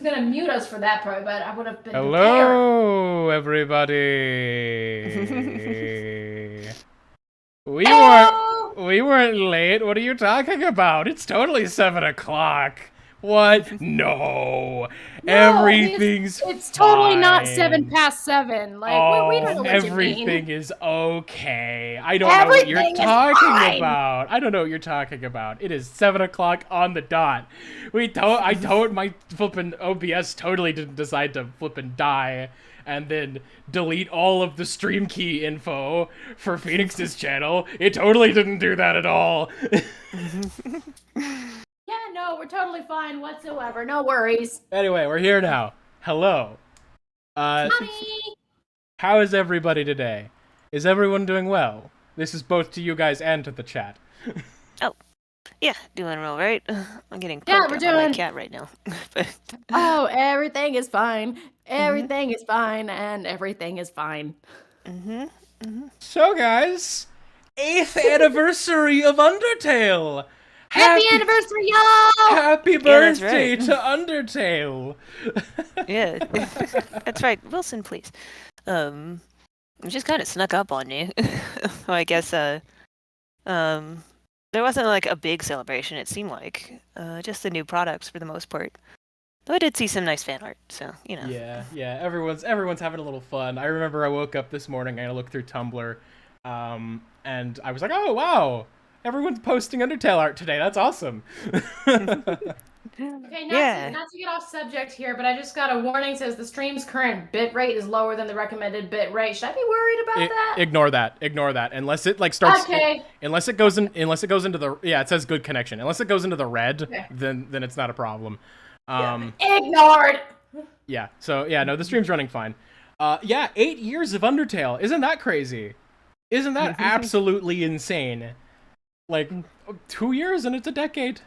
gonna mute us for that part, but I would have been prepared. Hello, everybody. we weren't late. What are you talking about? It's totally 7 o'clock. What? No. Everything's it's totally not fine. 7:07. Like, we don't know what you mean. Everything is okay. I don't know what you're talking about. I don't know what you're talking about. It is 7 o'clock on the dot. I told my flippin' OBS totally didn't decide to flippin' die and then delete all of the stream key info for Phoenix's channel. It totally didn't do that at all. Yeah, no, we're totally fine whatsoever. No worries. Anyway, we're here now. Hello. Honey! How is everybody today? Is everyone doing well? This is both to you guys and to the chat. Oh, yeah, doing all right. I'm getting poked at by my cat right now. Oh, everything is fine. Everything is fine, and everything is fine. So, guys, 8th anniversary of Undertale. Happy anniversary, y'all! Happy birthday to Undertale. Yeah, that's right. Wilson, please. It just kind of snuck up on you. I guess, there wasn't like a big celebration, it seemed like. Just the new products for the most part. Though I did see some nice fan art, so, you know. Yeah, everyone's having a little fun. I remember I woke up this morning and I looked through Tumblr, and I was like, oh, wow. Everyone's posting Undertale art today. That's awesome. Okay, not to get off subject here, but I just got a warning. Says the stream's current bit rate is lower than the recommended bit rate. Should I be worried about that? Ignore that. Unless it like starts. Okay. Unless it goes into the it says good connection. Unless it goes into the red, okay. then it's not a problem. Ignored. Yeah. So yeah, no, the stream's running fine. 8 years of Undertale. Isn't that crazy? Isn't that absolutely insane? Like 2 years and it's a decade.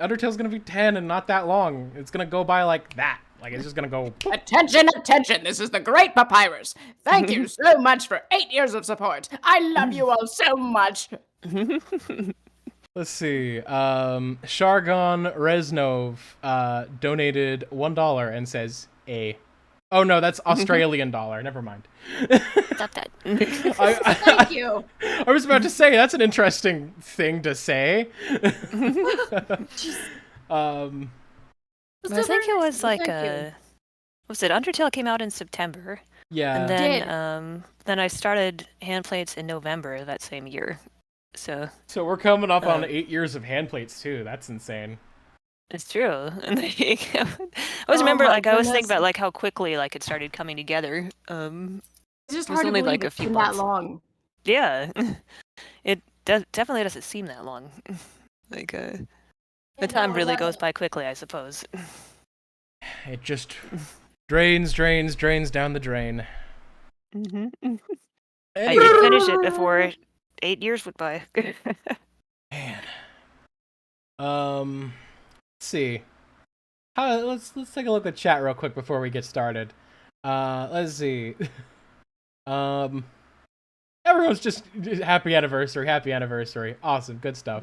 Undertale's gonna be 10 and not that long. It's gonna go by like that. Like it's just gonna go. Attention! This is the great Papyrus. Thank you so much for 8 years of support. I love you all so much. Let's see. Shargon Reznov donated $1 and says A. Oh no, that's Australian dollar. Never mind. Stop that. Thank you. I was about to say that's an interesting thing to say. I think it was like was it Undertale came out in September? Yeah. And then I started Handplates in November that same year. So we're coming up on 8 years of Handplates too. That's insane. It's true. And I always remember, like, I was thinking about like how quickly like it started coming together. It's just hard to believe like a few months. That long. Yeah, it definitely doesn't seem that long. Like the time really goes by quickly, I suppose. It just drains down the drain. I didn't finish it before 8 years went by. Man. Let's see. Let's take a look at chat real quick before we get started. Let's see. Everyone's just happy anniversary. Awesome, good stuff.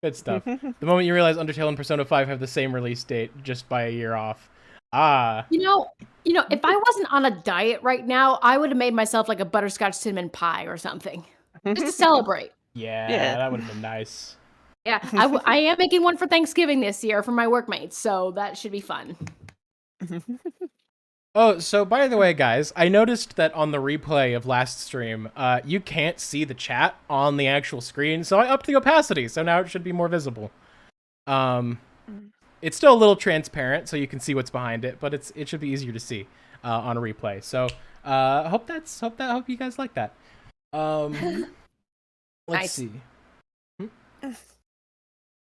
The moment you realize Undertale and Persona 5 have the same release date just by a year off. You know, if I wasn't on a diet right now, I would have made myself like a butterscotch cinnamon pie or something. Just to celebrate. Yeah, that would have been nice. Yeah, I am making one for Thanksgiving this year for my workmates, so that should be fun. Oh, so by the way, guys, I noticed that on the replay of last stream, you can't see the chat on the actual screen, so I upped the opacity, so now it should be more visible. It's still a little transparent, so you can see what's behind it, but it should be easier to see on a replay. So hope you guys like that. Let's see.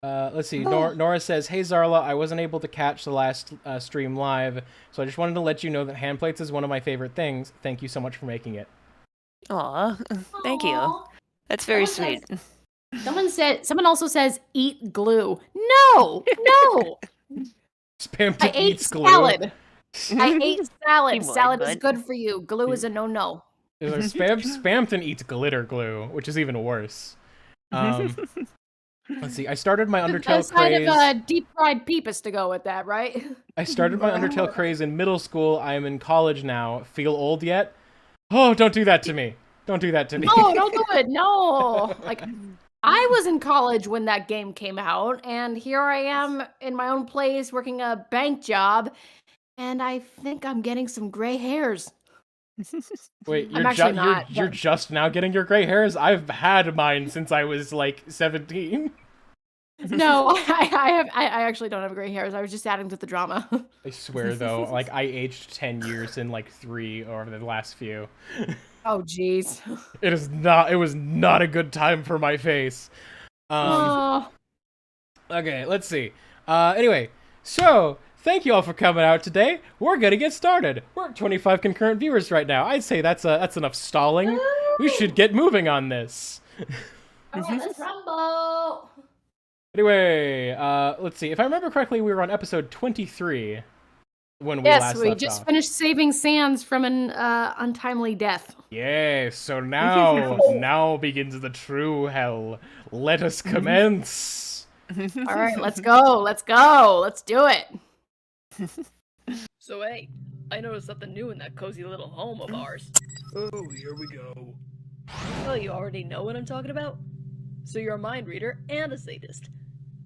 Let's see. Nora says, "Hey Zarla, I wasn't able to catch the last stream live, so I just wanted to let you know that Handplates is one of my favorite things. Thank you so much for making it." Aw, thank you. That's very sweet. Someone also says, "Eat glue." No. Spam eats glue. Salad. I ate salad. Salad is good for you. Glue is a no-no. Spamton eats glitter glue, which is even worse. Let's see. I started my A Undertale side craze. of deep fried peepus to go with that, right? I started my Undertale craze in middle school. I am in college now. Feel old yet? Oh, don't do that to me. Don't do that to me. No, don't do it. No. Like, I was in college when that game came out, and here I am in my own place working a bank job, and I think I'm getting some gray hairs. Wait, I'm actually not. you're just now getting your gray hairs? I've had mine since I was like 17. No, I actually don't have gray hairs. I was just adding to the drama. I swear though, like I aged 10 years in like 3 or the last few. Oh, jeez. It was not a good time for my face. Oh. Okay, let's see. Anyway, so thank you all for coming out today. We're gonna get started. We're at 25 concurrent viewers right now. I'd say that's enough stalling. We should get moving on this. All right, let's rumble. Anyway, let's see. If I remember correctly, we were on episode 23 when we last left off. Yes, we just finished saving Sans from an untimely death. Yeah, so now begins the true hell. Let us commence. All right, let's go. Let's go. Let's do it. So hey, I noticed something new in that cozy little home of ours. Oh, here we go. Well, you already know what I'm talking about? So you're a mind reader and a sadist.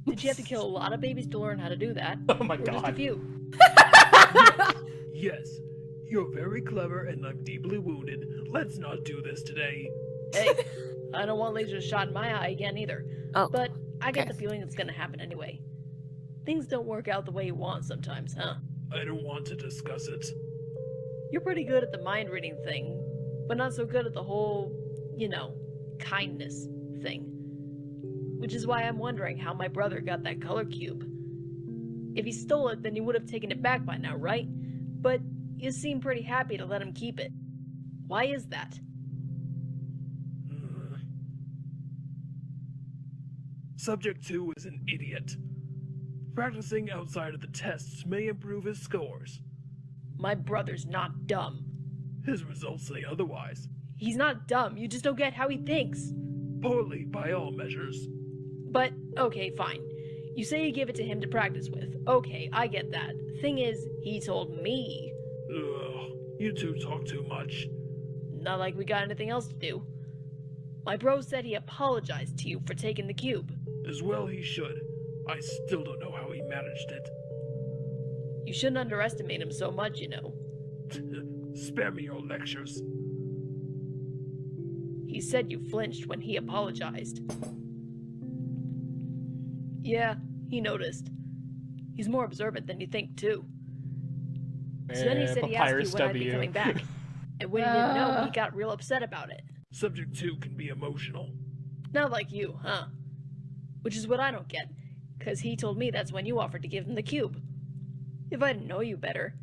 Did you have to kill a lot of babies to learn how to do that? Oh my or just a god. few? Yes, you're very clever and I'm deeply wounded. Let's not do this today. Hey, I don't want lasers shot in my eye again either. Oh, But I get okay. the feeling it's gonna happen anyway. Things don't work out the way you want sometimes, huh? I don't want to discuss it. You're pretty good at the mind reading thing, but not so good at the whole, kindness thing. Which is why I'm wondering how my brother got that color cube. If he stole it, then he would have taken it back by now, right? But you seem pretty happy to let him keep it. Why is that? Subject 2 is an idiot. Practicing outside of the tests may improve his scores. My brother's not dumb. His results say otherwise. He's not dumb, you just don't get how he thinks. Poorly by all measures. But, okay, fine. You say you give it to him to practice with. Okay, I get that. Thing is, he told me. Ugh, you two talk too much. Not like we got anything else to do. My bro said he apologized to you for taking the cube. As well he should. I still don't know how he managed it. You shouldn't underestimate him so much, Spare me your lectures. He said you flinched when he apologized. Yeah, he noticed. He's more observant than you think, too. So then he said he asked Papyrus you when I'd be W. coming back. And when he didn't know, he got real upset about it. Subject 2 can be emotional. Not like you, huh? Which is what I don't get, because he told me that's when you offered to give him the cube. If I didn't know you better,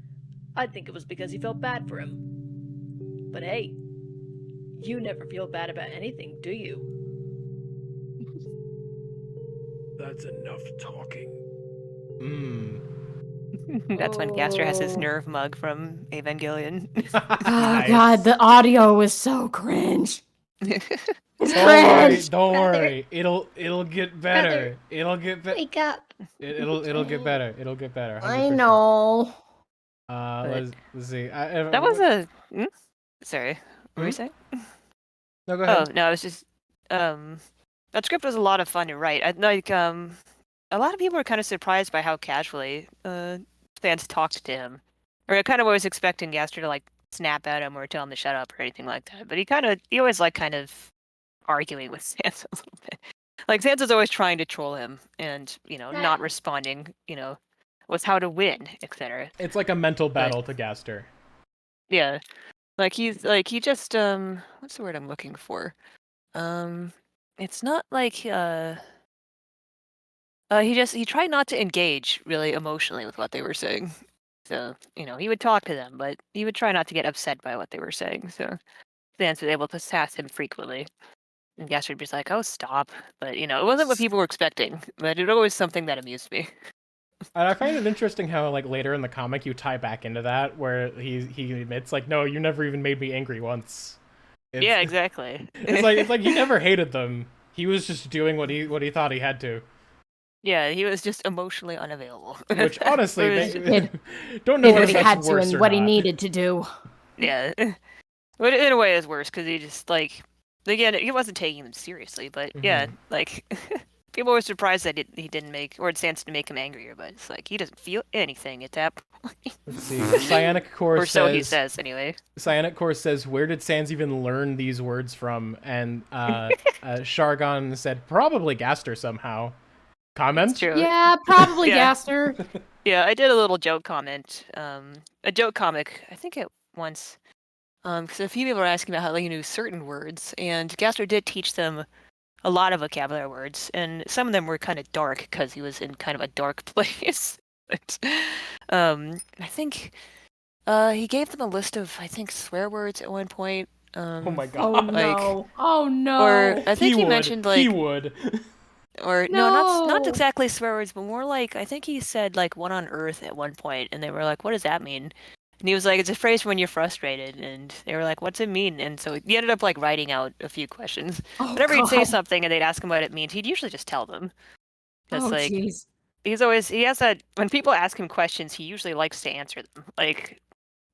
I'd think it was because you felt bad for him. But hey, you never feel bad about anything, do you? That's enough talking. That's when Gaster has his Oh. nerve mug from Evangelion. Oh, God, the audio was so cringe. It's cringe. Don't worry. It'll get better. It'll get better. Wake up. It'll get better. It'll get better. I 100%. know. Let's see. That was a. Sorry, what were you saying? No, go Oh ahead. no, it's just that script was a lot of fun to write. A lot of people were kind of surprised by how casually fans talked to him, or I kind of was expecting Gaster to like snap at him or tell him to shut up or anything like that. But he always like kind of arguing with Sans a little bit. Like Sans is always trying to troll him and not responding. With how to win, etc. It's like a mental battle to Gaster. Yeah. Like he just what's the word I'm looking for? It's not like he tried not to engage really emotionally with what they were saying. So, he would talk to them, but he would try not to get upset by what they were saying. So Sans was able to sass him frequently. And Gaster would be like, "Oh, stop." But it wasn't what people were expecting. But it was always something that amused me. And I find it interesting how, like, later in the comic you tie back into that, where he admits, like, no, you never even made me angry once. Yeah, exactly. It's like he never hated them. He was just doing what he thought he had to. Yeah, he was just emotionally unavailable. Which honestly, Did don't know what if he that's had to worse and or what he not. needed to do. Yeah. But in a way, it's worse because he just like again, he wasn't taking them seriously. But yeah, like people were surprised that he didn't make or it stands to make him angrier. But it's like he doesn't feel anything at that point. Let's see. Cyanic Core Or says. so he says, anyway. Cyanic Core says, "Where did Sans even learn these words from?" And Shargon said, "Probably Gaster somehow." Comment? It's true. Yeah, probably Yeah. Gaster. Yeah, I did a little joke comment. A joke comic. I think it once. Because a few people were asking about how they knew certain words, and Gaster did teach them a lot of vocabulary words, and some of them were kind of dark because he was in kind of a dark place. But, I think he gave them a list of swear words at one point. Oh my Oh god. no. Oh no. Or I think he mentioned like he would. or no, not No. exactly swear words, but more like I think he said like "one on earth" at one point, and they were like, "What does that mean?" And he was like, "It's a phrase when you're frustrated," and they were like, "What's it mean?" And so he ended up like writing out a few questions. Oh, Whenever he'd say God. something and they'd ask him what it means, he'd usually just tell them. Because Oh like jeez. he has that when people ask him questions, he usually likes to answer them. Like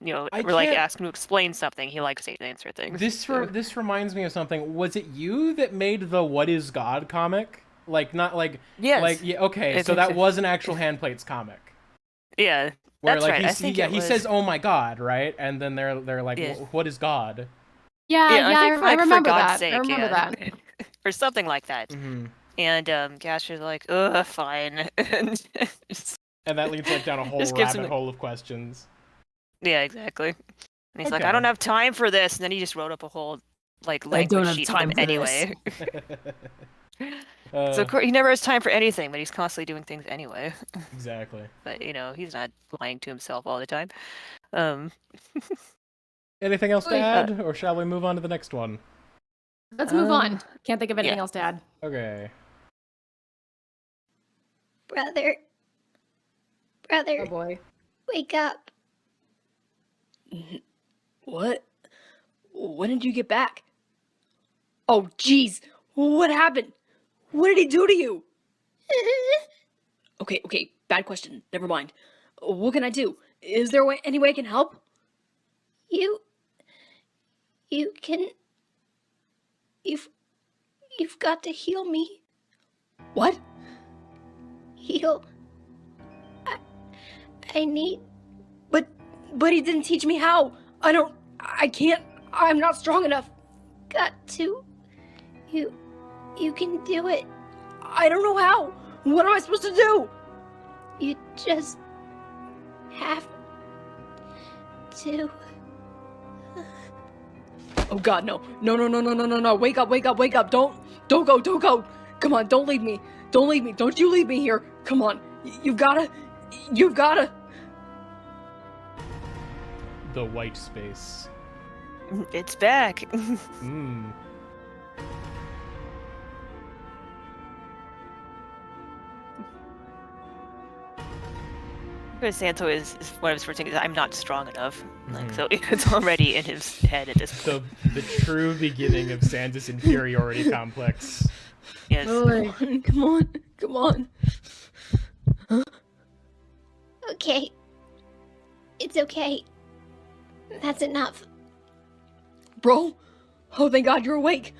I or like can't- ask him to explain something, he likes to answer things. This reminds me of something. Was it you that made the "What is God" comic? Like not like Yes. like yeah. Okay, I so think that so. was an actual Handplates comic. Yeah. Where That's like right. I he's, think yeah, it he was... says, "Oh my God," right? And then they're like, Yeah. "What is God?" Yeah, Yeah, I think I for remember God's that. sake, I remember yeah. that. Or something like that. Mm-hmm. And Gaster's like, ugh, fine. And And that leads like down a whole Just gives rabbit him- hole of questions. yeah, exactly. And he's like, Okay. I don't have time for this. And then he just wrote up a whole like don't language have sheet time for them for this. anyway. So of course, he never has time for anything, but he's constantly doing things anyway. Exactly. But he's not lying to himself all the time. Anything else to Wait, add, or shall we move on to the next one? Let's move on. Can't think of anything yeah. else to add. Okay. Brother, Oh boy. wake up. What? When did you get back? Oh, jeez. What happened? What did he do to you? Okay, bad question. Never mind. What can I do? Is there any way I can help? You can... You've got to heal me. What? Heal. I need... But he didn't teach me how. I can't. I'm not strong enough. Got to... You can do it. I don't know how. What am I supposed to do? You just... have... to... Oh God, no. No. Wake up. Don't go. Come on, don't leave me. Don't you leave me here. Come on. You've gotta. The white space. It's back. Hmm. Because Santo is one of his first things is I'm not strong enough. Like so it's already in his head at this point. The true beginning of Sans' inferiority complex. Yes. Come on. Okay. It's okay. That's enough. Bro? Oh, thank God you're awake.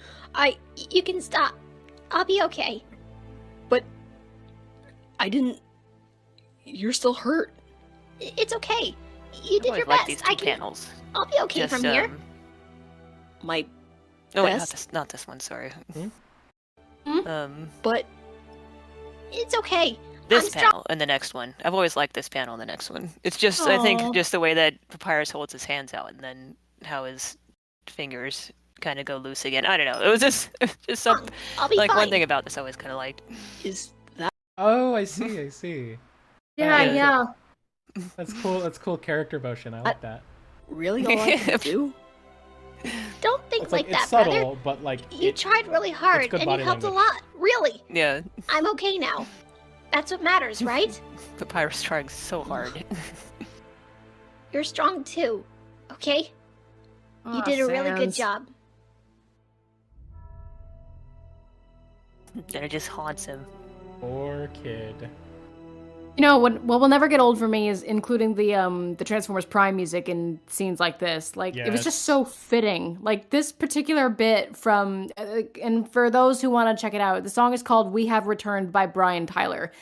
You can stop. I'll be okay. But I didn't. You're still hurt. It's okay. You did I your like best. these I two can. panels. I'll be okay Just from here. My Oh wait, best? not this one. Sorry. Hmm? But It's okay. This I'm strong. panel and the next one. I've always liked this panel and the next one. It's just I Aw. think just the way that Papyrus holds his hands out and then how his fingers kind of go loose again. I don't know. It was just some I'll be like fine. one thing about this I always kind of liked. is that Oh, I see. Yeah, Yeah. yeah. That's cool. That's cool character motion. I like that. really all I can do? Don't think It's like it's that, subtle, brother. but like You it- tried really hard, good and you body helped language. a lot. Really. Yeah. I'm okay now. That's what matters, right? Papyrus trying so hard. You're strong too. Okay? You Aw, did a really good Sans. job. And it just haunts him. Poor kid. You know, what will never get old for me is including the Transformers Prime music in scenes like this. Like, it was Yes. just so fitting. Like, this particular bit from, and for those who want to check it out, the song is called "We Have Returned" by Brian Tyler.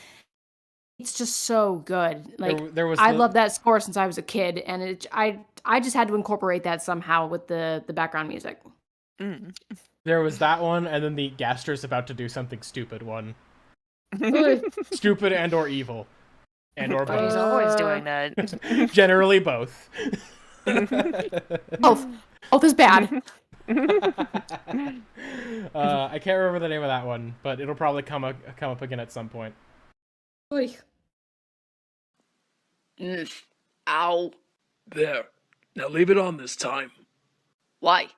It's just so good. Like, There was I the- loved that score since I was a kid, and I just had to incorporate that somehow with the background music. Mm. There was that one, and then the Gaster's about to do something stupid one. Ugh. Stupid and or evil. And or But he's both. always doing that. Generally both. Both is bad. I can't remember the name of that one, but it'll probably come up again at some point. Oy. Ow. There. Now leave it on this time. Why?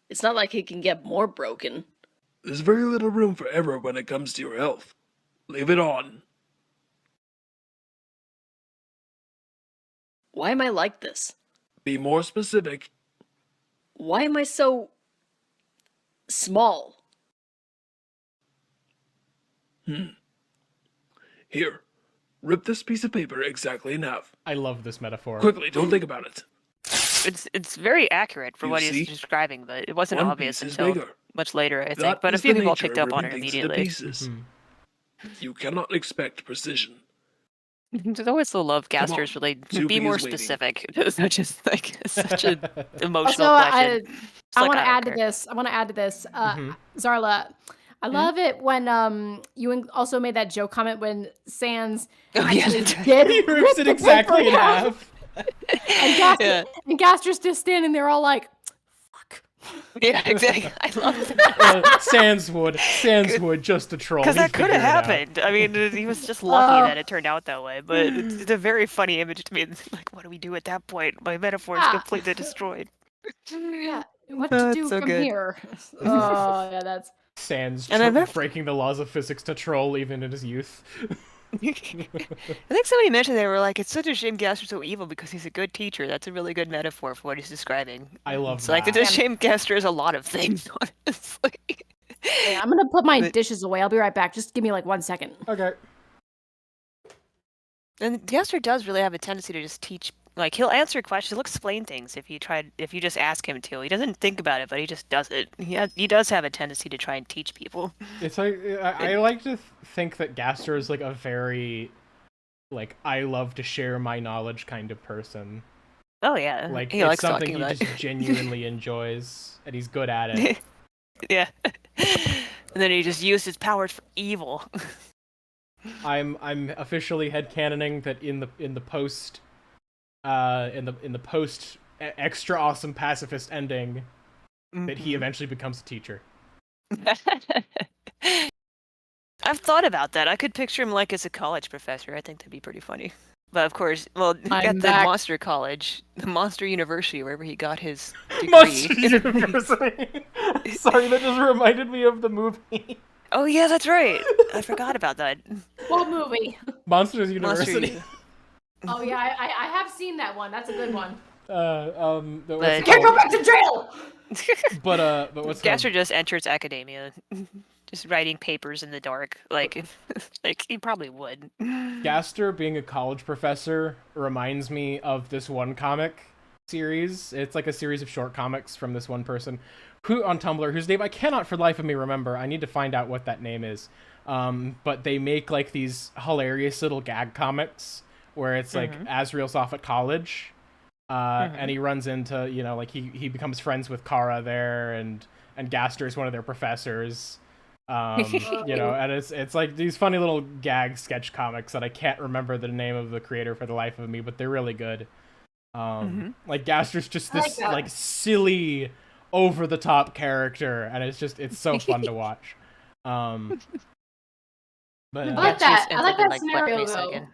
It's not like it can get more broken. There's very little room for error when it comes to your health. Leave it on. Why am I like this? Be more specific. Why am I so... small? Here. Rip this piece of paper exactly in half. I love this metaphor. Quickly, don't think about it. It's very accurate for You what see? he's describing, but it wasn't One obvious piece is until bigger. much later, I think. That But a is few the people nature picked of up on it ripping things into immediately. pieces. Mhm. You cannot expect precision. I always still love Gaster's really Zuby be more is waiting. specific. It's not just like such an Also, emotional question. It's I like, want to don't add to care. this. I want to add to this. Mhm. Zarla, I love it when you also made that joke comment when Sans Oh, yeah, actually that's right. did He rip rips the it exactly paper in half. Yeah. And Gaster's just standing there all like, fuck. Yeah, exactly. I love that. Sans would just a troll. Because He that could figured have it out. happened. I mean, he was just lucky Oh. that it turned out that way. But it's a very funny image to me. It's like, what do we do at that point? My metaphor is Yeah. completely destroyed. Yeah, what Oh, to it's do so from good. here? Oh, yeah, that's... Sans And I bet- breaking the laws of physics to troll even in his youth. I think somebody mentioned they were like, it's such a shame Gaster's so evil because he's a good teacher. That's a really good metaphor for what he's describing. I love It's that. like, it's a shame Gaster is a lot of things, honestly. Yeah, I'm gonna put my But- dishes away. I'll be right back. Just give me like 1 second. Okay. And Gaster does really have a tendency to just teach. Like, he'll answer questions, he'll explain things if you just ask him to. He doesn't think about it, but he just does it. He does have a tendency to try and teach people. It's like I like to think that Gaster is like a very like I love to share my knowledge kind of person. Oh yeah, Like he it's likes something talking he about. just genuinely enjoys and he's good at it. Yeah. And then he just used his powers for evil. I'm officially headcanoning that in the post extra awesome pacifist ending that he eventually becomes a teacher. I've thought about that. I could picture him like as a college professor. I think that'd be pretty funny. But of course, well, I'm at the back. Monster College, the Monster University, wherever he got his degree. Monster University. Sorry, that just reminded me of the movie. Oh yeah, that's right. I forgot about that. What movie? Monsters Monster University. Uni- Oh yeah, I have seen that one. That's a good one. What's But- it Can't go called? back to jail. But what's Gaster just enters academia, just writing papers in the dark, like he probably would. Gaster being a college professor reminds me of this one comic series. It's like a series of short comics from this one person who on Tumblr whose name I cannot for the life of me remember. I need to find out what that name is. But they make like these hilarious little gag comics where it's like Azrael's off at college. And he runs into, you know, like he becomes friends with Kara there and Gaster is one of their professors. You know, and it's like these funny little gag sketch comics that I can't remember the name of the creator for the life of me, but they're really good. Like Gaster's just I like this that. like silly over the top character and it's so fun to watch. But I like Gaster's that. I like entered that in, like, scenario, blackface though. again.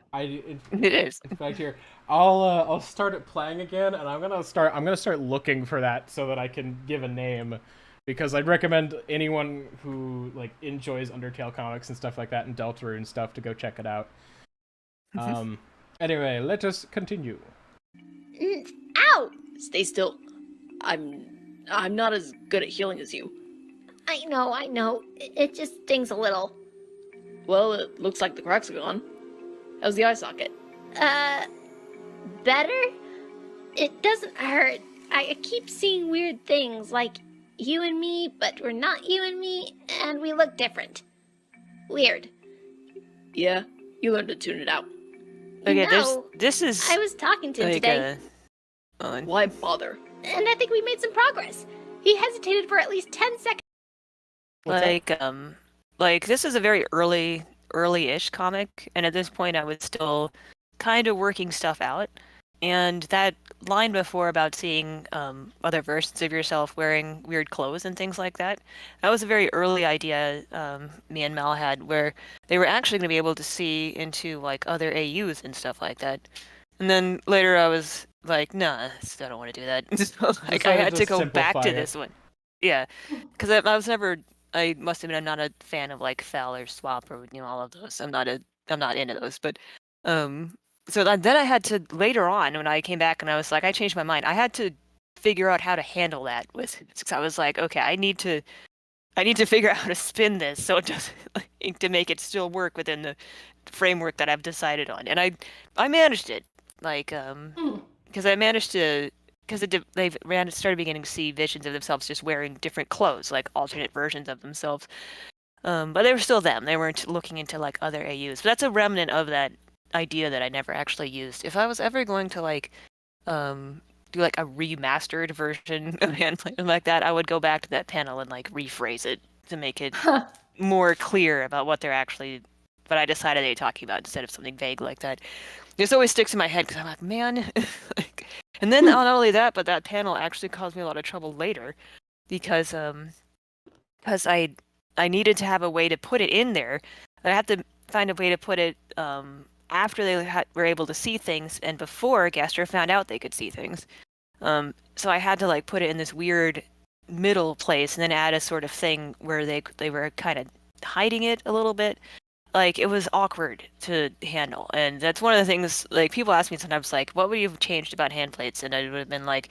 in It is. fact here I'll start it playing again and I'm gonna start looking for that so that I can give a name because I'd recommend anyone who like enjoys Undertale comics and stuff like that and Deltarune and stuff to go check it out. Anyway, let us continue. Ow! Stay still. I'm not as good at healing as you. I know. It just stings a little. Well, it looks like the cracks are gone. How's the eye socket? Better? It doesn't hurt. I keep seeing weird things, like you and me, but we're not you and me, and we look different. Weird. Yeah, you learned to tune it out. Okay, No, this is I was talking to him like today, Why bother? and I think we made some progress. He hesitated for at least 10 seconds. like this is a very early-ish comic, and at this point I was still kind of working stuff out. And that line before about seeing other versions of yourself wearing weird clothes and things like that, that was a very early idea me and Mal had, where they were actually going to be able to see into like other AUs and stuff like that. And then later I was like, nah, I don't want to do that. So, like, I had to go back to this one. Yeah, because I was never. I must admit, I'm not a fan of like Fel or Swap or all of those. I'm not into those. But so then I had to later on when I came back and I was like, I changed my mind. I had to figure out how to handle that with. Because I was like, okay, I need to figure out how to spin this so it doesn't to make it still work within the framework that I've decided on. And I managed it, like because I managed to. Because they started beginning to see visions of themselves just wearing different clothes, like alternate versions of themselves. But they were still them. They weren't looking into like other AUs. But that's a remnant of that idea that I never actually used. If I was ever going to like do like a remastered version of Handplates like that, I would go back to that panel and like rephrase it to make it more clear about what I decided they were talking about instead of something vague like that. This always sticks in my head because I'm like, man. And then not only that, but that panel actually caused me a lot of trouble later because I needed to have a way to put it in there. I had to find a way to put it after they were able to see things and before Gaster found out they could see things. So I had to like put it in this weird middle place and then add a sort of thing where they were kind of hiding it a little bit. Like, it was awkward to handle. And that's one of the things, like, people ask me sometimes, like, what would you have changed about Handplates? And it would have been like,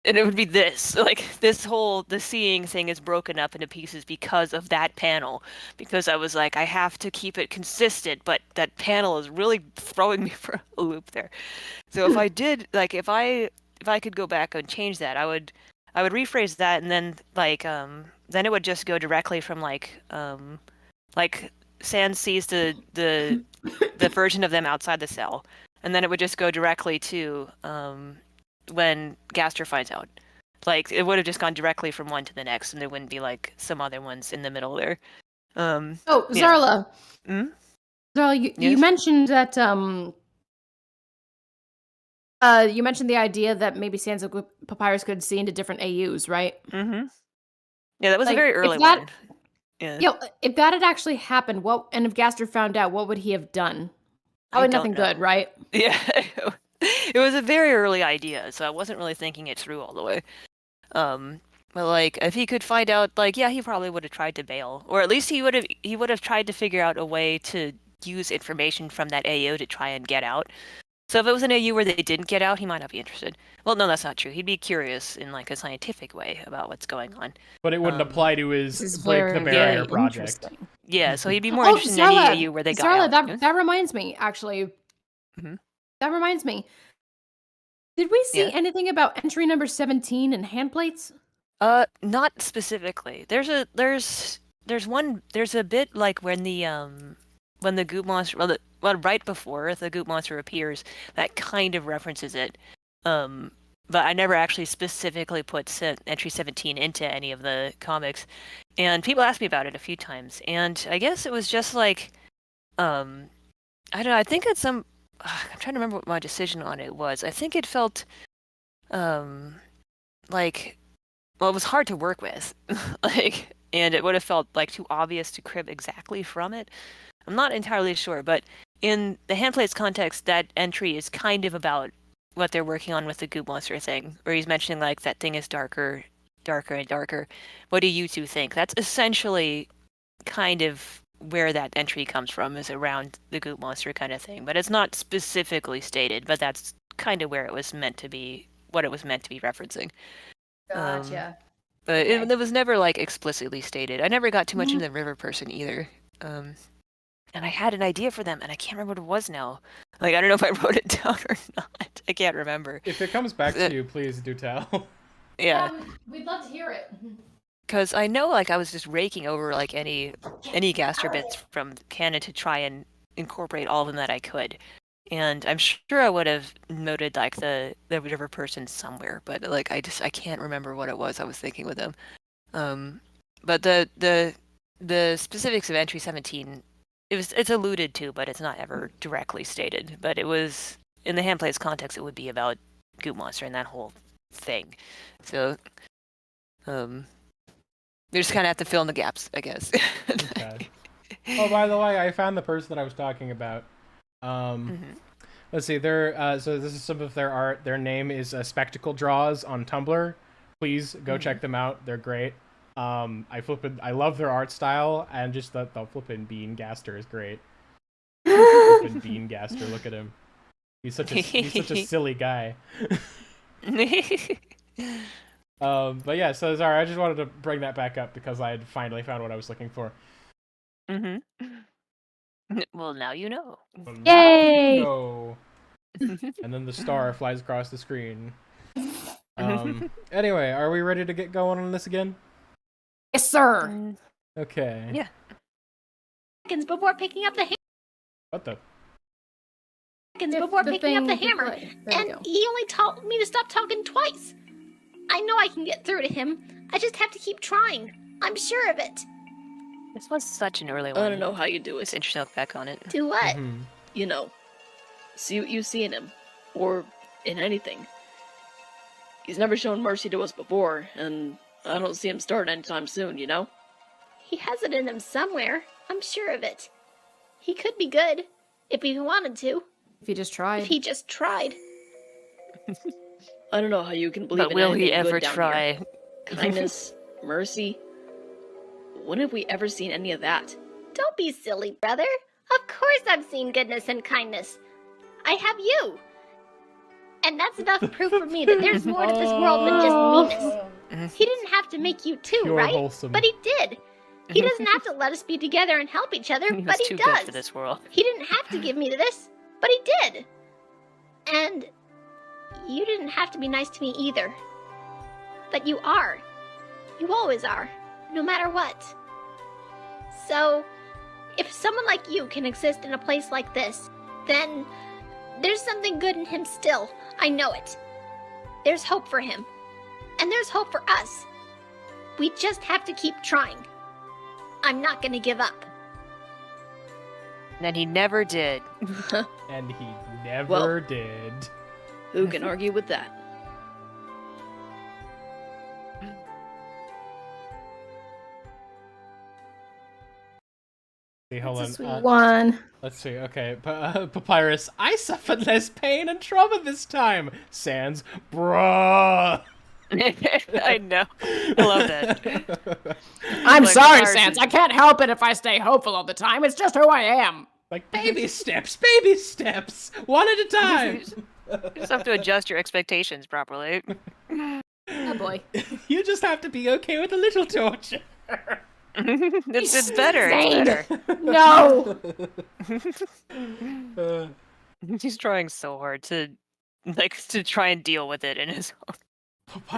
and it would be this. Like, the seeing thing is broken up into pieces because of that panel. Because I was like, I have to keep it consistent, but that panel is really throwing me for a loop there. So if I did, like, if I could go back and change that, I would rephrase that, and then, like, then it would just go directly from, like, Sans sees the version of them outside the cell, and then it would just go directly to when Gaster finds out. Like, it would have just gone directly from one to the next, and there wouldn't be like some other ones in the middle there. Zarla. Zarla, you mentioned that you mentioned the idea that maybe Sans and Papyrus could see into different AUs, right? Mm-hmm. Yeah, that was Like, a very early one. Yeah. If that had actually happened, and if Gaster found out, what would he have done? Probably nothing good, right? Yeah. It was a very early idea, so I wasn't really thinking it through all the way. But like, if he could find out, like, yeah, he probably would have tried to bail, or at least he would have tried to figure out a way to use information from that AU to try and get out. So if it was an AU where they didn't get out, he might not be interested. Well, no, that's not true. He'd be curious in like a scientific way about what's going on. But it wouldn't apply to his Break the Barrier project. Yeah, so he'd be more interested in any AU where they got out. That reminds me, actually. Mm-hmm. That reminds me. Did we see anything about entry number 17 in Handplates? Not specifically. There's a bit like when the goop monster, right before the goop monster appears, that kind of references it. But I never actually specifically put entry 17 into any of the comics. And people asked me about it a few times. And I guess it was just like, I don't know, I think at I'm trying to remember what my decision on it was. I think it felt, like, well, it was hard to work with. Like, and it would have felt like too obvious to crib exactly from it. I'm not entirely sure, but in the Handplates context, that entry is kind of about what they're working on with the goop monster thing, where he's mentioning like that thing is darker and darker. What do you two think? That's essentially kind of where that entry comes from, is around the goop monster kind of thing. But it's not specifically stated, but that's kind of where it was meant to be, what it was meant to be referencing. Gotcha. But Okay. it was never like explicitly stated. I never got too much into the river person either. And I had an idea for them, and I can't remember what it was now. Like, I don't know if I wrote it down or not. I can't remember. If it comes back to you, please do tell. Yeah. We'd love to hear it. Because I know, like, I was just raking over, like, any Gaster bits from canon to try and incorporate all of them that I could. And I'm sure I would have noted, like, the river person somewhere, but, like, I can't remember what it was I was thinking with them. But the specifics of entry 17, it's alluded to, but it's not ever directly stated. But it was, in the Handplates context, it would be about Goop Monster and that whole thing. So, you just kind of have to fill in the gaps, I guess. Okay. Oh, by the way, I found the person that I was talking about. Let's see. So this is some of their art. Their name is Spectacle Draws on Tumblr. Please go check them out. They're great. I love their art style, and just the flippin' Bean Gaster is great. Flippin' Bean Gaster, look at him. He's such a silly guy. But yeah, so sorry, I just wanted to bring that back up because I had finally found what I was looking for. Well, now you know. Yay! No. And then the star flies across the screen. Anyway, are we ready to get going on this again? Yes, sir. Okay. Yeah. Seconds before picking up the hammer. What the? Seconds before picking up the thing you hammer. play. There we And go. he only told me to stop talking twice. I know I can get through to him. I just have to keep trying. I'm sure of it. This was such an early one. I don't know how you do It's it. interesting to look back on it. Do what? Mhm. You know, see what you see in him, or in anything. He's never shown mercy to us before, and I don't see him starting anytime soon, you know? He has it in him somewhere. I'm sure of it. He could be good, if he wanted to. If you just tried. If he just tried. I don't know how you can believe But in will he anything ever good down try? here. Kindness, mercy. When have we ever seen any of that? Don't be silly, brother. Of course I've seen goodness and kindness. I have you. And that's enough proof for me that there's more to this world than just meanness. He didn't have to make you too, Pure right? wholesome. But he did. He doesn't have to let us be together and help each other, He was but he too good does. for this world. He didn't have to give me this, but he did. And you didn't have to be nice to me either. But you are. You always are, no matter what. So, if someone like you can exist in a place like this, then there's something good in him still. I know it. There's hope for him. And there's hope for us. We just have to keep trying. I'm not gonna give up. And he never did. And he never Well- did. Who can argue with that? See, hold That's a on. sweet one. Let's see. Okay, Papyrus. I suffered less pain and trauma this time. Sans, bruh. I know. I love that. I'm Like, sorry, Papyrus Sans. is- I can't help it if I stay hopeful all the time. It's just who I am. Like baby steps, one at a time. You just have to adjust your expectations properly. Oh boy. You just have to be okay with a little torture. It's better. Insane. It's better. No. He's trying so hard to try and deal with it in his own.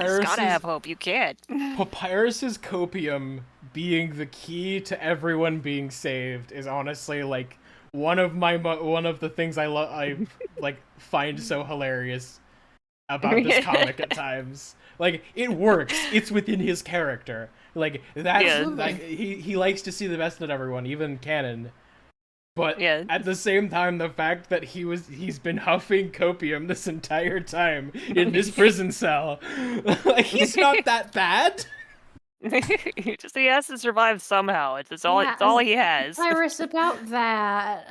You gotta have hope. You can't. Papyrus's copium being the key to everyone being saved is honestly like one of the things I like find so hilarious about this comic at times. Like it works. It's within his character. Like that's Yeah. like he likes to see the best in everyone, even canon. But Yeah. at the same time, the fact that he's been huffing copium this entire time in this prison cell, like he's not that bad. He has to survive somehow. It's all. Yeah, It's all he has. Papyrus about that.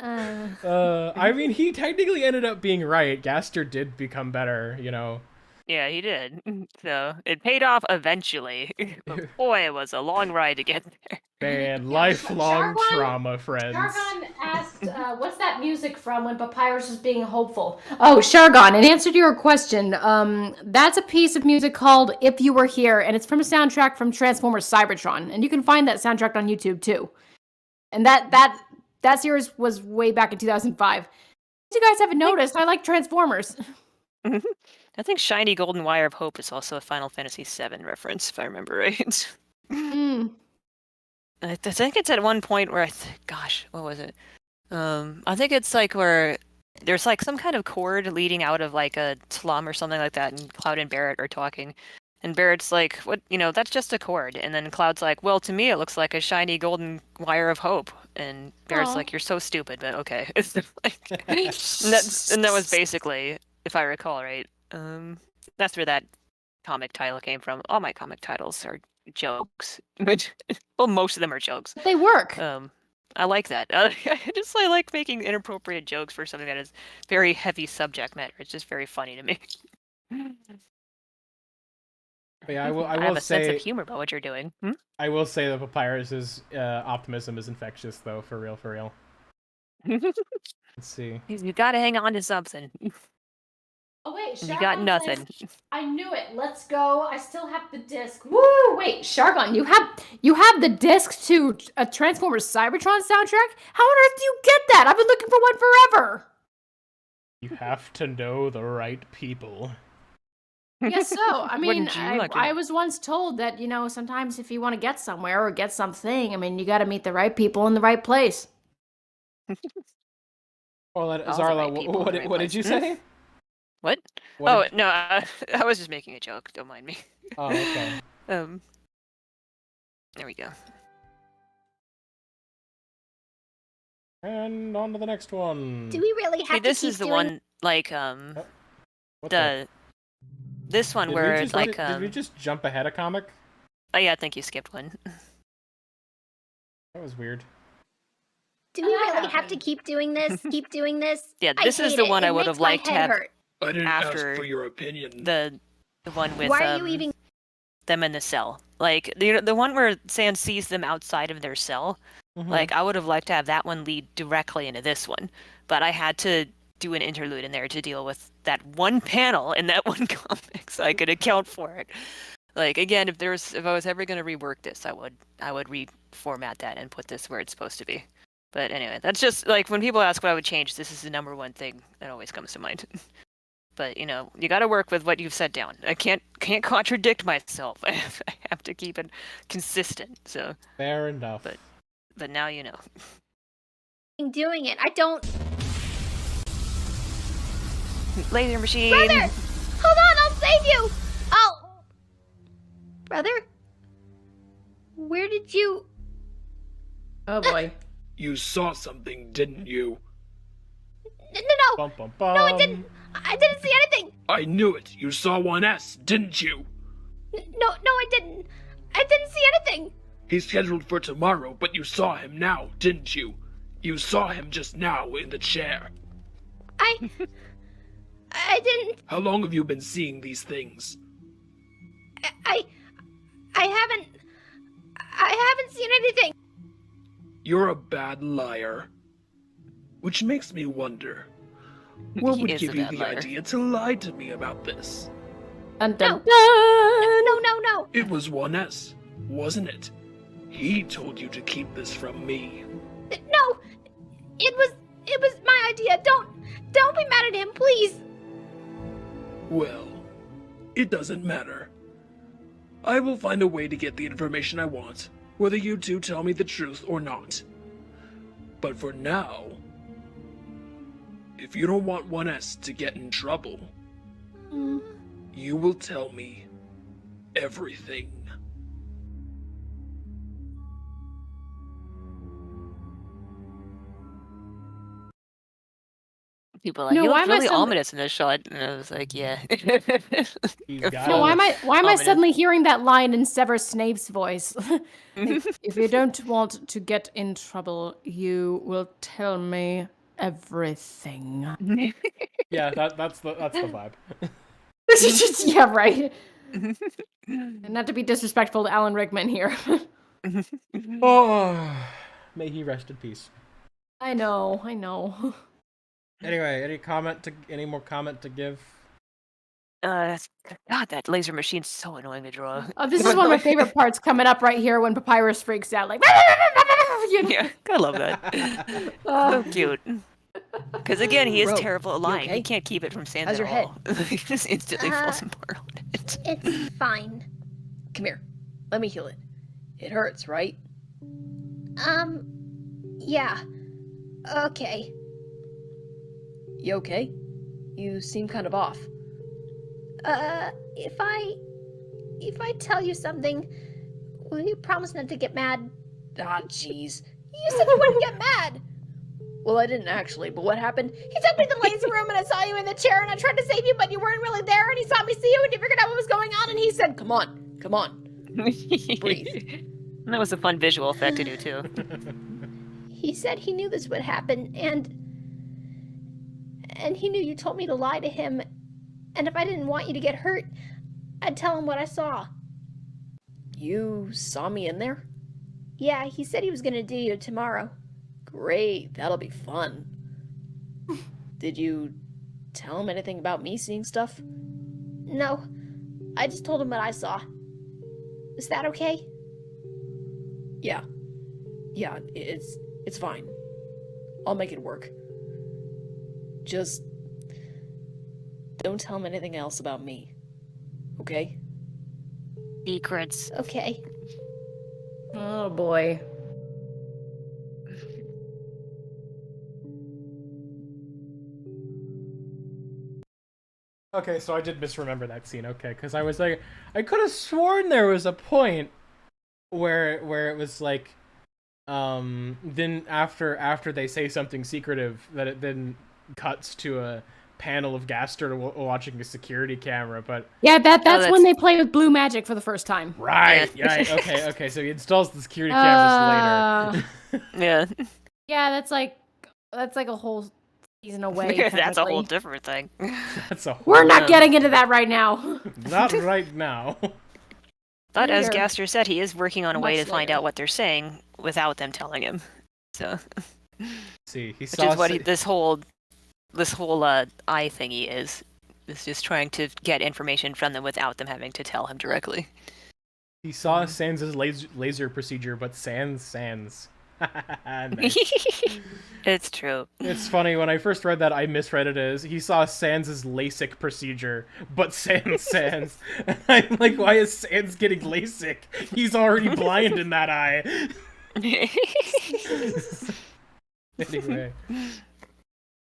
I mean, he technically ended up being right. Gaster did become better, you know. Yeah, he did. So it paid off eventually. But boy, it was a long ride to get there. Man, lifelong Jargon- trauma, friends. Jargon asked, what's that music from when Papyrus is being hopeful? Oh, Shargon, in answer to your question, that's a piece of music called If You Were Here, and it's from a soundtrack from Transformers Cybertron, and you can find that soundtrack on YouTube, too. And that series was way back in 2005. If you guys haven't noticed, I like Transformers. I think Shiny Golden Wire of Hope is also a Final Fantasy VII reference, if I remember right. I think it's at one point where gosh, what was it? I think it's like where there's like some kind of cord leading out of like a slum or something like that, and Cloud and Barrett are talking. And Barrett's like, what, that's just a cord. And then Cloud's like, well, to me it looks like a shiny golden wire of hope. And Barrett's like, you're so stupid, but okay. and that was basically, if I recall right, that's where that comic title came from. All my comic titles are jokes. Well, most of them are jokes. They work. I like that. I like making inappropriate jokes for something that is very heavy subject matter. It's just very funny to me. But yeah, I will have a say, sense of humor about what you're doing. I will say that Papyrus's optimism is infectious, though, for real. Let's see. You gotta hang on to something. Oh wait, You got nothing. I knew it. Let's go. I still have the disc. Woo! Wait, Shargon, you have the disc to a Transformers Cybertron soundtrack? How on earth do you get that? I've been looking for one forever. You have to know the right people. Yes, so I mean, Wouldn't you like I was once told that sometimes if you want to get somewhere or get something, I mean, you got to meet the right people in the right place. Well, All the Zarla, right people in the right what did you say? What? What did- No, I was just making a joke. Don't mind me. Oh, okay. There we go. And on to the next one. Do we really have See, to this keep is the doing... one like What this one Did where we it's just, like did we just jump ahead a comic? oh yeah, I think you skipped one. That was weird. Do we really have to keep doing this? Keep doing this? Yeah, I this is hate the it. one It I would makes have my liked to head have hurt. I didn't after ask for your opinion. the one with Why are you even... them in the cell. Like the one where Sans sees them outside of their cell. Mhm. Like I would have liked to have that one lead directly into this one, but I had to do an interlude in there to deal with that one panel in that one comic so I could account for it. Like again, if I was ever going to rework this, I would reformat that and put this where it's supposed to be. But anyway, that's just like when people ask what I would change, this is the number one thing that always comes to mind. But you got to work with what you've set down. I can't contradict myself. I have to keep it consistent. So Fair enough. but now you know. doing it? I don't... Laser machine. Brother! Hold on, I'll save you! Brother? Where did you... Oh boy. You saw something, didn't you? No! Bum, bum, bum. No, I didn't! I didn't see anything! I knew it. You saw 1S, didn't you? No, I didn't! I didn't see anything! He's scheduled for tomorrow, but you saw him now, didn't you? You saw him just now in the chair. I didn't... How long have you been seeing these things? I haven't seen anything! You're a bad liar. Which makes me wonder, what He would is give a you bad the liar. idea to lie to me about this? Dun, dun, No. dun. No! It was 1S, wasn't it? He told you to keep this from me. No! It was my idea. Don't be mad at him, please! Well, it doesn't matter. I will find a way to get the information I want, whether you two tell me the truth or not. But for now, if you don't want 1S to get in trouble, you will tell me everything. People are like, No, he why looked am I really suddenly- ominous in this shot, and I was like, yeah. He's You're got full No, why of- am I ominous. suddenly hearing that line in Severus Snape's voice? If you don't want to get in trouble, you will tell me everything. Yeah, that's the vibe. Yeah, right. And not to be disrespectful to Alan Rickman here. Oh, may he rest in peace. I know. Anyway, any more comment to give? God, that laser machine's so annoying to draw. This is one of my favorite parts coming up right here when Papyrus freaks out, like. You know? Yeah, I love that. So cute. Because again, he is Bro, terrible at you lying. okay? He can't keep it from Sans How's at your head? all. He just instantly falls Uh, apart on it. It's fine. Come here. Let me heal it. It hurts, right? Yeah. Okay. You okay? You seem kind of off. If I tell you something, will you promise not to get mad? Ah, jeez. You said you wouldn't get mad! Well, I didn't actually, but what happened? He took me to the laser room and I saw you in the chair and I tried to save you, but you weren't really there and he saw me see you and he figured out what was going on and he said, Come on. Breathe. And that was a fun visual effect to do too. He said he knew this would happen and he knew you told me to lie to him and if I didn't want you to get hurt, I'd tell him what I saw. You saw me in there? Yeah, he said he was gonna do you tomorrow. Great, that'll be fun. Did you tell him anything about me seeing stuff? No, I just told him what I saw. Is that okay? Yeah, it's fine. I'll make it work. Just don't tell him anything else about me. Okay? Secrets. Okay. Oh boy. Okay, so I did misremember that scene. Okay, because I was like, I could have sworn there was a point where it was like, then after they say something secretive, that it then cuts to a panel of Gaster watching a security camera. But Yeah, that's that's- when they play with blue magic for the first time. right, Yeah. yeah, okay. So he installs the security cameras later. Yeah. Yeah, that's like a whole season away. That's a whole technically. different thing. That's a We're not Yeah. getting into that right now. not right now. But as Later. Gaster said, he is working on a way Much to find later. out what they're saying without them telling him. So, See, he which saw is what this whole eye thingy is just trying to get information from them without them having to tell him directly. he saw Sans' laser procedure, but Sans. Nice. It's true. It's funny, when I first read that, I misread it as he saw Sans' LASIK procedure, but Sans. And I'm like, why is Sans getting LASIK? He's already blind in that eye. Anyway,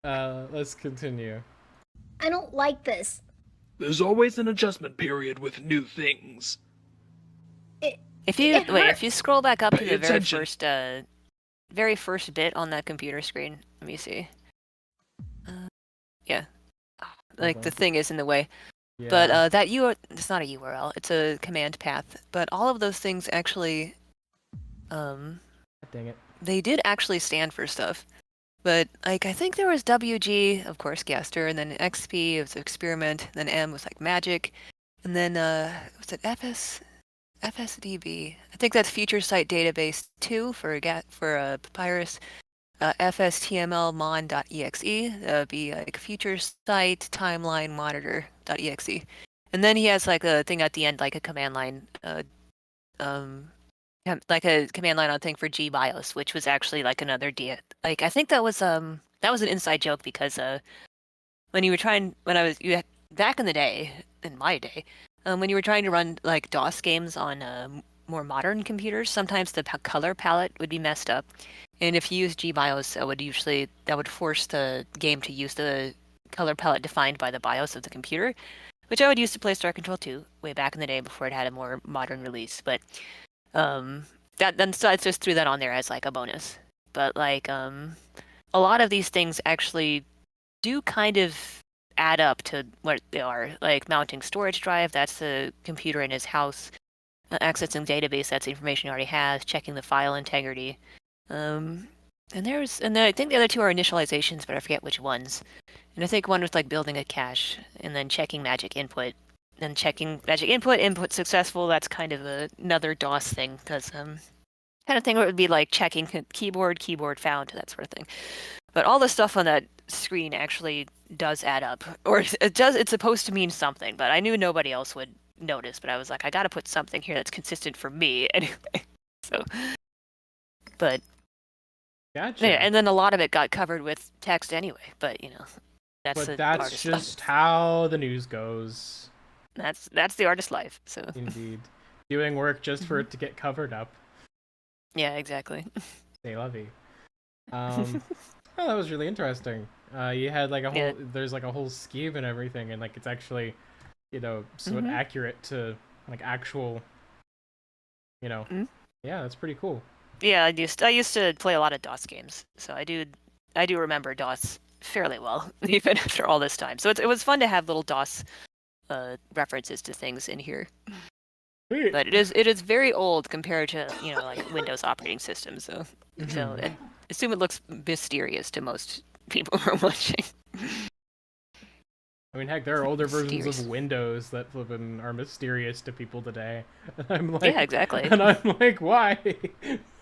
let's continue. I don't like this. There's always an adjustment period with new things. If you It wait, if you scroll back up to Pay the attention. very first bit on that computer screen, let me see. Yeah, like the on. thing is in the way. Yeah. But that it's not a URL, it's a command path. But all of those things actually, Dang it. they did actually stand for stuff. But like I think there was WG, of course, Gaster, and then XP was experiment, then M was like magic, and then was it FSDB? I think that's Future Site Database 2 for Papyrus. FSTMLmon.exe be like Future Site Timeline Monitor.exe, and then he has like a thing at the end, like a command line, like a command line on thing for GBIOS, which was actually like another like I think that was an inside joke because back in the day, in my day, when you were trying to run like DOS games on more modern computers, sometimes the color palette would be messed up, and if you use GBIOS, that would force the game to use the color palette defined by the BIOS of the computer, which I would use to play Star Control 2 way back in the day before it had a more modern release. But so I just threw that on there as like a bonus. But like a lot of these things actually do kind of add up to what they are, like mounting storage drive, that's the computer in his house, accessing database, that's the information he already has, checking the file integrity, and I think the other two are initializations, but I forget which ones. And I think one was like building a cache and then checking magic input, then checking magic input successful. That's kind of another DOS thing because kind of thing where it would be like checking keyboard found, that sort of thing. But all the stuff on that screen actually does add up, or it's supposed to mean something, but I knew nobody else would notice, but I was like, I gotta put something here that's consistent for me anyway. So, but Gotcha. yeah, and then a lot of it got covered with text anyway, but that's just life. how the news goes. That's the artist's life. So Indeed. Doing work just for it to get covered up. yeah, exactly. Say lovey. Oh, that was really interesting. You had like a whole, there's like a whole scheme and everything, and like it's actually, somewhat accurate to like actual, yeah, that's pretty cool. Yeah, I used to play a lot of DOS games, so I do remember DOS fairly well, even after all this time. So it was fun to have little DOS references to things in here. Sweet. But it is very old compared to like Windows operating systems. So I assume it looks mysterious to most people who are watching. I mean, heck, there are older versions of Windows that flippin' are mysterious to people today. And I'm like, yeah, exactly. And I'm like, why?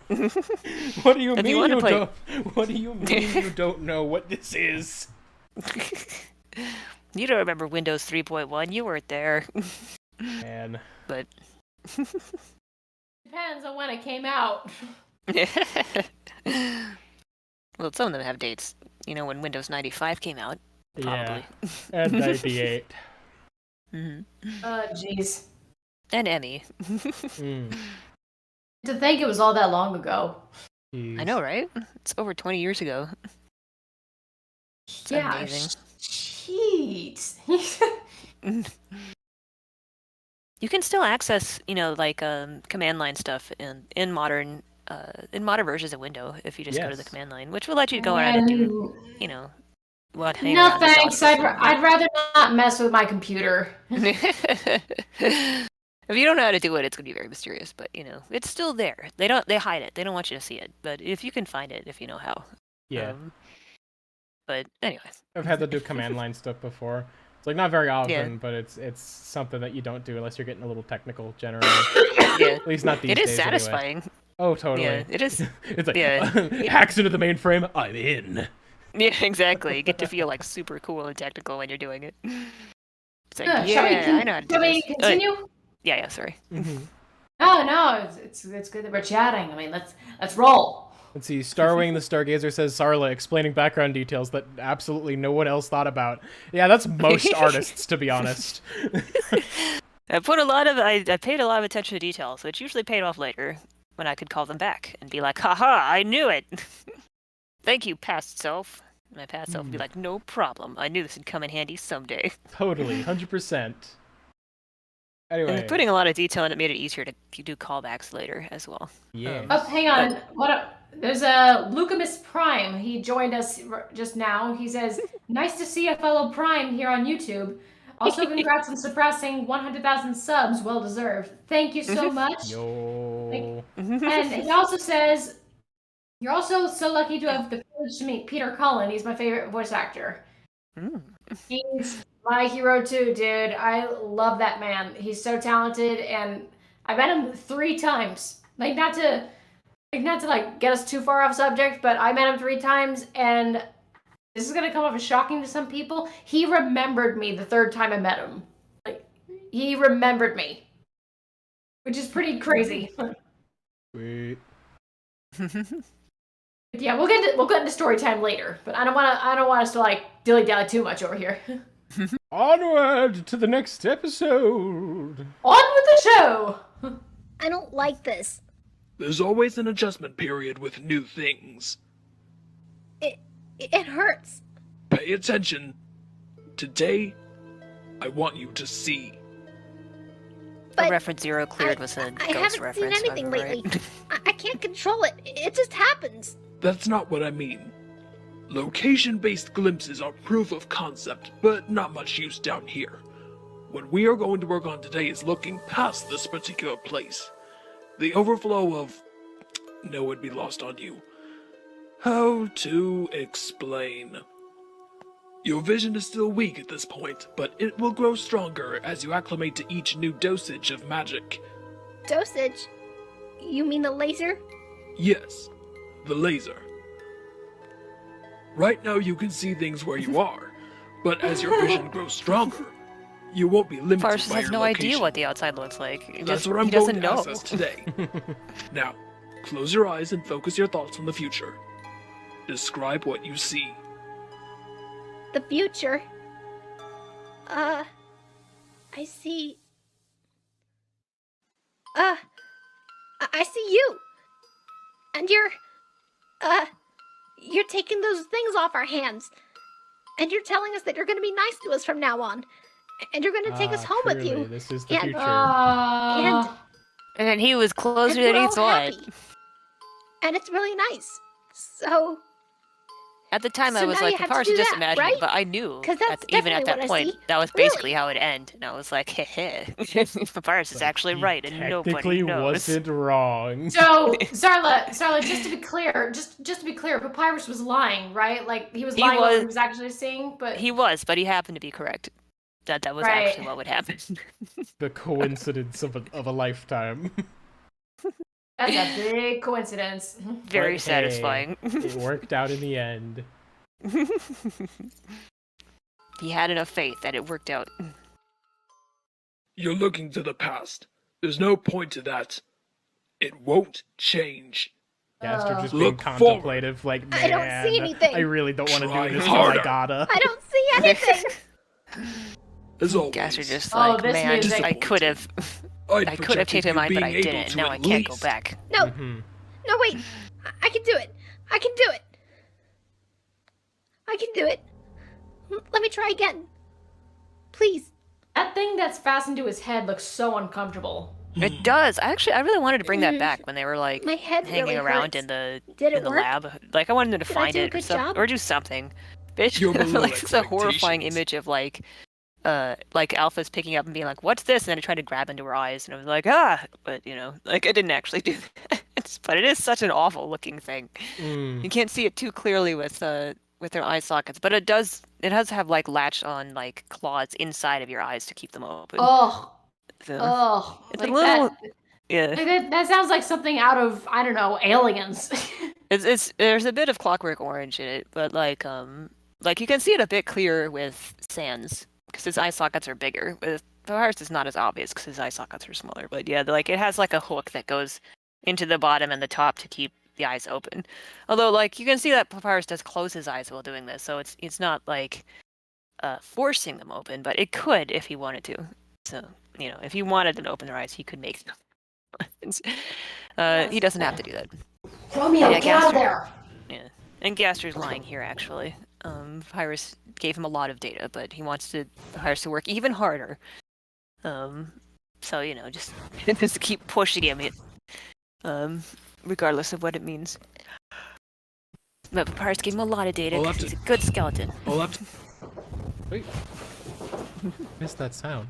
What do you mean you don't? What do you mean you don't know what this is? You don't remember Windows 3.1? You weren't there. Man. But depends on when it came out. Well, some of them have dates. When Windows 95 came out. Probably. Yeah. And 98. Jeez. And Emmy. To think it was all that long ago. Jeez. I know, right? It's over 20 years ago. It's amazing. Jeez. You can still access, like command line stuff in modern versions of Windows if you just go to the command line, which will let you go around and do, what? No thanks. I'd rather not mess with my computer. If you don't know how to do it, it's gonna be very mysterious. But it's still there. They hide it. They don't want you to see it. But if you can find it, if you know how. Yeah. But anyway. I've had to do command line stuff before. It's like not very often, but it's something that you don't do unless you're getting a little technical generally. Yeah. At least not these days. It is satisfying. Anyway. Oh, totally. Yeah, it is. It's like hacks into the mainframe. I'm in. Yeah, exactly. You get to feel like super cool and technical when you're doing it. It's like, I know how to do this. Shall we continue? Yeah, sorry. No, it's good that we're chatting. I mean, let's roll. Let's see. Starwing the Stargazer says Zarla explaining background details that absolutely no one else thought about. Yeah, that's most artists, to be honest. I paid a lot of attention to details, which usually paid off later when I could call them back and be like, haha, I knew it. Thank you, past self. My past self would be like, no problem. I knew this would come in handy someday. Totally, 100%. Anyway. And putting a lot of detail in it made it easier to do callbacks later as well. Yeah. Hang on. There's a Lucamus Prime. He joined us just now. He says, nice to see a fellow Prime here on YouTube. Also, congrats on surpassing 100,000 subs. Well deserved. Thank you so much. Yo. And he also says, you're also so lucky to have the privilege to meet Peter Cullen. He's my favorite voice actor. He's my hero too, dude. I love that man. He's so talented, and I met him 3 times. Not to get us too far off subject, but I met him 3 times, and this is gonna come off as shocking to some people. He remembered me the 3rd time I met him. He remembered me, which is pretty crazy. Sweet. Yeah, we'll get into story time later, but I don't want us to dilly dally too much over here. Onward to the next episode. On with the show. I don't like this. There's always an adjustment period with new things. It hurts. Pay attention. Today, I want you to see. But reference 0 cleared was a I ghost haven't reference. seen anything lately. I can't control it. It just happens. That's not what I mean. Location-based glimpses are proof of concept, but not much use down here. What we are going to work on today is looking past this particular place. The overflow of... No, it'd be lost on you. How to explain? Your vision is still weak at this point, but it will grow stronger as you acclimate to each new dosage of magic. Dosage? You mean the laser? Yes, the laser. Right now you can see things where you are, but as your vision grows stronger, you won't be limited Papyrus by has your no location. idea what the outside looks like. That's what I'm he going doesn't to know. access today. Now, close your eyes and focus your thoughts on the future. Describe what you see. The future. I see. I see you. And you're taking those things off our hands. And you're telling us that you're going to be nice to us from now on. And you're going to take us home with you. This is the And- future. And And he was closer and than we're he all thought. happy. And it's really nice. So, At the time, I So was now like, you have to Papyrus do is just that, imagining, right? but I knew 'Cause that's even at definitely that what I point, see. that was Really. basically how it ended. And I was like, heh. Papyrus is actually He right, and nobody technically knows. wasn't wrong. So, Zarla, just to be clear, just to be clear, Papyrus was lying, right? Like he was He lying about what was- he was actually seeing, but He was, but he happened to be correct. That was Right. actually what would happen. The coincidence of a lifetime. that's a big coincidence. Very But, satisfying. It worked out in the end. He had enough faith that it worked out. You're looking to the past. There's no point to that. It won't change. Gaster just Look being forward. contemplative, like, man, I don't see anything. I really don't want to Try do this, harder. but I gotta. I don't see anything. As always, Gaster just Oh, like, this man, music. I could have I'd I could have projected changed my you mind, but I being able didn't. to Now at I can't go least- back. No, Mhm. no, wait. I can do it. I can do it. I can do it. Let me try again. Please. That thing that's fastened to his head looks so uncomfortable. It does. I really wanted to bring that back when they were like My head hanging really around hurts. in the Did it in the work? lab. Like I wanted them to Did I find do a it or, good job? or do something. Bitch, You're below like it's a horrifying expectations. image of like Alpha's picking up and being like, "What's this?" and then I tried to grab into her eyes, and I was like, "Ah!" But you know, like I didn't actually do that. But it is such an awful looking thing. Mm. You can't see it too clearly with their eye sockets, but it does. It has to have like latch on like claws inside of your eyes to keep them open. Oh, So, it's like a little that. yeah. Like that sounds like something out of, I don't know, Aliens. It's there's a bit of Clockwork Orange in it, but like you can see it a bit clearer with Sans because his eye sockets are bigger. With Papyrus, it's not as obvious because his eye sockets are smaller. But yeah, like it has like a hook that goes into the bottom and the top to keep the eyes open. Although like you can see that Papyrus does close his eyes while doing this, so it's not like forcing them open, but it could if he wanted to. So you know, if he wanted them to open their eyes, he could make them. He doesn't have to do that. Romeo, Yeah, get out of Gaster. there. Yeah, and Gaster's lying here actually. Papyrus gave him a lot of data, but he wants Papyrus to work even harder. So you know, just keep pushing him, regardless of what it means. But Papyrus gave him a lot of data I'll because have he's to- a good skeleton. I'll have to... Wait. Missed that sound.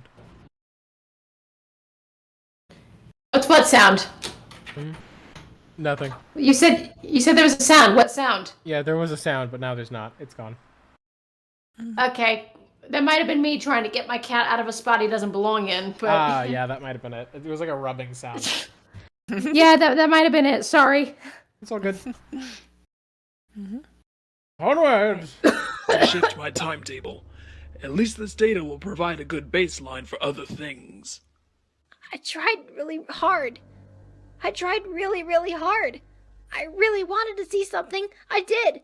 What sound? Nothing. You said there was a sound. What sound? Yeah, there was a sound, but now there's not. It's gone. Okay. That might have been me trying to get my cat out of a spot he doesn't belong in. But Yeah, that might have been it. It was like a rubbing sound. yeah, that might have been it. Sorry. It's all good. Onward! to shift my timetable. At least this data will provide a good baseline for other things. I tried really hard. I tried really, really hard. I really wanted to see something. I did.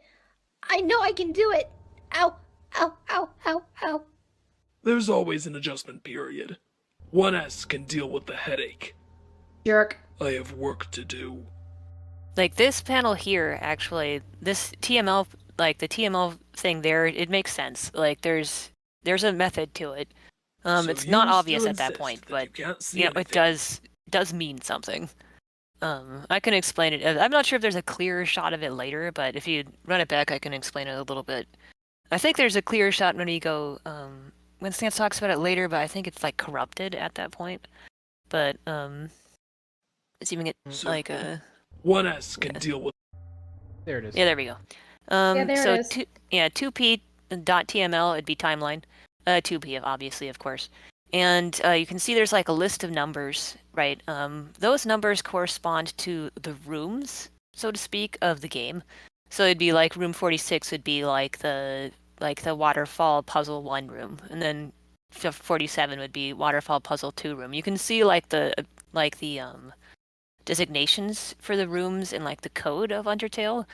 I know I can do it. Ow, ow, ow, ow, ow. There's always an adjustment period. 1S can deal with the headache. Jerk. I have work to do. Like this panel here, actually, this TML, like the TML thing there, it makes sense. Like there's a method to it. So It's you not still obvious at that insist point, that but you can't see you know, it anything. does mean something. I can explain it. I'm not sure if there's a clearer shot of it later, but if you run it back, I can explain it a little bit. I think there's a clearer shot when you go, when Stance talks about it later, but I think it's like corrupted at that point. But it's even So- like a 1S can deal with. There it is. yeah, there we go. there So it is. 2p.tml it'd be timeline. 2p obviously, of course. And you can see there's like a list of numbers, right? Those numbers correspond to the rooms. so to speak, of the game. So it'd be like room 46 would be like the waterfall puzzle 1 room, and then 47 would be waterfall puzzle 2 room. You can see like the designations for the rooms in like the code of Undertale.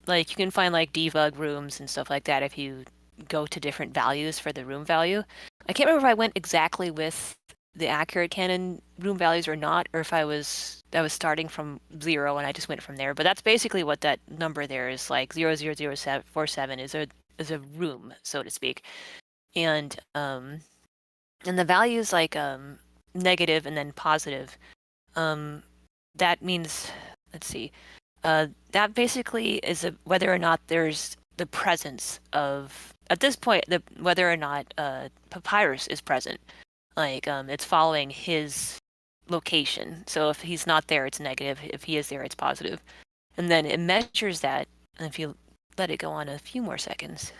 Like you can find like debug rooms and stuff like that if you go to different values for the room value. I can't remember if I went exactly with the accurate canon room values or not, or if I was starting from 0 and I just went from there. But that's basically what that number there is, like 00047 is a room, so to speak. And the values like negative and then positive, that means, let's see, that basically is whether or not there's the presence of, at this point, whether or not Papyrus is present. Like it's following his location. So if he's not there, it's negative. If he is there, it's positive. And then it measures that. And if you let it go on a few more seconds,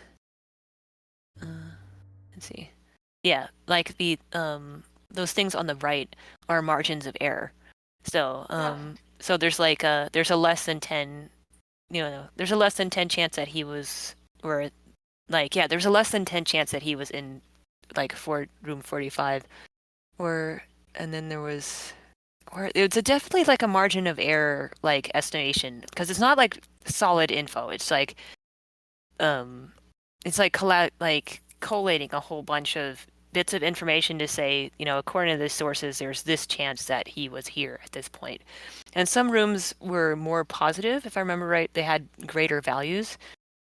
let's see. Yeah, like the those things on the right are margins of error. So so there's like there's a less than 10, there's a less than 10 chance that he was, or like, yeah, there's a less than 10 chance that he was in like room 45, and then there was, or it's definitely like a margin of error like estimation, because it's not like solid info. It's like collating a whole bunch of bits of information to say, according to the sources, there's this chance that he was here at this point. And some rooms were more positive, if I remember right. They had greater values.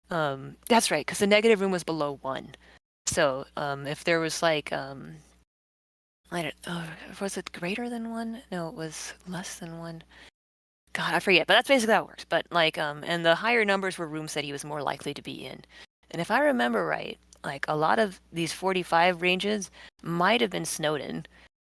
That's right, because the negative room was below 1. So if there was like, I don't know, was it greater than 1? No, it was less than 1. God, I forget, but that's basically how it works. But like, and the higher numbers were rooms that he was more likely to be in. And if I remember right, like a lot of these 45 ranges might have been snowed in.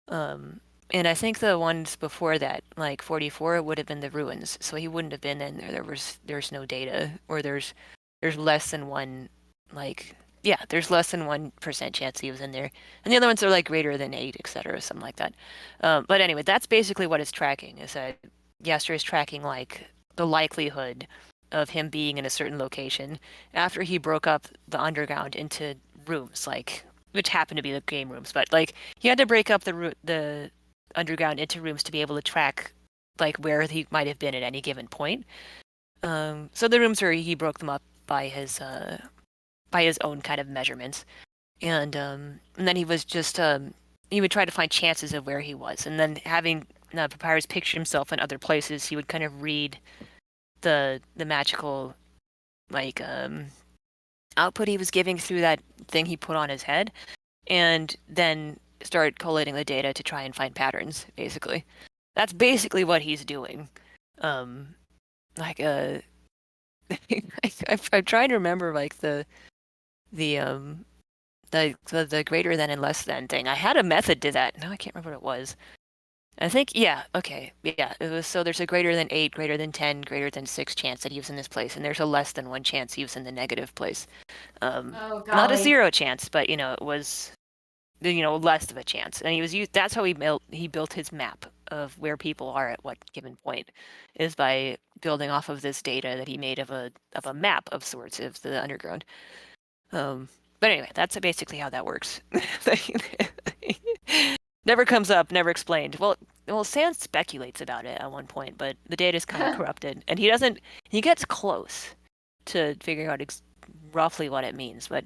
And I think the ones before that, like 44, would have been the ruins. So he wouldn't have been in there. There's no data, or there's less than 1, like, yeah, there's less than 1% chance he was in there. And the other ones are like greater than 8, etc., something like that. But anyway, that's basically what it's tracking, is that Gaster is tracking like the likelihood of him being in a certain location after he broke up the underground into rooms, like, which happened to be the game rooms, but like he had to break up the underground into rooms to be able to track like where he might have been at any given point. So the rooms where he broke them up by his own kind of measurements, and then he was just he would try to find chances of where he was, and then having Papyrus picture himself in other places, he would kind of read the magical like output he was giving through that thing he put on his head, and then start collating the data to try and find patterns. Basically, that's basically what he's doing. Like I'm trying to remember like the greater than and less than thing. I had a method to that. No, I can't remember what it was. I think, yeah, okay. Yeah, it was, so there's a greater than 8, greater than 10, greater than 6 chance that he was in this place, and there's a less than 1 chance he was in the negative place. Not a 0 chance, but, it was, less of a chance. And that's how he built his map of where people are at what given point, is by building off of this data that he made of a map of sorts of the underground. But anyway, that's basically how that works. Never comes up, never explained. Well, Sans speculates about it at one point, but the data is kind of corrupted, and he gets close to figuring out roughly what it means, but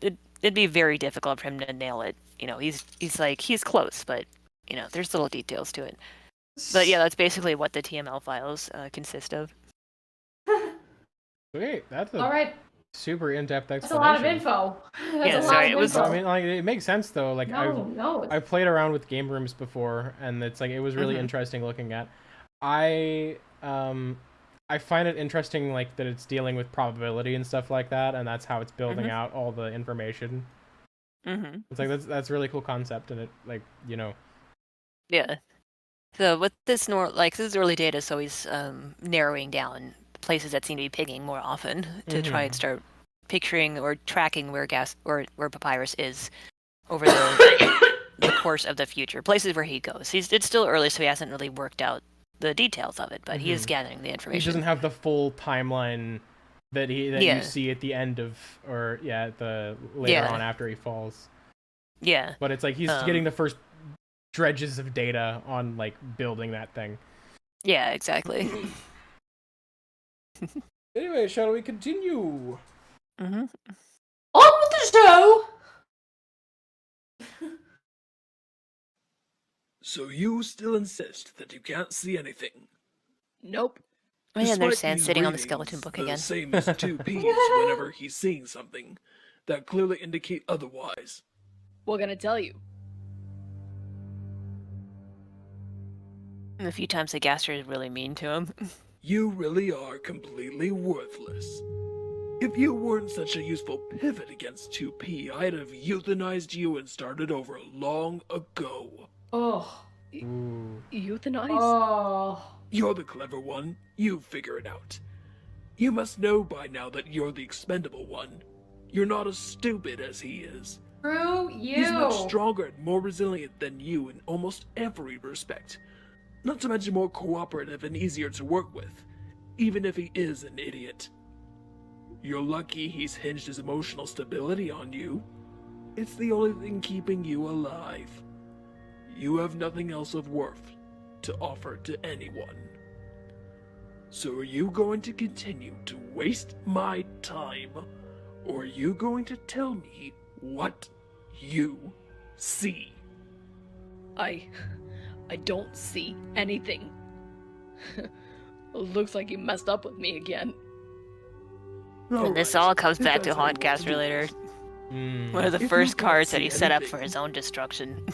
it'd be very difficult for him to nail it. He's close, but there's little details to it. But yeah, that's basically what the TML files consist of. Sweet, that's all right. Super in-depth explanation. That's a lot of info. I mean, like, it makes sense though. Like, I've played around with game rooms before, and it's like it was really interesting looking at. I find it interesting, like, that it's dealing with probability and stuff like that, and that's how it's building out all the information. It's like that's a really cool concept, and it, like, Yeah. So with this this is early data, so he's narrowing down places that seem to be pinging more often to try and start picturing or tracking where where Papyrus is over the course of the future, places where he goes. It's still early, so he hasn't really worked out the details of it, but he is gathering the He information. doesn't have the full timeline that you see at the end of, or the later on after he falls. Yeah. But it's like he's getting the first dredges of data on like building that thing. Yeah, exactly. Anyway, shall we continue? Mm-hmm. On with the show! So you still insist that you can't see anything? Nope. Oh, yeah, and there's Despite Sans these sitting on the readings, skeleton book the again. same as 2 Ps whenever he's seeing something that clearly indicate otherwise. We're gonna tell you. And a few times the Gaster is really mean to him. You really are completely worthless. If you weren't such a useful pivot against 2P, I'd have euthanized you and started over long ago. Oh. Ooh. Euthanize? Oh. You're the clever one. You figure it out. You must know by now that you're the expendable one. You're not as stupid as he is. Screw you. He's much stronger and more resilient than you in almost every respect. Not to mention more cooperative and easier to work with, even if he is an idiot. You're lucky he's hinged his emotional stability on you. It's the only thing keeping you alive. You have nothing else of worth to offer to anyone. So are you going to continue to waste my time, or are you going to tell me what you see? I don't see anything. Looks like you messed up with me again. And this all comes back to haunt Gaster later. One of the If first you can't cards that see he set up anything- for his own destruction.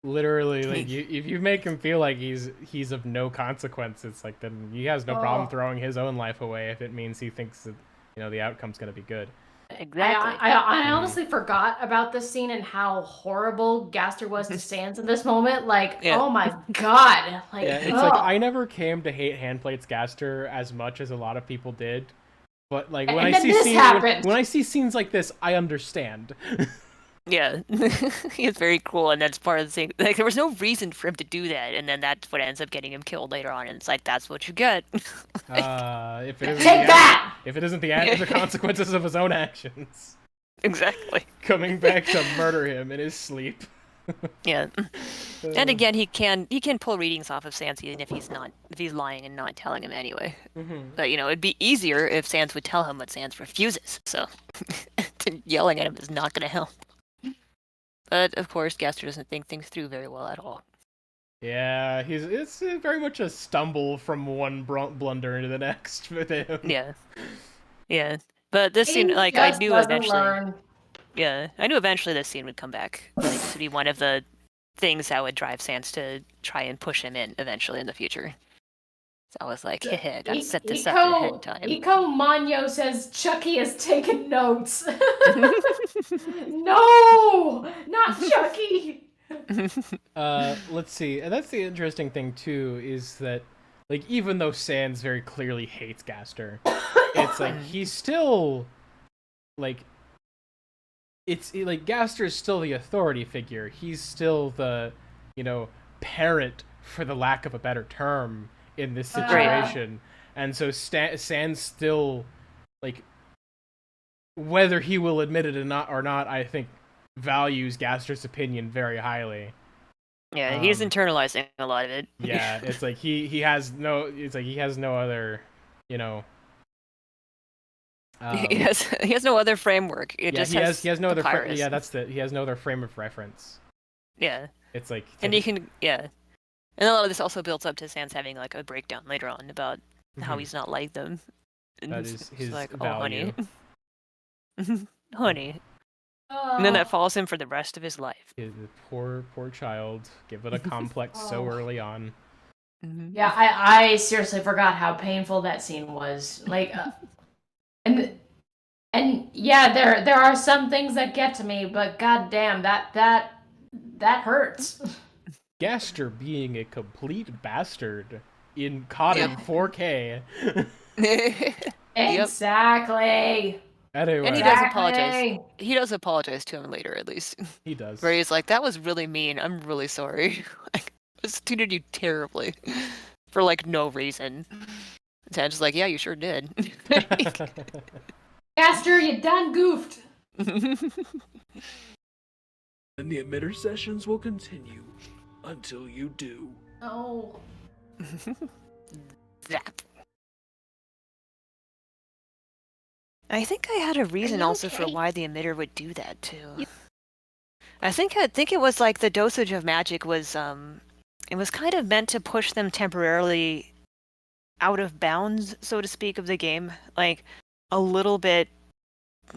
Literally, like if you make him feel like he's of no consequence, it's like then he has no problem throwing his own life away if it means he thinks that the outcome's gonna be good. Exactly. I honestly forgot about this scene and how horrible Gaster was to Sans in this moment. Like, oh my god. Like, Yeah, it's like I never came to hate Handplates Gaster as much as a lot of people did. But like when I see scenes like this, I understand. Yeah, he is very cruel, and that's part of the thing. Like, there was no reason for him to do that, and then that's what ends up getting him killed later on. And it's like, that's what you get. If it isn't Take that! If it isn't the consequences of his own actions, Exactly. coming back to murder him in his sleep. Yeah, and again, he can pull readings off of Sans even if he's lying and not telling him anyway. But it'd be easier if Sans would tell him, but Sans refuses. So yelling at him is not going to help. But of course, Gaster doesn't think things through very well at all. Yeah, it's very much a stumble from one blunder into the next with him. Yeah. But this scene, like, I knew eventually. Yeah, I knew eventually this scene would come back. Like, this would be one of the things that would drive Sans to try and push him in eventually in the future. So I was like, hey, gotta set this up ahead of time. Eco Manyo says Chucky has taken notes. No! Not Chucky! Let's see. And that's the interesting thing too, is that like even though Sans very clearly hates Gaster, it's like he's still like Gaster is still the authority figure. He's still the parent, for the lack of a better term, in this situation. And so Sans still, like, whether he will admit it or not, I think values Gaster's opinion very highly. Yeah, he's internalizing a lot of it. Yeah, it's like he has no other, he has no other framework. He has no other Papyrus. he has no other frame of reference. Yeah. It's like And he can and a lot of this also builds up to Sans having like a breakdown later on about how he's not like them. And that is his like, value. Oh, honey. Honey. And then that follows him for the rest of his life. The poor child, given a complex so early on. Yeah, I seriously forgot how painful that scene was. Like, and yeah, there are some things that get to me, but goddamn, that hurts. Gaster being a complete bastard caught in 4K. Exactly. Anyway. And he does apologize. He does apologize to him later, at least. He does. Where he's like, that was really mean. I'm really sorry. I treated you terribly for like no reason. Ted's just like, yeah, you sure did. Gaster, you done goofed. And the emitter sessions will continue until you do. Oh. Zap. I think I had a reason also for okay? why the emitter would do that too. I think it was like the dosage of magic was it was kind of meant to push them temporarily out of bounds, so to speak, of the game. Like a little bit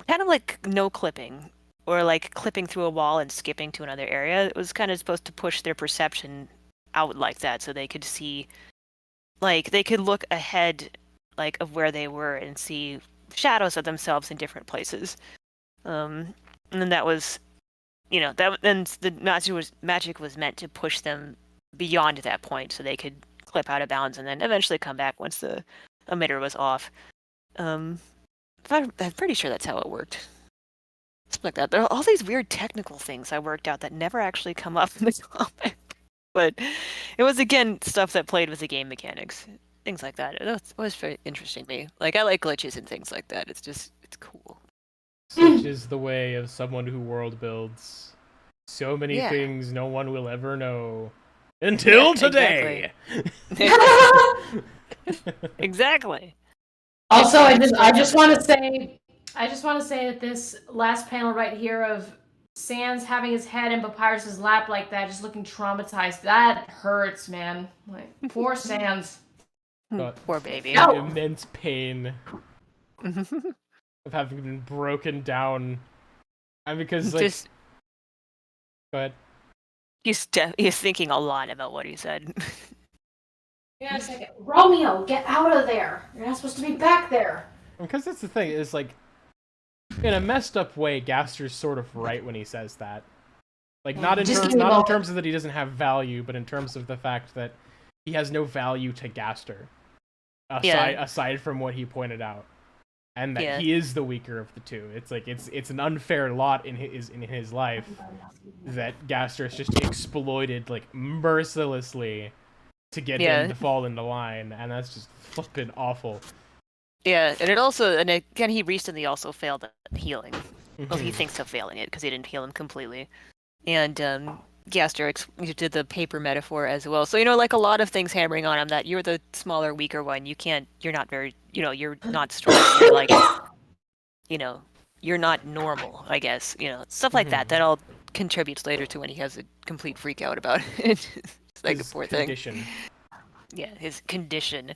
kind of like no clipping or like clipping through a wall and skipping to another area. It was kind of supposed to push their perception out like that so they could see, like they could look ahead like of where they were and see shadows of themselves in different places. And then that was, that then the magic was meant to push them beyond that point so they could clip out of bounds and then eventually come back once the emitter was off. I'm pretty sure that's how it worked. Something like that. There are all these weird technical things I worked out that never actually come up in the comic. But it was, again, stuff that played with the game mechanics. Things like that. It was very interesting to me. Like, I like glitches and things like that. It's cool. Such is the way of someone who world builds. So many Yeah. things no one will ever know. Until today! Exactly. Also, I just want to say that this last panel right here of Sans having his head in Papyrus's lap like that, just looking traumatized, that hurts, man. Like, poor Sans. But Poor baby. No. immense pain of having been broken down. And because, like... Just, Go ahead. he's thinking a lot about what he said. Yeah, a second. Romeo, get out of there. You're not supposed to be back there. Because that's the thing, is like... In a messed up way, Gaster's sort of right when he says that. Like, not in terms of that he doesn't have value, but in terms of the fact that he has no value to Gaster. Aside from what he pointed out. And that he is the weaker of the two. It's like it's an unfair lot in his life that Gaster has just exploited like mercilessly to get him to fall into line, and that's just flippin' awful. Yeah, and again, he recently also failed at healing. Well, he thinks of failing it because he didn't heal him completely. And Gaster did the paper metaphor as well. So, like a lot of things hammering on him that you're the smaller, weaker one. You're not very, you're not strong. You're like, you're not normal, I guess. Stuff like that. That all contributes later to when he has a complete freak out about it. It's like His a poor condition. thing. Yeah, his condition.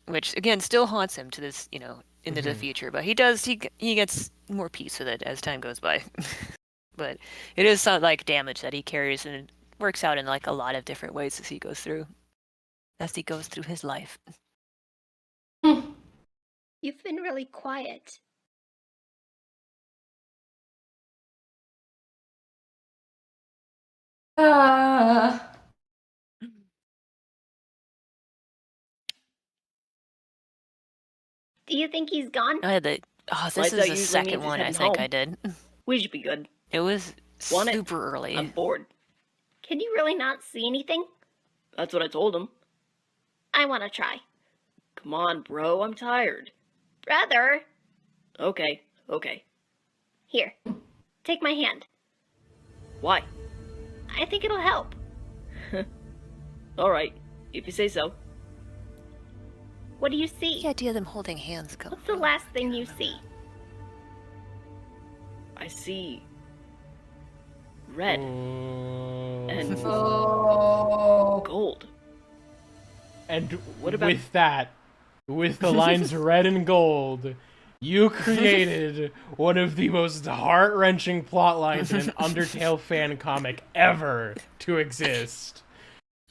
Which, again, still haunts him to this, into the future. But he gets more peace with it as time goes by. But it is some, like, damage that he carries, and it works out in, like, a lot of different ways as he goes through his life. You've been really quiet. Do you think he's gone? This Lights is out the usually second means he's one I heading think home. I did. We should be good. It was Want it? super early. I'm bored. Can you really not see anything? That's what I told him. I want to try. Come on, bro, I'm tired. Brother! Okay. Here, take my hand. Why? I think it'll help. Alright, if you say so. What do you see? The idea of them holding hands go. What's the last thing you see? I see red and gold. And What about- with the lines red and gold, you created one of the most heart-wrenching plot lines in an Undertale fan comic ever to exist.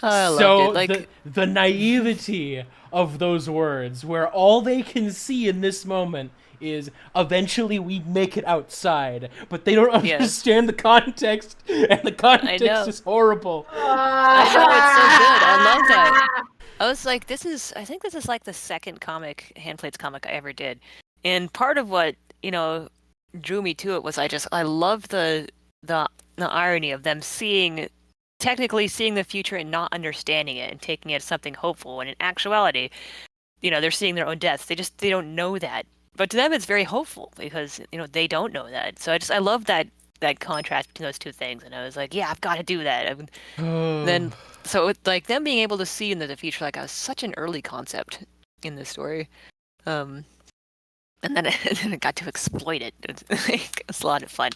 I loved it. Like, the naivety of those words, where all they can see in this moment is eventually we make it outside, but they don't understand the context, and the context is horrible. I know, it's so good. I love that. I was like, I think this is like the second Handplates comic I ever did. And part of what, drew me to it was I loved the irony of them seeing technically seeing the future and not understanding it and taking it as something hopeful, when in actuality, they're seeing their own deaths. They don't know that. But to them, it's very hopeful because they don't know that. So I love that contrast between those two things. And I was like, yeah, I've got to do that. Then so like them being able to see into the future, like, I was such an early concept in this story. And then I got to exploit it. It's a lot of fun.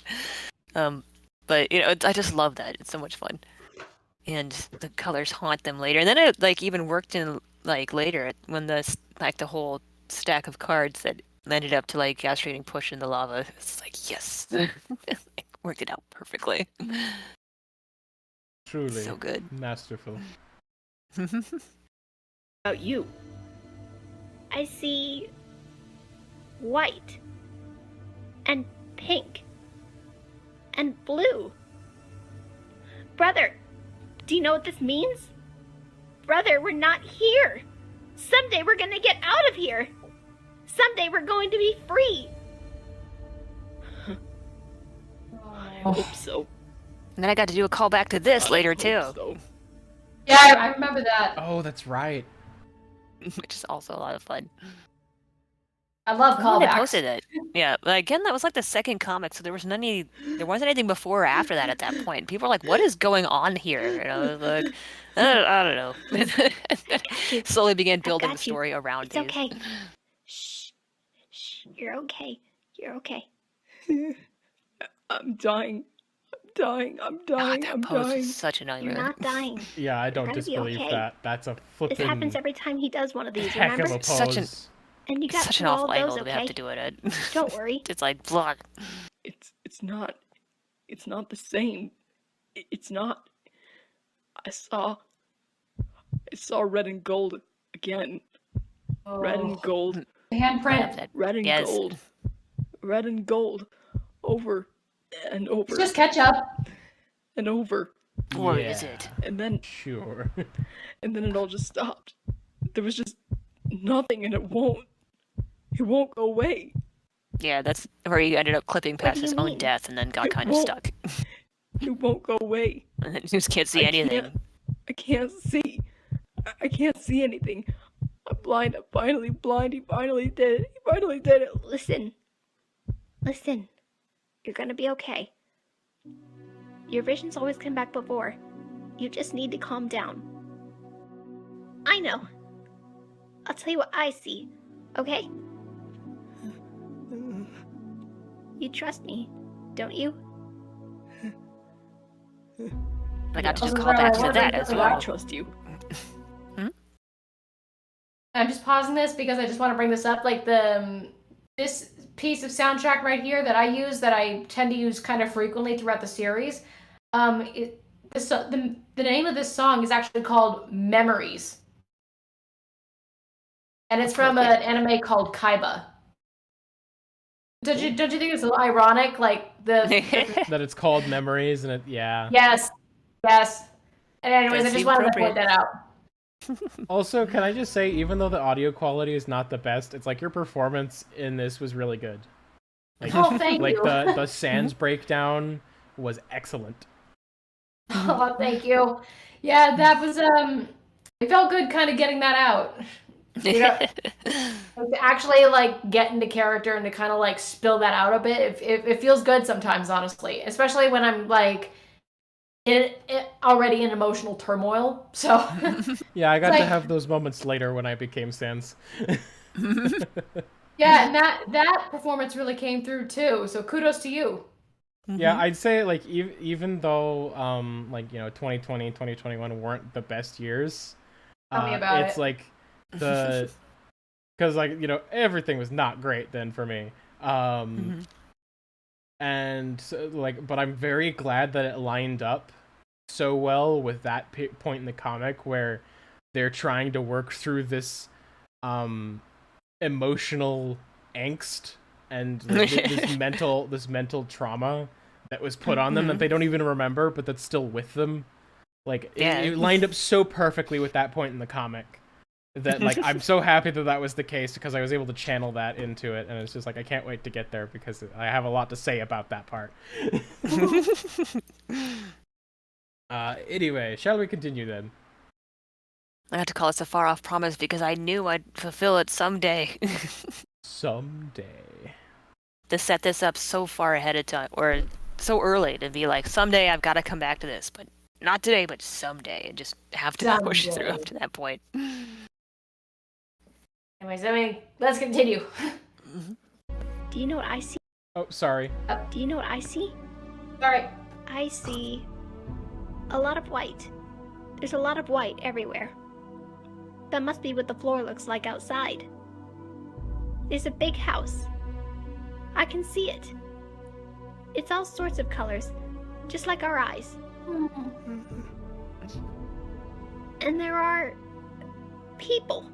But I just love that. It's so much fun. And the colors haunt them later. And then it like even worked in like later when the whole stack of cards that ended up to like Gaster getting pushed in the lava. It's like, yes. Worked it out perfectly. Truly. So good. Masterful. About you. I see white and pink and blue. Brother, do you know what this means? Brother, we're not here. Someday we're gonna get out of here. Someday we're going to be free. I hope so. And then I got to do a callback to this later too, So. Yeah, I remember that. Oh, that's right. which is also a lot of fun. I love When I callbacks. posted it. Yeah, but again, that was like the second comic, so there wasn't anything before or after that at that point. People were like, "What is going on here?" And I was like, "I don't know." Slowly began building the got you. story around It's these. okay. Shh. Shh. You're okay. You're okay. I'm dying. I'm God, dying. that I'm pose dying. is such a You're nightmare. not dying. Yeah, I don't gonna be disbelieve okay. that. That's a This flippin' happens every time he does one of these, heck of remember? a pose. Such an- And you It's got such an through all awful of angle those, that we have okay? to do it at. Don't worry. It's like, blah. It's not the same. It's not. I saw red and gold again. Red and gold. The handprint. That- Red and Yes. gold. Red and gold. Over and over It's just ketchup. and over. What is Yeah. it? And then Sure. it all just stopped. There was just nothing, and it won't go away. Yeah, that's where he ended up clipping past do his you own mean? death and then got It kind of won't. stuck. It won't go away. And then he just can't see I anything. I can't see. I can't see anything. I'm blind. I'm finally blind. He finally did it. He finally did it. Listen. Listen. You're gonna be okay. Your visions always come back before. You just need to calm down. I know. I'll tell you what I see, okay? You trust me, don't you? I got to Also, just call back to Zarla, that as I well. trust you. I'm just pausing this because I just want to bring this up. Like this piece of soundtrack right here that I use, that I tend to use kind of frequently throughout the series. The name of this song is actually called Memories, and it's from an anime called Kaiba. Don't you think it's a little ironic? Like the That it's called Memories, and yeah. yes. And anyways, Does I just seem wanted to appropriate. point that out. Also, can I just say, even though the audio quality is not the best, it's like your performance in this was really good. Like, Oh, thank like you. the Sans breakdown was excellent. Oh, thank you. Yeah, that was it felt good kind of getting that out. You know, like, to actually like get into character and to kind of like spill that out a bit. It feels good sometimes, honestly, especially when I'm like already in emotional turmoil. So Yeah, I got It's to like- have those moments later when I became Sans. yeah, and that performance really came through too. So kudos to you. Yeah, I'd say like even though 2020, 2021 weren't the best years. Tell me about it's it. like the because everything was not great then for me. And so, but I'm very glad that it lined up so well with that point in the comic where they're trying to work through this emotional angst and this mental trauma that was put on them that they don't even remember, but that's still with them. Like it lined up so perfectly with that point in the comic that like I'm so happy that was the case, because I was able to channel that into it, and it's just like I can't wait to get there because I have a lot to say about that part. Anyway, shall we continue then? I had to call this a far-off promise because I knew I'd fulfill it someday. Someday. To set this up so far ahead of time, or so early to be like, someday I've got to come back to this, but not today, but someday, and just have to push through up to that point. Anyways, let's continue. Do you know what I see? Oh, sorry. Do you know what I see? Sorry. I see a lot of white. There's a lot of white everywhere. That must be what the floor looks like outside. There's a big house. I can see it. It's all sorts of colors, just like our eyes. And there are people.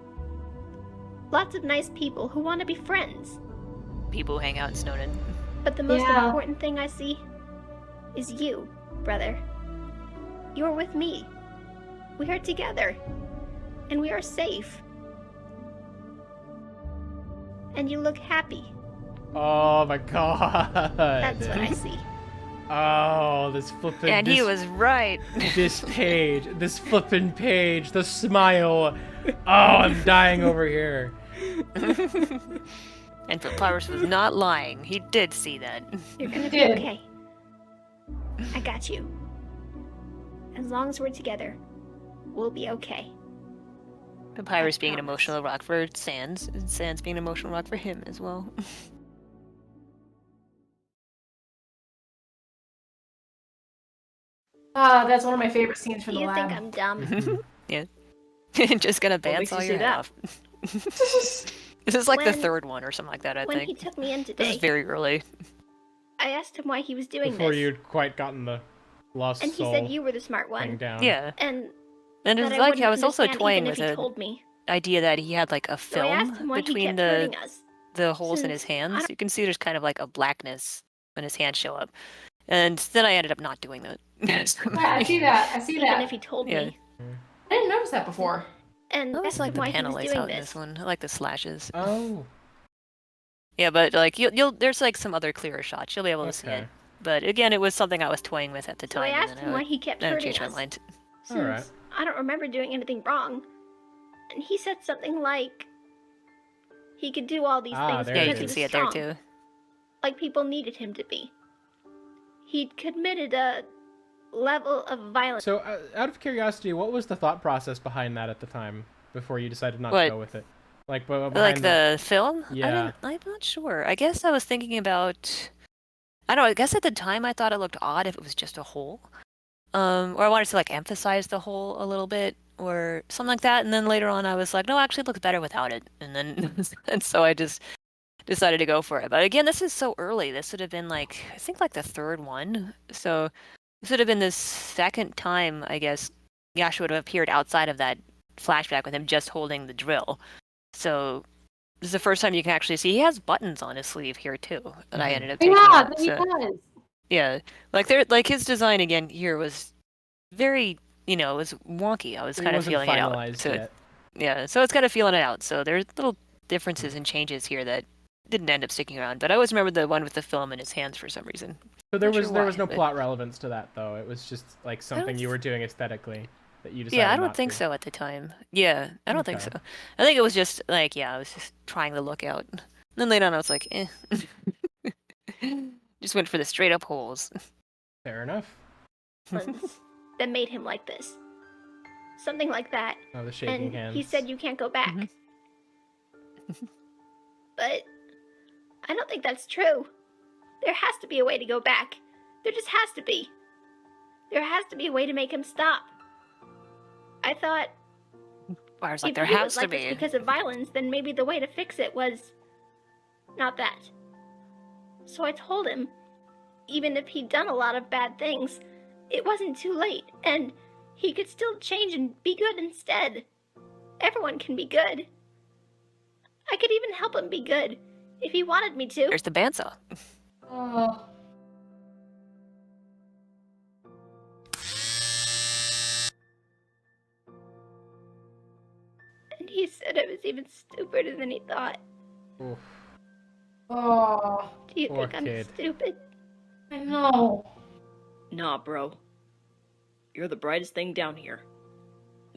Lots of nice people who want to be friends. People who hang out in Snowden. But the most important thing I see is you, brother. You're with me. We are together. And we are safe. And you look happy. Oh my god. That's what I see. Oh, this flippin'. And he was right. This page, this flippin' page, the smile. Oh, I'm dying over here. And Papyrus was not lying. He did see that. You're gonna be okay. I got you. As long as we're together, we'll be okay. Papyrus being an emotional rock for Sans, and Sans being an emotional rock for him as well. That's one of my favorite scenes from the You lab. think I'm dumb? Yeah. Just gonna bounce all your head off. This is like the When- third one or something like that, I When he think. took me in This today, is very early. I asked him why he was doing Before this. you'd quite gotten the lost And he soul said you were the smart thing one. down. Yeah. And And that it's I like wouldn't I was also understand toying even with if he the told me. idea that he had like a So I asked film him why he between kept hurting us. the holes in his Since I hands. don't- You can see there's kind of like a blackness when his hands show up. And then I ended up not doing that. Yeah, I see that. I see Even that. if he told Yeah. me. I didn't notice that before. And I always asked like him the why he panel was lays doing out in this this. one. I like the slashes. Oh. Yeah, but like you'll there's like some other clearer shots. You'll be able to see Okay. it. But again, it was something I was toying with at the So I time. asked and him then why he kept I hurting changed my us. mind. Since Alright. I don't remember doing anything wrong. And he said something like he could do all these things there Yeah, it you because can he was see it there strong, too. like people needed him to be. He'd committed a level of violence. So, out of curiosity, what was the thought process behind that at the time before you decided not What? to go with it? Like, behind Like the film? Yeah. I'm not sure. I guess I was thinking about. I don't know. I guess at the time I thought it looked odd if it was just a hole, or I wanted to like emphasize the hole a little bit or something like that. And then later on, I was like, no, actually, it looks better without it. And then and so I just decided to go for it. But again, this is so early. This would have been like I think like the third one. So this would have been the second time I guess Yasha would have appeared outside of that flashback with him just holding the drill. So this is the first time you can actually see he has buttons on his sleeve here too that I Mhm. ended up taking Yeah, out. he So, does. yeah, like his design again here was very it was wonky. I was It kind of wasn't feeling it out. finalized So yet. yeah, so it's kind of feeling it out. So there's little differences and changes here that didn't end up sticking around. But I always remember the one with the film in his hands for some reason. So there Not sure was no why, but- plot relevance to that though. It was just like something you th- were doing aesthetically that you decided. Yeah, I don't not think to. so at the time. Yeah, I don't think Okay. so. I think it was just like, I was just trying to look out. Then later on, I was like, eh. Just went for the straight up holes. Fair enough. That made him like this. Something like that. Oh, the shaking And hands. he said you can't go back. Mhm. But I don't think that's true. There has to be a way to go back. There just has to be. There has to be a way to make him stop. I thought I was like, if there he has was to like this be. because of violence, then maybe the way to fix it was not that. So I told him, even if he'd done a lot of bad things, it wasn't too late, and he could still change and be good instead. Everyone can be good. I could even help him be good, if he wanted me to. There's the bandsaw. Oh. And he said I was even stupider than he thought. Oof. Oh. Do you Poor think I'm kid. stupid? I know. Nah, bro. You're the brightest thing down here.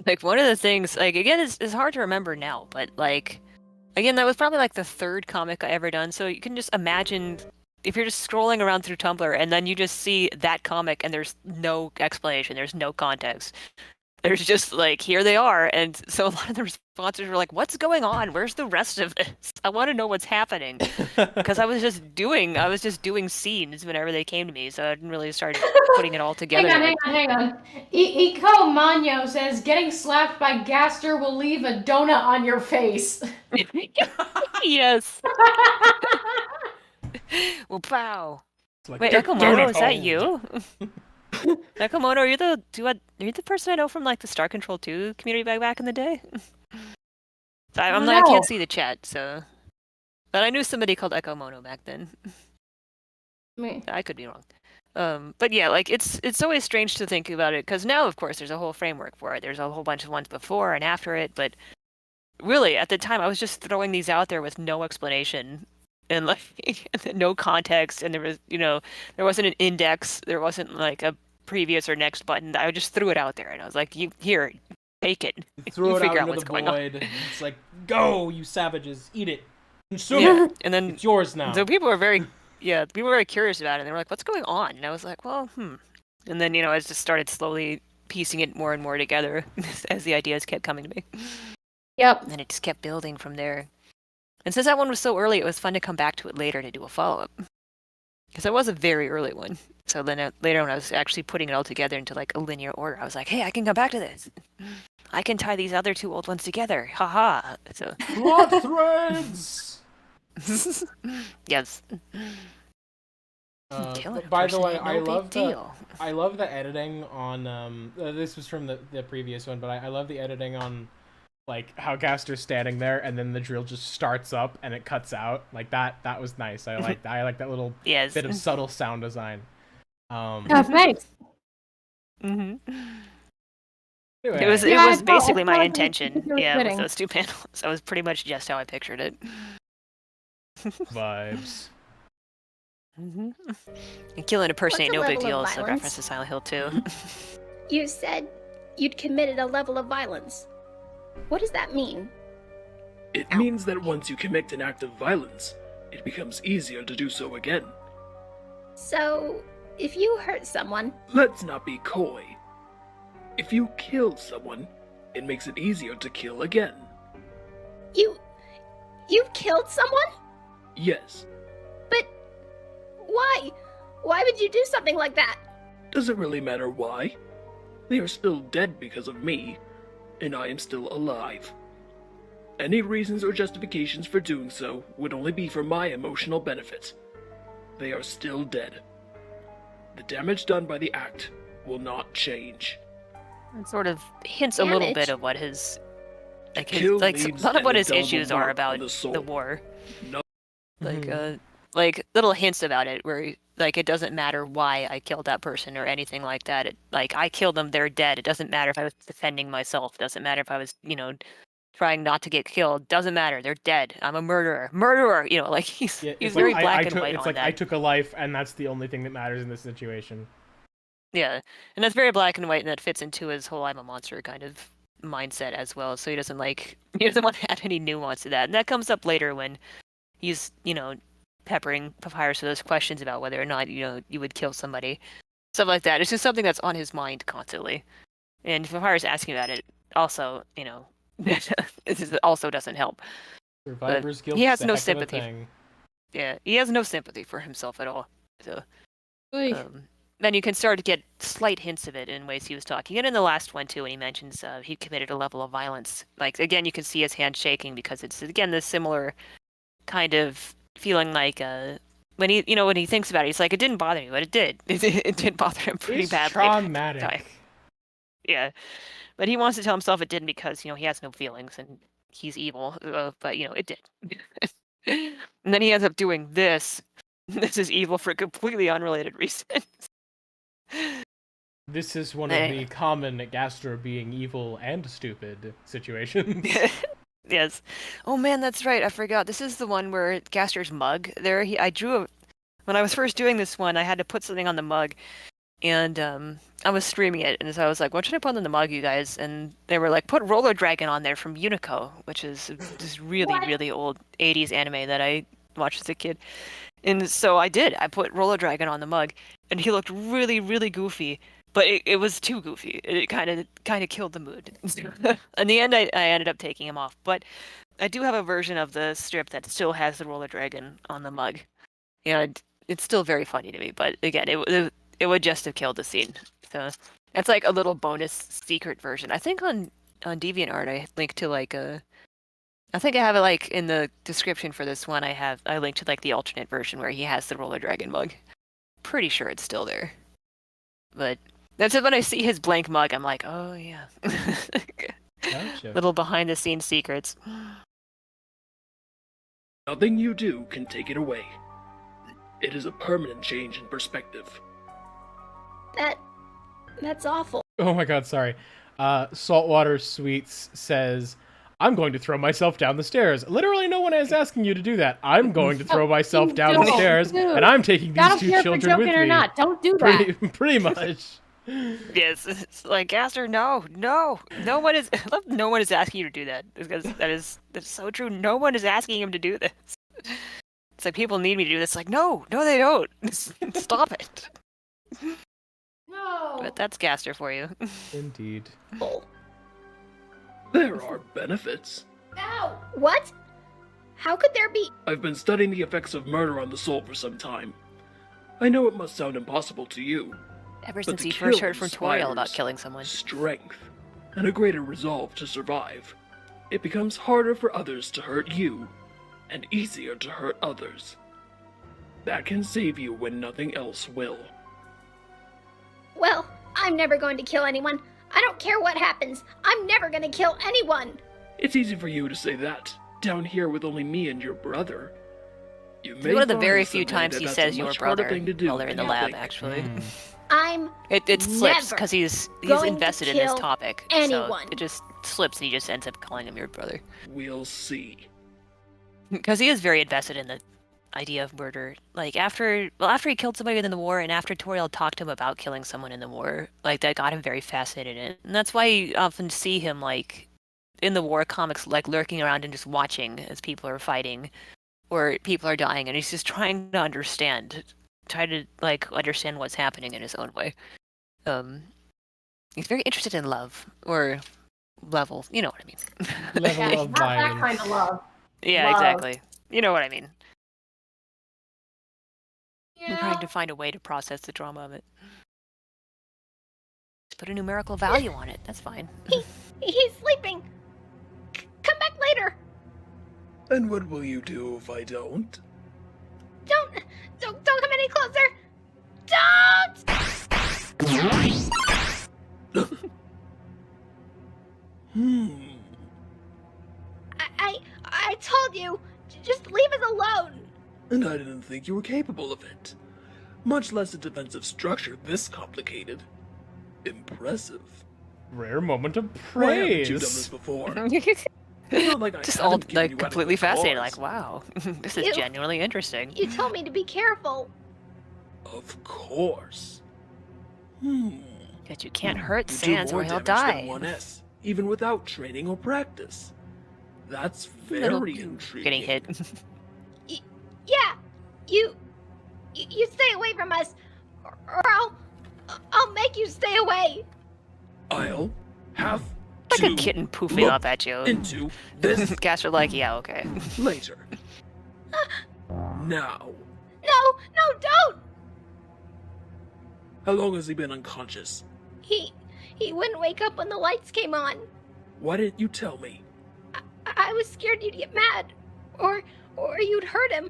Like, one of the things, like, again, it's hard to remember now, but, like, again, that was probably, like, the third comic I ever done, so you can just imagine if you're just scrolling around through Tumblr and then you just see that comic and there's no explanation, there's no context. There's just, like, here they are, and so a lot of the responses were like, what's going on? Where's the rest of this? I want to know what's happening. Because I was just doing scenes whenever they came to me, so I didn't really start putting it all together. Hang on. Iko Mano says, getting slapped by Gaster will leave a donut on your face. Yes. Well, pow. Like, Wait, Ekomoto, is that you? Ekomoto, are you the person I know from, like, the Star Control 2 community back in the day? So I can't see the chat, so. But I knew somebody called Ekomoto back then. Me. I could be wrong. But yeah, like, it's always strange to think about it, because now, of course, there's a whole framework for it. There's a whole bunch of ones before and after it, but really, at the time, I was just throwing these out there with no explanation and, like, no context, and there was, there wasn't an index, there wasn't, like, a previous or next button. I just threw it out there, and I was like, here, take it. Throw you it figure out out into what's the going void. on. It's like, go, you savages, eat it, consume Yeah, it. and then It's yours now. so people were very curious about it, and they were like, what's going on? And I was like, well, And then, I just started slowly piecing it more and more together as the ideas kept coming to me. Yep. And it just kept building from there. And since that one was so early, it was fun to come back to it later to do a follow-up. Because it was a very early one. So then later when I was actually putting it all together into, like, a linear order, I was like, hey, I can come back to this. I can tie these other two old ones together. Haha. So. Plot threads! Yes. By the way, I I love the editing on this was from the previous one, but I love the editing on, like, how Gaster's standing there and then the drill just starts up and it cuts out. Like, that was nice. I like that little bit of subtle sound design. Oh, thanks. Mm-hmm. Anyway. It was basically my intention, with fitting. those two panels. That was pretty much just how I pictured it. Vibes. Mm-hmm. And killing a person ain't no What's a big level deal, of so violence? reference to Silent Hill 2. You said you'd committed a level of violence. What does that mean? It means that once you commit an act of violence, it becomes easier to do so again. So, if you hurt someone, Let's not be coy. If you kill someone, it makes it easier to kill again. you killed someone? Yes. But why? Why would you do something like that? Does it really matter why? They are still dead because of me, and I am still alive. Any reasons or justifications for doing so would only be for my emotional benefit. They are still dead. The damage done by the act will not change. It sort of hints a little Damage? bit of what his Kill a leaves lot of what an his indelible issues are mark about on the soul. the war. No. Like little hints about it where, like, it doesn't matter why I killed that person or anything like that. Like, I killed them, they're dead. It doesn't matter if I was defending myself. It doesn't matter if I was, trying not to get killed. Doesn't matter. They're dead. I'm a murderer. Murderer! Like, he's very black and white on that. I took a life, and that's the only thing that matters in this situation. Yeah, and that's very black and white, and that fits into his whole "I'm a monster" kind of mindset as well. So he doesn't want to add any nuance to that, and that comes up later when he's peppering Papyrus with those questions about whether or not you would kill somebody, stuff like that. It's just something that's on his mind constantly, and Papyrus asking about it also, it also doesn't help. Survivor's guilt. He has is a no heck of a sympathy. thing. Yeah, he has no sympathy for himself at all. So. Then you can start to get slight hints of it in ways he was talking. And in the last one, too, when he mentions he committed a level of violence. Like, again, you can see his hand shaking because it's, again, this similar kind of feeling like when he thinks about it, he's like, it didn't bother me, but it did. It did bother him pretty It's badly. traumatic. Yeah. But he wants to tell himself it didn't because, he has no feelings and he's evil. But, it did. And then he ends up doing this. This is evil for completely unrelated reasons. This is one of the common Gaster being evil and stupid situations. Yes. Oh man, that's right. I forgot. This is the one where Gaster's mug. I drew when I was first doing this one, I had to put something on the mug, and I was streaming it, and so I was like, "What should I put on the mug, you guys?" And they were like, "Put Roller Dragon on there from Unico," which is this really really old '80s anime that I watched as a kid. And so I did. I put Roller Dragon on the mug, and he looked really really goofy. But it was too goofy. It kind of killed the mood. In the end, I ended up taking him off. But I do have a version of the strip that still has the Roller Dragon on the mug, and it's still very funny to me. But again, it would just have killed the scene. So it's like a little bonus secret version. I think on DeviantArt I linked to like a. I think I have it like in the description for this one. I linked to like the alternate version where he has the Roller Dragon mug. Pretty sure it's still there, but. That's when I see his blank mug, I'm like, oh yeah. Gotcha. Little behind the scenes secrets. Nothing you do can take it away. It is a permanent change in perspective. That's awful. Oh my god, sorry. Saltwater Sweets says, I'm going to throw myself down the stairs. Literally no one is asking you to do that. I'm going to throw myself down the stairs, and I'm taking these two children with me. Or not. Don't do that. Pretty much. Yes, it's like Gaster. No one is asking you to do that, because that's so true. No one is asking him to do this. It's like people need me to do this. Like no, they don't. Stop it. No. But that's Gaster for you. Indeed. There are benefits. Ow! What? How could there be? I've been studying the effects of murder on the soul for some time. I know it must sound impossible to you. Ever But since the he first kill heard from Toriel about inspires killing someone. Strength and a greater resolve to survive. It becomes harder for others to hurt you, and easier to hurt others. That can save you when nothing else will. Well, I'm never going to kill anyone. I don't care what happens. I'm never going to kill anyone. It's easy for you to say that, down here with only me and your brother. You may One of the find very few someday times that he that's says a your much harder brother thing to do while they're in the than you lab, think. actually. I'm It slips never because he's going invested to in this kill topic. anyone. So it just slips and he just ends up calling him your brother. We'll see. Because he is very invested in the idea of murder. Like after he killed somebody in the war, and after Toriel talked to him about killing someone in the war, like that got him very fascinated in it. And that's why you often see him like in the war comics, like lurking around and just watching as people are fighting or people are dying, and he's just trying to understand what's happening in his own way. He's very interested in love or level, you know what I mean. Level of Not that violence. kind of love. Yeah, Love. exactly. You know what I mean. I'm Yeah. trying to find a way to process the drama of it. Just put a numerical value on it. That's fine. He's sleeping. Come back later. And what will you do if I don't? Don't come any closer. Don't. I told you. Just leave us alone. And I didn't think you were capable of it. Much less a defensive structure this complicated. Impressive. Rare moment of Why haven't you done this praise. before? It's not like I Just all haven't given like you completely adequate fascinated. cause. Like, wow, this is You- genuinely interesting. You told me to be careful. Of course. That you can't hurt You Sans do or more he'll damage than die. 1S, even without training or practice. That's Little very intriguing. Getting hit. Yeah. You stay away from us, or I'll make you stay away. I'll have Like to a kitten poofing look up at you. into this Gaster like, yeah, okay. later. Now, No, don't. how long has he been unconscious? He wouldn't wake up when the lights came on. Why didn't you tell me? I was scared you'd get mad, or you'd hurt him.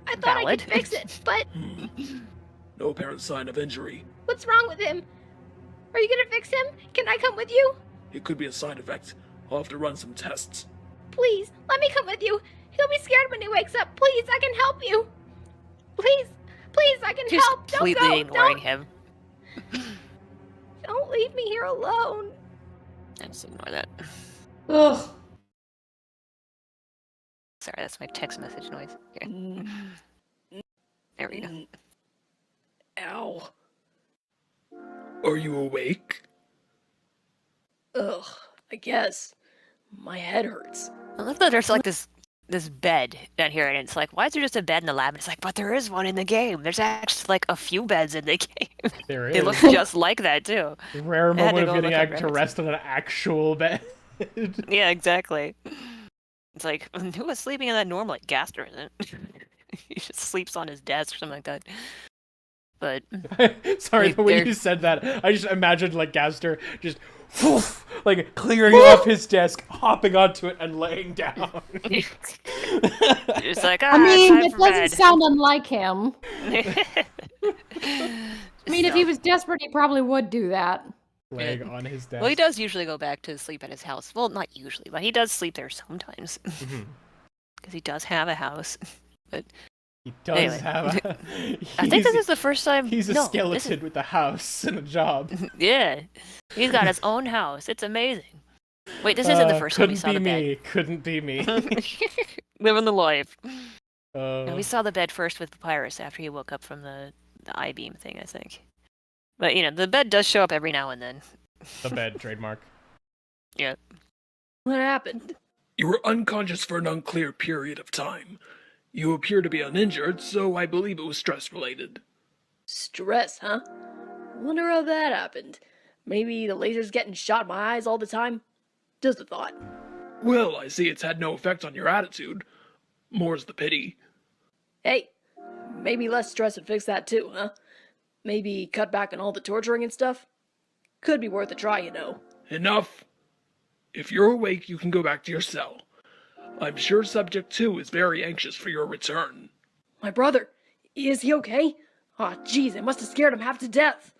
I thought I Valid. could fix it, but No apparent sign of injury. what's wrong with him? Are you gonna fix him? Can I come with you? It could be a side effect. I'll have to run some tests. Please, let me come with you. He'll be scared when he wakes up. Please, I can help you. Please, I can Just help. Don't completely go. ignoring him. Don't leave me here alone. I just ignore that. Ugh. Sorry, that's my text message noise. Okay. There we go. Ow. Are you awake? Ugh, I guess. My head hurts. I love that there's like this bed down here, and it's like, why is there just a bed in the lab? And it's like, but there is one in the game. There's actually like a few beds in the game. There They is. look just like that too. Rare I had moment to of go getting look up to rest on an actual bed. Yeah, exactly. It's like, who was sleeping in that normally? Gaster, isn't it? He just sleeps on his desk or something like that. But Sorry, Like, but when they're- you said that, I just imagined like Gaster just like clearing off his desk, hopping onto it, and laying down. it's like, I mean, time it for doesn't bed. sound unlike him. I I mean, if he was desperate, he probably would do that. Laying on his desk. Well, he does usually go back to sleep at his house. Well, not usually, but he does sleep there sometimes. Mhm. Because he does have a house. He does Anyway. have a. I think this is the first time. He's a no, skeleton with a house and a job. Yeah. He's got his own house. It's amazing. Wait, this isn't the first time we saw the bed. Couldn't be me. Living the life. Uh, No, we saw the bed first with Papyrus after he woke up from the I-beam thing, I think. But, the bed does show up every now and then. the bed trademark. What happened? You were unconscious for an unclear period of time. You appear to be uninjured, so I believe it was stress-related. Stress, huh? Wonder how that happened. Maybe the laser's getting shot in my eyes all the time? Just a thought. Well, I see it's had no effect on your attitude. More's the pity. Hey, maybe less stress would fix that too, huh? Maybe cut back on all the torturing and stuff? Could be worth a try, Enough! If you're awake, you can go back to your cell. I'm sure Subject 2 is very anxious for your return. My brother, is he okay? Aw, jeez, I must have scared him half to death.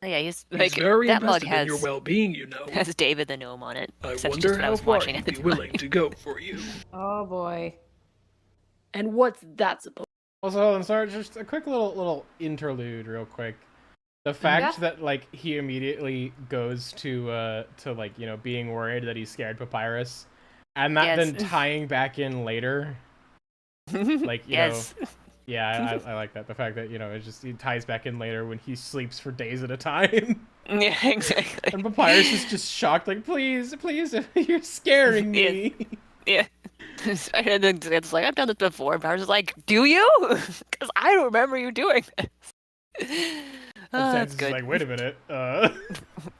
Oh, yeah, he's He's like, very that mug invested in has, your well-being, has David the Gnome on it. I That's just wonder what I how was far watching he'd at the be time. willing to go for you. Oh boy. And what's that supposed Also, I'm sorry, just a quick little interlude, real quick. The fact that like he immediately goes to like being worried that he scared Papyrus, and that Yes. then tying back in later, like Yes. yeah, I like that. The fact that it ties back in later when he sleeps for days at a time, Yeah, exactly. and Papyrus is just shocked, like please, you're scaring me. Yeah. And then it's like, I've done this before. But I was like, do you? Because I don't remember you doing this. Oh, And that's Sans is good. like, wait a minute.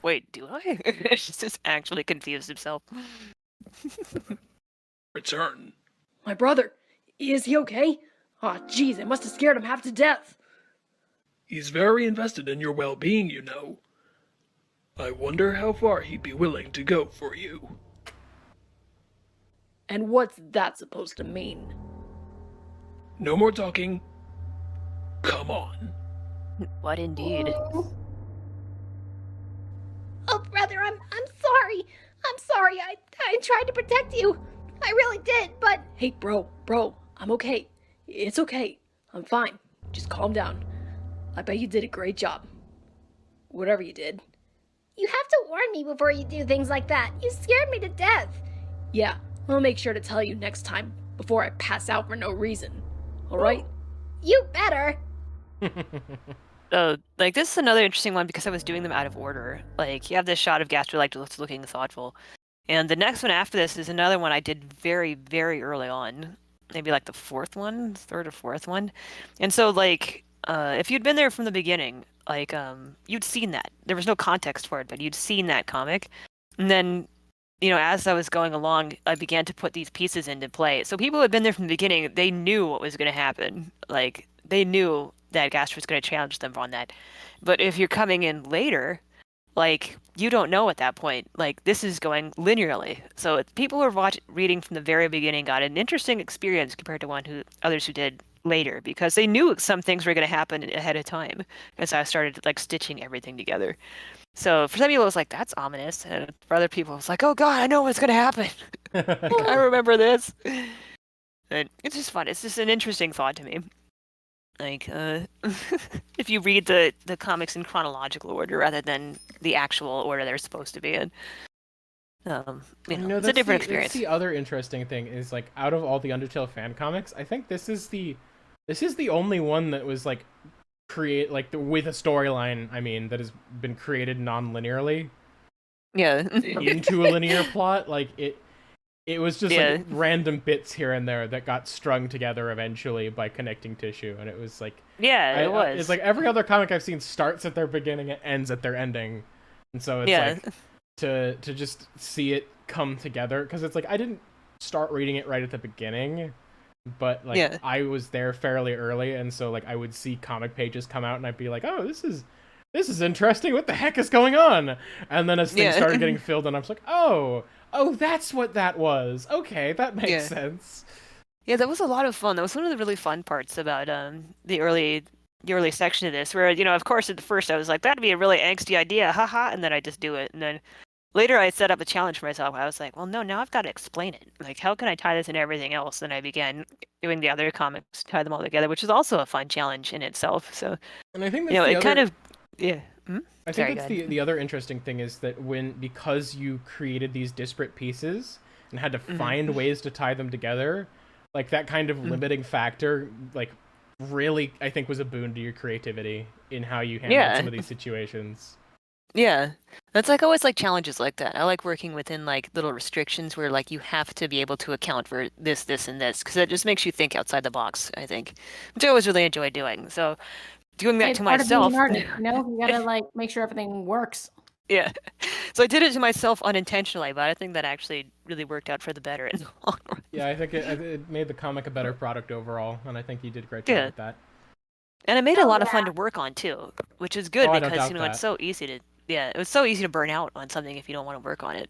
Wait, do I? He's just actually confused himself. Return. My brother, is he okay? Aw, jeez, I must have scared him half to death. He's very invested in your well-being, I wonder how far he'd be willing to go for you. And what's that supposed to mean? No more talking. Come on. What indeed? Oh, brother, I'm sorry. I'm sorry. I tried to protect you. I really did, but Hey, bro, I'm okay. It's okay. I'm fine. Just calm down. I bet you did a great job. Whatever you did. you have to warn me before you do things like that. You scared me to death. Yeah, I'll make sure to tell you next time before I pass out for no reason. Alright? You better. So, like, this is another interesting one because I was doing them out of order. Like, you have this shot of Gaster, like, looking thoughtful. And the next one after this is another one I did very, very early on. Maybe, like, the third or fourth one. And so, like, if you'd been there from the beginning, like, you'd seen that. There was no context for it, but you'd seen that comic. And then, as I was going along, I began to put these pieces into play. So people who had been there from the beginning, they knew what was going to happen. Like, they knew that Gaster was going to challenge them on that. But if you're coming in later, like, you don't know at that point. Like, this is going linearly. So people who are reading from the very beginning got an interesting experience compared to others who did later, because they knew some things were going to happen ahead of time as I started, like, stitching everything together. So for some people, it was like, that's ominous. And for other people, it was like, oh, God, I know what's going to happen. I remember this. And it's just fun. It's just an interesting thought to me. Like, if you read the comics in chronological order rather than the actual order they're supposed to be in. It's a different experience. That's the other interesting thing is, like, out of all the Undertale fan comics, I think this is the only one that was, like, create like with a storyline. I mean, that has been created non-linearly Yeah. into a linear plot. Like it was just Yeah. like random bits here and there that got strung together eventually by connecting tissue, and it was like Yeah, it was. it's like every other comic I've seen starts at their beginning and ends at their ending, and so it's Yeah. like to just see it come together, because it's like I didn't start reading it right at the beginning, but like Yeah. I was there fairly early, and so like I would see comic pages come out and I'd be like, oh, this is interesting, what the heck is going on? And then as things Yeah. started getting filled in, I was like, oh, that's what that was. Okay, that makes Yeah. sense. Yeah, that was a lot of fun. That was one of the really fun parts about the early section of this, where of course at the first I was like, that'd be a really angsty idea, haha, and then I just do it, and then later I set up a challenge for myself. I was like, well, no, now I've got to explain it. Like, how can I tie this into everything else? And I began doing the other comics, tie them all together, which is also a fun challenge in itself. So And I think that's it kind of yeah. Hmm? I Sorry, think go that's ahead. the other interesting thing is that because you created these disparate pieces and had to find ways to tie them together, like that kind of limiting factor, like really I think was a boon to your creativity in how you handled some of these situations. Yeah, that's like always like challenges like that. I like working within like little restrictions where like you have to be able to account for this, and this, because it just makes you think outside the box, I think, which I always really enjoy doing. So doing that It's to part of being myself, an artist, you gotta like make sure everything works. yeah. So I did it to myself unintentionally, but I think that actually really worked out for the better in the long run. Yeah, I think it made the comic a better product overall, and I think you did a great job Yeah. with that. And it made it a lot of fun to work on too, which is good Oh, I don't because doubt it's that. so easy to it was so easy to burn out on something if you don't want to work on it.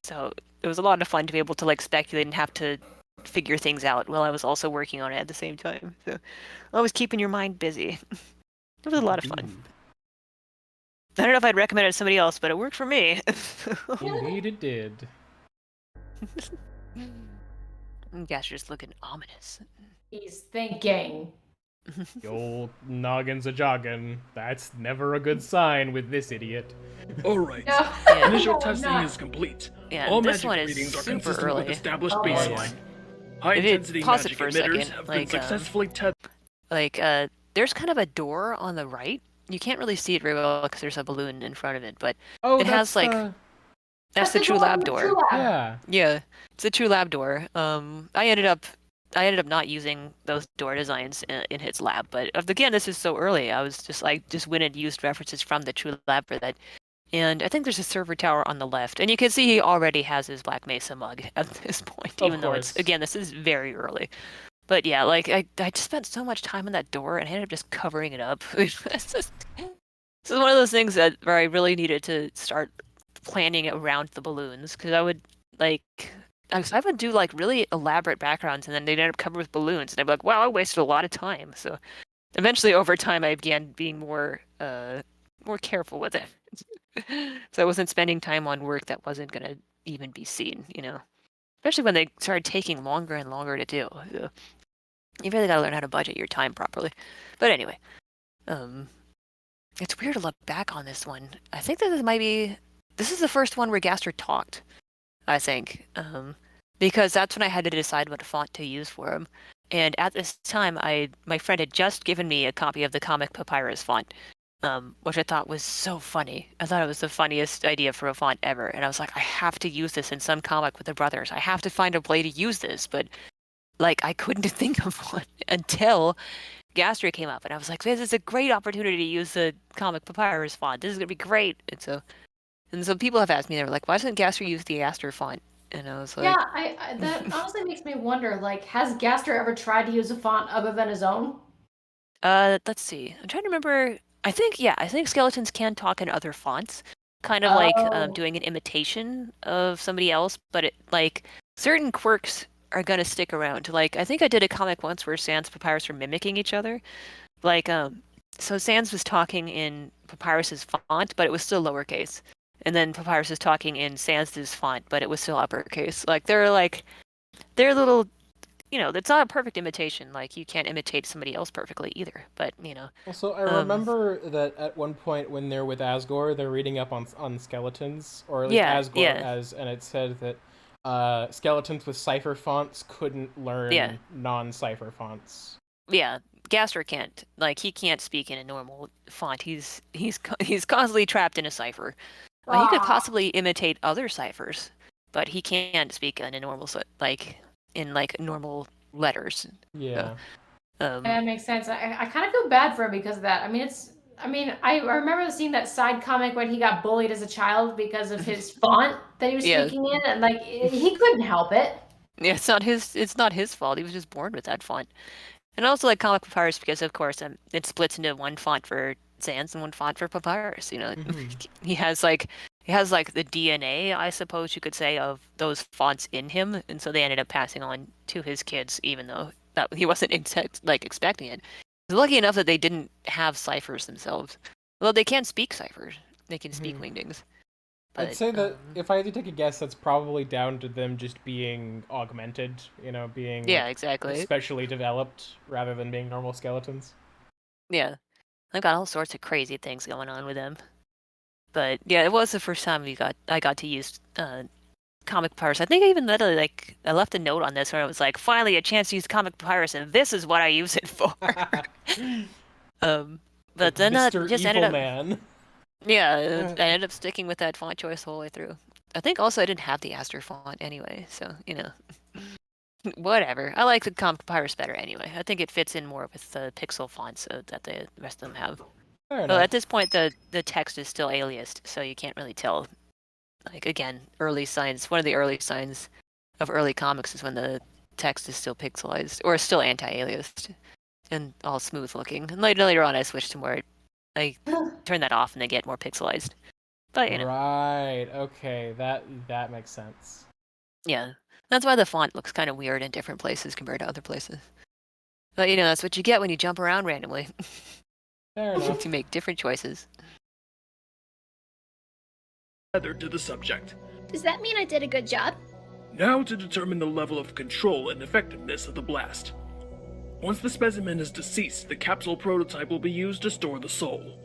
So it was a lot of fun to be able to like speculate and have to figure things out while I was also working on it at the same time. So always keeping your mind busy. It was a lot of fun. I don't know if I'd recommend it to somebody else, but it worked for me. Indeed it did. Gaster's looking ominous. He's thinking. The old noggin's a joggin'. That's never a good sign with this idiot. Alright. No. Initial No, testing not. is complete. Yeah, All this magic one is readings are super consistent early. with established Oh, baseline. yes. High If you intensity pause it magic for a emitters second, have been like, successfully tested. Like, there's kind of a door on the right. You can't really see it very well because there's a balloon in front of it, but Oh, it has like that's the true lab door. True lab. Yeah. Yeah, it's a true lab door. I ended up not using those door designs in his lab, but again, this is so early. I was just went and used references from the true lab for that. And I think there's a server tower on the left, and you can see he already has his Black Mesa mug at this point, even though it's again this is very early. But yeah, like I just spent so much time on that door, and I ended up just covering it up. This is one of those things where I really needed to start planning around the balloons, because I would do like really elaborate backgrounds, and then they'd end up covered with balloons, and I'd be like, wow, I wasted a lot of time. So eventually, over time, I began being more careful with it. So I wasn't spending time on work that wasn't gonna even be seen, especially when they started taking longer and longer to do. So you really gotta learn how to budget your time properly. But anyway, it's weird to look back on this one. I think that this is the first one where Gaster talked, I think, because that's when I had to decide what font to use for him. And at this time, my friend had just given me a copy of the comic Papyrus font, which I thought was so funny. I thought it was the funniest idea for a font ever. And I was like, I have to use this in some comic with the brothers. I have to find a way to use this. But like, I couldn't think of one until Gaster came up. And I was like, this is a great opportunity to use the comic Papyrus font. This is going to be great. And so people have asked me, they were like, why doesn't Gaster use the Gaster font? And I was like, Yeah, I that honestly makes me wonder, like, has Gaster ever tried to use a font other than his own? let's see. I'm trying to remember. I think skeletons can talk in other fonts, kind of like Oh. doing an imitation of somebody else, but certain quirks are gonna stick around. Like, I think I did a comic once where Sans and Papyrus were mimicking each other. Like, so Sans was talking in Papyrus's font, but it was still lowercase. And then Papyrus is talking in Sans' font, but it was still uppercase. Like, they're little, it's not a perfect imitation. Like, you can't imitate somebody else perfectly either, but, Also, I remember that at one point when they're with Asgore, they're reading up on skeletons, or at least Asgore and it said that skeletons with cipher fonts couldn't learn non-cipher fonts. Yeah, Gaster can't. Like, he can't speak in a normal font. He's constantly trapped in a cipher. He could possibly imitate other ciphers, but he can't speak in a normal normal letters. Yeah. That makes sense. I kind of feel bad for him because of that. I remember seeing that side comic when he got bullied as a child because of his font that he was speaking in, and like he couldn't help it. Yeah, it's not his fault. He was just born with that font. And also like Comic Papyrus because of course it splits into one font for Sans and one font for Papyrus. You know, he has like the DNA, I suppose you could say, of those fonts in him, and so they ended up passing on to his kids, even though that he wasn't expecting it. He's lucky enough that they didn't have ciphers themselves. Although they can speak ciphers, they can speak wingdings. I'd say that if I had to take a guess, that's probably down to them just being augmented, being exactly specially developed rather than being normal skeletons. Yeah, I've got all sorts of crazy things going on with them. But yeah, it was the first time I got to use Comic Papyrus. I think I even literally I left a note on this where I was like, finally a chance to use Comic Papyrus, and this is what I use it for. But then Mr. just Evil ended up. Man. Yeah, I ended up sticking with that font choice the whole way through. I think also I didn't have the Gaster font anyway, so whatever. I like the Comic Papyrus better anyway. I think it fits in more with the pixel fonts that the rest of them have. Well, at this point, the text is still aliased, so you can't really tell. Like, again, early signs. One of the early signs of early comics is when the text is still pixelized, or still anti-aliased, and all smooth looking. And later on, I switched to more. I turn that off, and they get more pixelized. But Right. Okay. That makes sense. Yeah, that's why the font looks kind of weird in different places compared to other places. But that's what you get when you jump around randomly. Fair enough. To make different choices. Tethered to the subject. Does that mean I did a good job? Now to determine the level of control and effectiveness of the blast. Once the specimen is deceased, the capsule prototype will be used to store the soul.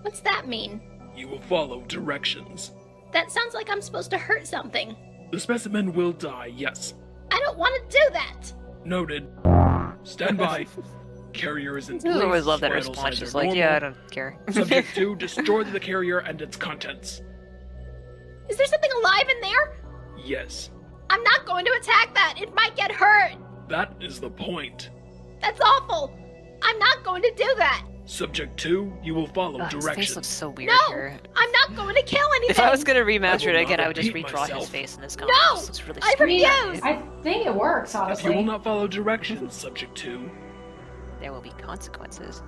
What's that mean? You will follow directions. That sounds like I'm supposed to hurt something. The specimen will die, yes. I don't want to do that! Noted. Stand by. Carrier is in place. I always love that Vital response. signs Just are like, normal. yeah, I don't care. Subject 2, destroy the carrier and its contents. Is there something alive in there? Yes. I'm not going to attack that! It might get hurt! That is the point. That's awful! I'm not going to do that! Subject 2, you will follow His face directions. looks so weird No! here. I'm not going to kill anything! If I was gonna remaster I it will again, not I would just repeat redraw his myself. face in this comic. No! This looks really I strange. refuse! I think it works, If you honestly. will not follow directions, Subject 2, There will be consequences.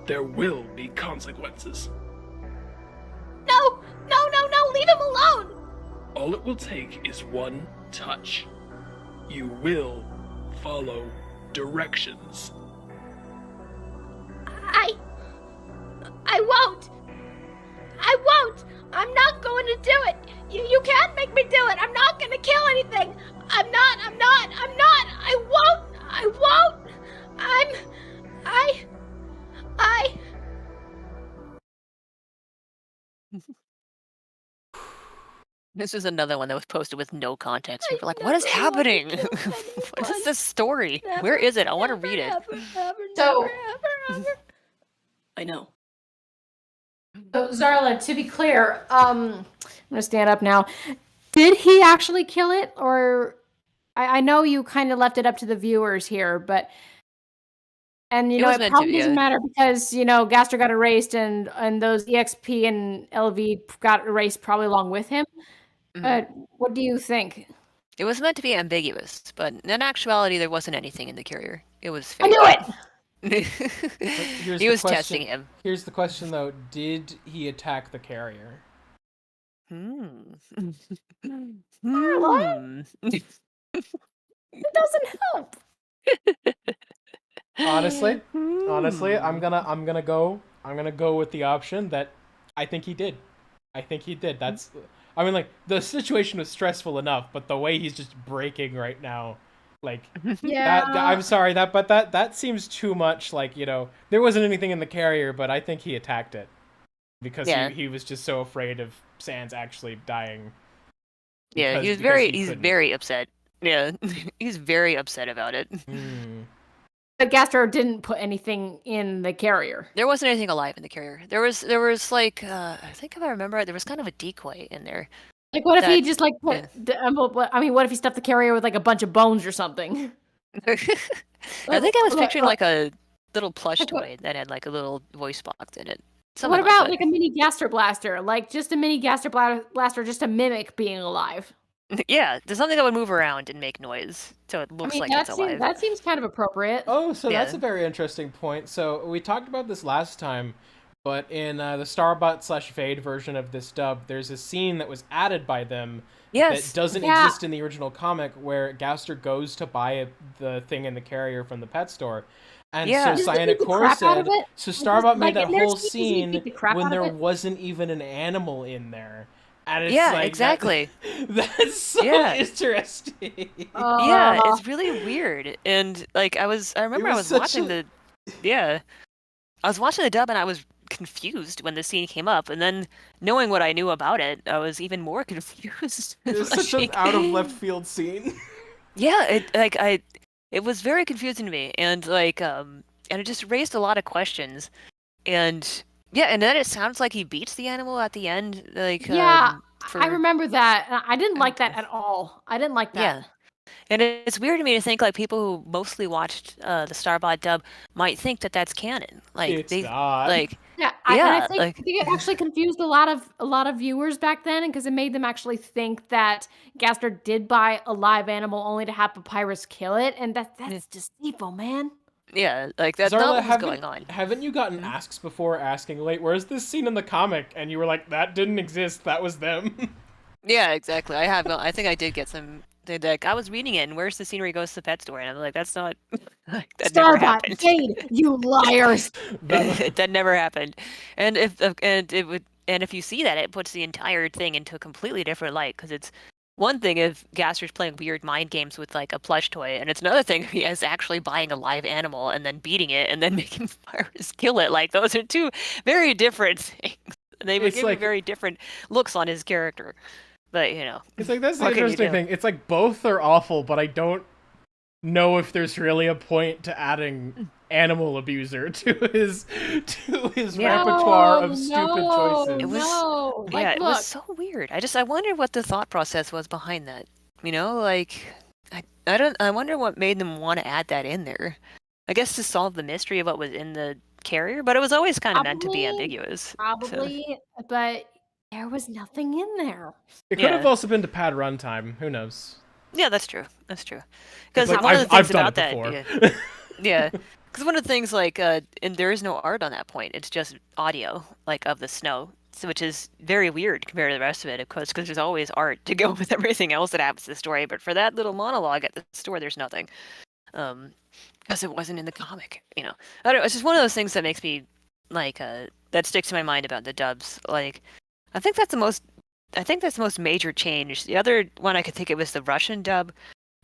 there will be consequences. No! No! Leave him alone! All it will take is one touch. You will follow directions. I won't! I won't! I'm not going to do it! You can't make me do it! I'm not going to kill anything! I'm not! I won't! This is another one that was posted with no context. We I were like, what is never want to happening? kill What is anyone. this story? Never, Where is it? I want to read it. So- Ever. I know. So, Zarla, to be clear, I'm gonna stand up now. Did he actually kill it, or I know you kind of left it up to the viewers here, but and It was it meant probably to, doesn't yeah. matter because Gaster got erased and those EXP and LV got erased probably along with him. Mhm. But what do you think? It was meant to be ambiguous, but in actuality, there wasn't anything in the carrier. It was I fake. knew it. Here's He the was question. testing him. Here's the question, though. Did he attack the carrier? Hmm. Starla? It doesn't help. Honestly, I'm Hmm. gonna go with the option that I think he did. That's, I mean, like, the situation was stressful enough, but the way he's just breaking right now, like, Yeah. I'm sorry, that seems too much. Like, there wasn't anything in the carrier, but I think he attacked it because Yeah. he was just so afraid of Sans actually dying. Yeah, because he's he couldn't. very upset. Yeah, he's very upset about it. Hmm. But Gaster didn't put anything in the carrier. There wasn't anything alive in the carrier. There was like I think if I remember, there was kind of a decoy in there. Like, what if he That- just like put? I mean, what if he stuffed the carrier with like a bunch of bones or something? I think I was picturing like a little plush toy that had like a little voice box in it. What about like a mini Gaster blaster? Like just a mini Gaster blaster just to mimic being alive. Yeah, there's something that would move around and make noise, so it looks like it's alive. That seems kind of appropriate. Oh, so that's Yeah. a very interesting point. So we talked about this last time, but in the Starbot/Fade version of this dub, there's a scene that was added by them Yes. that doesn't Yeah. exist in the original comic, where Gaster goes to buy the thing in the carrier from the pet store. And Yeah. so Does he beat the Cyanacora crap out of said, it? so Like, Starbot in made that their whole scene, does he beat scene the crap when out of there it? wasn't even an animal in there. And it's Yeah, like, exactly. That's so Yeah. interesting. Yeah, it's really weird. And like I remember I was was such watching a- I was watching the dub and I was confused when the scene came up, and then knowing what I knew about it, I was even more confused. It was such an Like, out of left field scene. yeah, it was very confusing to me, and like and it just raised a lot of questions. And yeah, and then it sounds like he beats the animal at the end, like Yeah, for, I remember that. And I didn't like that at all. I didn't like that. yeah. And it's weird to me to think like people who mostly watched the Starbot dub might think that that's canon. Like It's they not. like Yeah, Yeah, I think, like- I think it actually confused a lot of viewers back then, because it made them actually think that Gaster did buy a live animal only to have Papyrus kill it, and that's deceitful, man. yeah, like that's Zarla, not what's haven't, going on. haven't you gotten asks before asking, wait, where's this scene in the comic? And you were like, that didn't exist, that was them. Yeah, exactly. I have. I think I did get some. Like I was reading it, and where's the scene where he goes to the pet store? And I'm like, that's not. That never Starbot, happened. Jade, you liars! That never happened. And if you see that, it puts the entire thing into a completely different light, because it's one thing if Gaster's playing weird mind games with like a plush toy, and it's another thing if he is actually buying a live animal and then beating it and then making Papyrus kill it. Like those are two very different things. They would It's give like- you very different looks on his character. But you know, It's like, that's the What can you interesting do? thing. It's like, both are awful, but I don't know if there's really a point to adding animal abuser to his Yeah. repertoire of stupid no, choices. It was- no. Like, yeah, it look, was so weird. I wonder what the thought process was behind that. You know, like I wonder what made them want to add that in there. I guess to solve the mystery of what was in the carrier, but it was always kind of meant to be Probably- ambiguous. so- probably, but there was nothing in there. It could have Yeah. also been to pad runtime. Who knows? Yeah, that's true. That's true. Because Like, one of the I've things done about it that, before. yeah, because one of the things like, and there is no art on that point. It's just audio, like of the snow, which is very weird compared to the rest of it, of course, because there's always art to go with everything else that happens to the story. But for that little monologue at the store, there's nothing, because it wasn't in the comic. You know, I don't know. It's just one of those things that makes me like that sticks to my mind about the dubs. Like, I think that's the most major change. The other one I could think of was the Russian dub.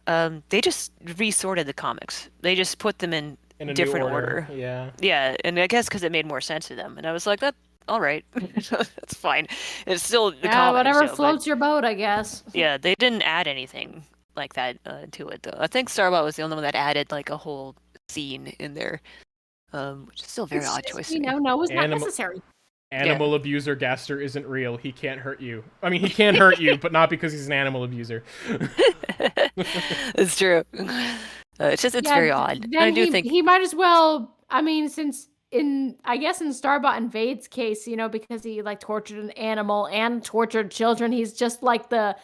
They just resorted the comics. They just put them in In a different new order. order. Yeah. Yeah, and I guess because it made more sense to them. And I was like, that all right, that's fine. It's still the Yeah, comic. whatever so, but floats your boat, I guess. yeah, they didn't add anything like that to it though. I think Starbot was the only one that added like a whole scene in there, which is still a very It's odd just, choice. You to me. know, no, it's not Animal- necessary. Animal abuser Gaster isn't real. He can't hurt you. I mean, he can hurt you, but not because he's an animal abuser. It's true. It's just it's very odd. And Then I do think he might as well. I mean, since I guess in Starbot and Vade's case, you know, because he like tortured an animal and tortured children, he's just like the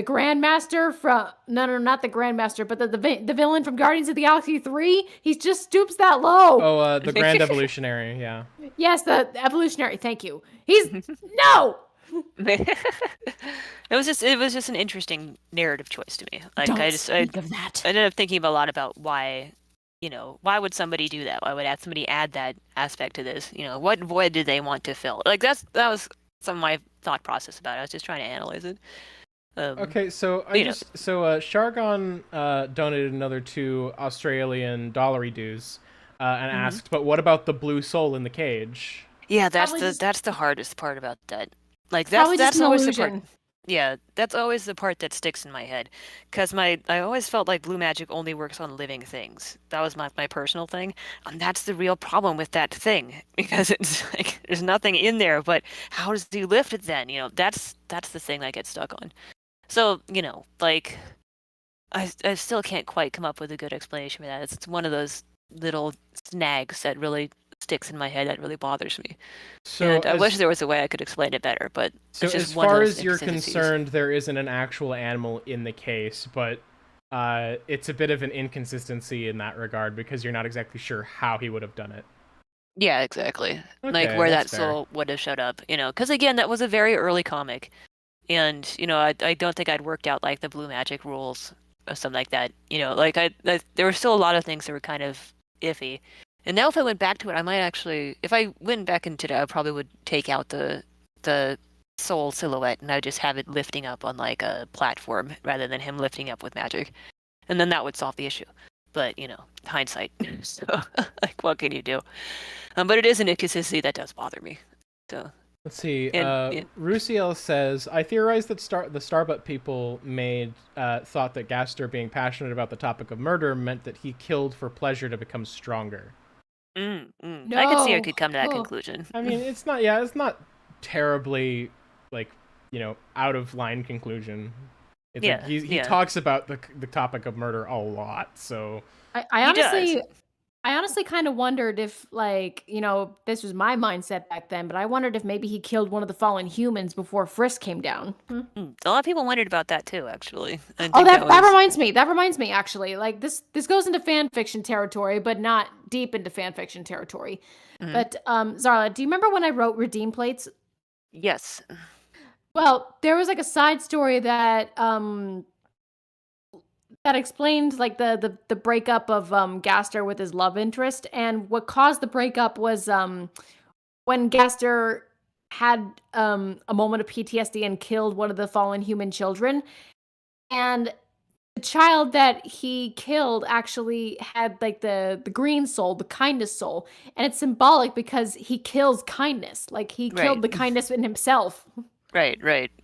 Grandmaster from not the Grandmaster, but the villain from Guardians of the Galaxy 3. He just stoops that low. Oh, the Grand Evolutionary, yeah. Yes, the evolutionary. Thank you. He's no. it was just an interesting narrative choice to me. Like Don't I speak of that. ended up thinking a lot about why, you know, why would somebody do that? Why would somebody add that aspect to this? You know, what void did they want to fill? Like that was some of my thought process about it. I was just trying to analyze it. Okay, so Shargon donated another 2 Australian dollary dues and asked, but what about the blue soul in the cage? Yeah, that's Probably just- the hardest part about that. Like Probably that's just an always the part. illusion. Yeah, that's always the part that sticks in my head, because I always felt like blue magic only works on living things. That was my personal thing, and that's the real problem with that thing, because it's like there's nothing in there. But how does he lift it then? That's the thing I get stuck on. So like I still can't quite come up with a good explanation for that. It's one of those little snags that really sticks in my head that really bothers me. So And I wish there was a way I could explain it better, but So it's just as one of far those as you're inconsistencies. concerned, there isn't an actual animal in the case, but it's a bit of an inconsistency in that regard because you're not exactly sure how he would have done it. Yeah, exactly. Like Okay, where that that's fair. soul would have showed up, because again, that was a very early comic, and I don't think I'd worked out like the blue magic rules or something like that. Like there were still a lot of things that were kind of iffy. And now if I went back to it, I might actually, if I went back into it, I probably would take out the soul silhouette and I would just have it lifting up on like a platform rather than him lifting up with magic, and then that would solve the issue. But hindsight. So like, what can you do? But it is an inconsistency that does bother me. So Let's see. And- Rusiel says, I theorize that the Starbuck people thought that Gaster being passionate about the topic of murder meant that he killed for pleasure to become stronger. I could see I No. could come to that Oh. conclusion. I mean, it's not terribly like out of line conclusion. It's Yeah, like he yeah. talks about the topic of murder a lot, so I He honestly, does. I honestly kind of wondered if, like, this was my mindset back then, but I wondered if maybe he killed one of the fallen humans before Frisk came down. A lot of people wondered about that too, actually. I Oh, think that was- reminds me. That reminds me, actually. Like, this goes into fan fiction territory, but not deep into fan fiction territory. Mhm. But Zarla, do you remember when I wrote Redeem Plates? Yes. Well, there was like a side story that explained like the breakup of Gaster with his love interest, and what caused the breakup was when Gaster had a moment of PTSD and killed one of the fallen human children, and the child that he killed actually had like the green soul, the kindness soul, and it's symbolic because he kills kindness, like he Right. killed the kindness in himself. Right.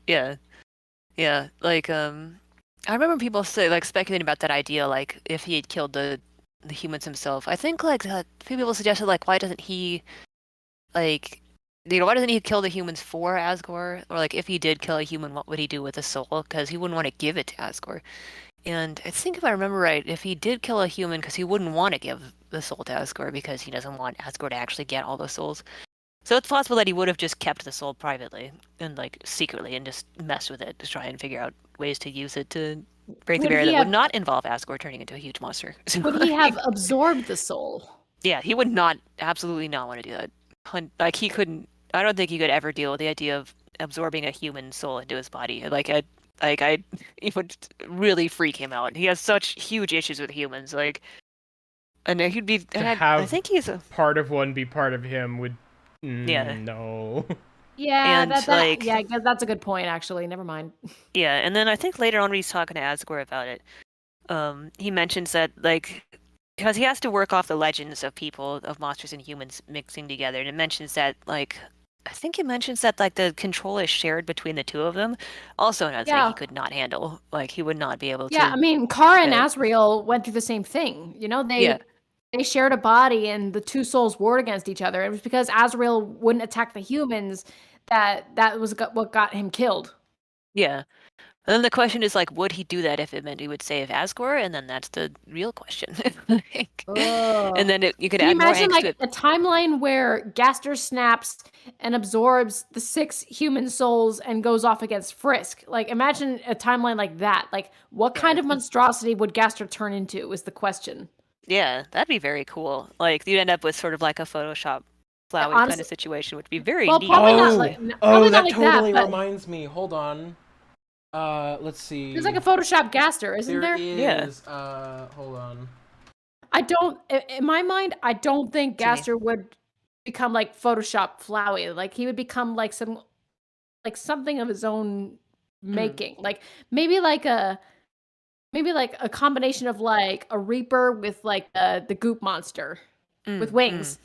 Yeah. Like I remember people speculating about that idea, like if he had killed the humans himself. I think like a few people suggested like why doesn't he why doesn't he kill the humans for Asgore? Or like if he did kill a human, what would he do with the soul? Because he wouldn't want to give it to Asgore. And I think if I remember right, if he did kill a human, because he wouldn't want to give the soul to Asgore because he doesn't want Asgore to actually get all the souls. So it's possible that he would have just kept the soul privately and like secretly and just messed with it to try and figure out ways to use it to break the Would barrier he that have- would not involve Asgore turning into a huge monster. So, Would he have absorbed the soul? Yeah, he would absolutely not want to do that. Like he couldn't. I don't think he could ever deal with the idea of absorbing a human soul into his body. It would really freak him out. He has such huge issues with humans. Like, and he'd be. To And have I think he's a. part of one be part of him would Yeah. no. Yeah, And, yeah, I guess that's a good point. Actually, never mind. Yeah, and then I think later on when he's talking to Asgore about it, he mentions that like because he has to work off the legends of people, of monsters and humans mixing together, and it mentions that like I think it mentions that like the control is shared between the two of them. Also another thing Yeah. he could not handle. Like he would not be able to. Yeah, I mean, Kara and Yeah. Asriel went through the same thing. Yeah. They shared a body, and the two souls warred against each other. It was because Asriel wouldn't attack the humans that was what got him killed. Yeah. And then the question is like, would he do that if it meant he would save Asgore? And then that's the real question. Like, and then you could Can you add more imagine angst to like it. a timeline where Gaster snaps and absorbs the 6 human souls and goes off against Frisk? Like, imagine a timeline like that. Like, what kind of monstrosity would Gaster turn into is the question. Yeah, that'd be very cool. Like you'd end up with sort of like a Photoshop flowy kind honestly- of situation, which would be very Well, neat. probably not like probably not like that, but reminds me. Hold on. Let's see. there's like a Photoshop Gaster, isn't there? Yeah. Hold on. I don't. In my mind, I don't think To me. Gaster would become like Photoshop Flowey. Like he would become like something of his own making. Like maybe like a combination of like a Reaper with like the Goop monster with wings.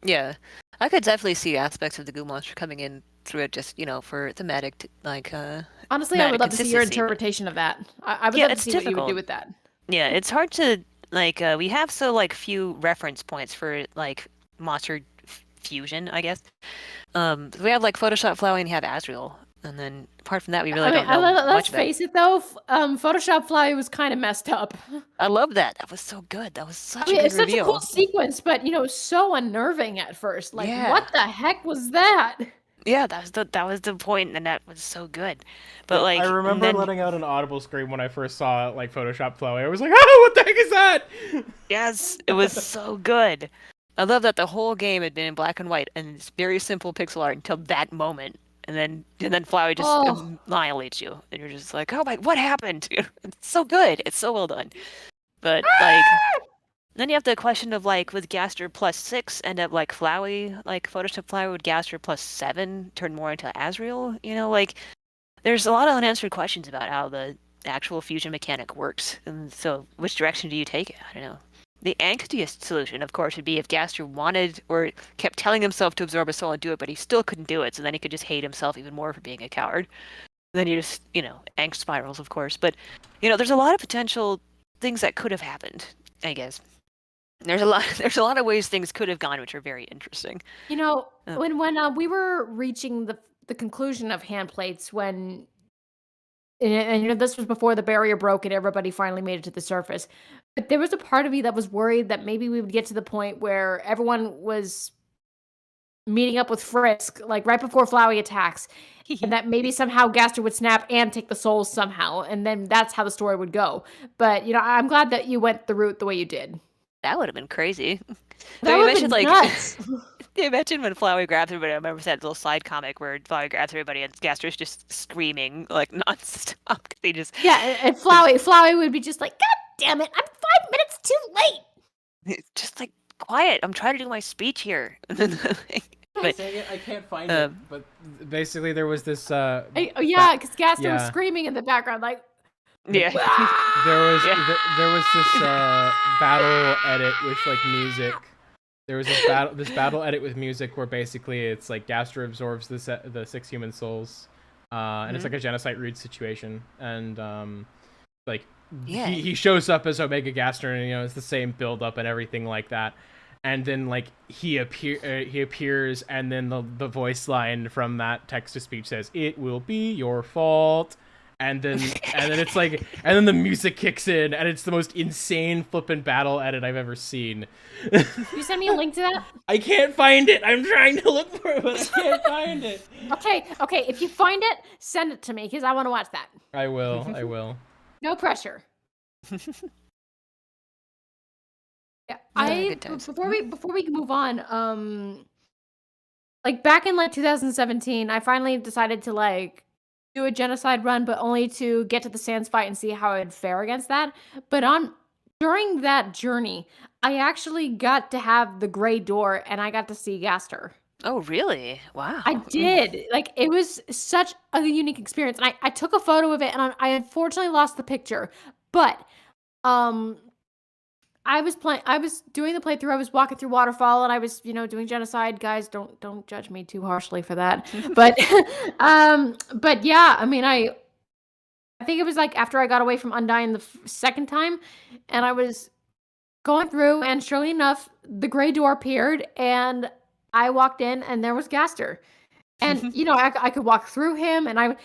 Yeah, I could definitely see aspects of the goo monster coming in through it, just for thematic, Honestly, I would thematic love to see your consistency. But interpretation of that. I would yeah, love to it's see what you would do difficult. with that. Yeah, it's hard to we have few reference points for monster fusion, I guess. We have Photoshop Flower and you have Asriel, and then apart from that, we really don't know let's much about. face it though, Photoshop Fly was kind of messed up. I love that. That was so good. That was such a I mean, good it's such a cool reveal. sequence, but so unnerving at first. Like, Yeah. what the heck was that? Yeah, that was the point, and that was so good. But I and remember then, letting out an audible scream when I first saw Photoshop Flowey. I was like, "Oh, what the heck is that?" yes, it was so good. I love that the whole game had been in black and white and it's very simple pixel art until that moment, and then Flowey just Oh. annihilates you, and you're just like, oh my, what happened? It's so good. It's so well done. But then you have the question of with Gaster +6 end up Flowey, Photoshop Flowey with Gaster +7 turn more into Asriel. There's a lot of unanswered questions about how the actual fusion mechanic works, and so which direction do you take it? I don't know. The angstiest solution, of course, would be if Gaster wanted or kept telling himself to absorb a soul and do it, but he still couldn't do it, so then he could just hate himself even more for being a coward. Then you just, angst spirals, of course. But, there's a lot of potential things that could have happened, I guess. There's a lot of ways things could have gone, which are very interesting. When we were reaching the conclusion of Handplates, when and this was before the barrier broke and everybody finally made it to the surface. But there was a part of me that was worried that maybe we would get to the point where everyone was meeting up with Frisk, right before Flowey attacks, and that maybe somehow Gaster would snap and take the souls somehow, and then that's how the story would go. But I'm glad that you went the route the way you did. That would have been crazy. That would have been nuts. You mentioned when Flowey grabs everybody. I remember that little side comic where Flowey grabs everybody and Gaster's just screaming nonstop. They just and Flowey would be just like, God damn it! I'm 5 minutes too late. Just quiet. I'm trying to do my speech here. I can't find it. But basically, there was this. Because Gaster was screaming in the background, yeah. There was this battle edit with music. There was this battle edit with music where basically it's Gaster absorbs the 6 human souls, and it's a genocide root situation, and he shows up as Omega Gaster, and it's the same build up and everything like that, and then he appears, and then the voice line from that text to speech says, "It will be your fault." And then it's and then the music kicks in, and it's the most insane flippin' battle edit I've ever seen. Can you send me a link to that? I can't find it. I'm trying to look for it, but I can't find it. Okay. If you find it, send it to me because I want to watch that. I will. No pressure. Yeah, before we move on, back in 2017, I finally decided to do a genocide run, but only to get to the Sands fight and see how I'd fare against that. But during that journey, I actually got to have the Grey Door, and I got to see Gaster. Oh, really? Wow. I did. It was such a unique experience, and I took a photo of it, and I unfortunately lost the picture. But I was doing the playthrough. I was walking through Waterfall, and I was, doing genocide. Guys, don't judge me too harshly for that. But, but yeah, I mean, I think it was after I got away from Undyne the second time, and I was going through, and surely enough, the Grey Door appeared, and I walked in, and there was Gaster. And, I could walk through him, and I was,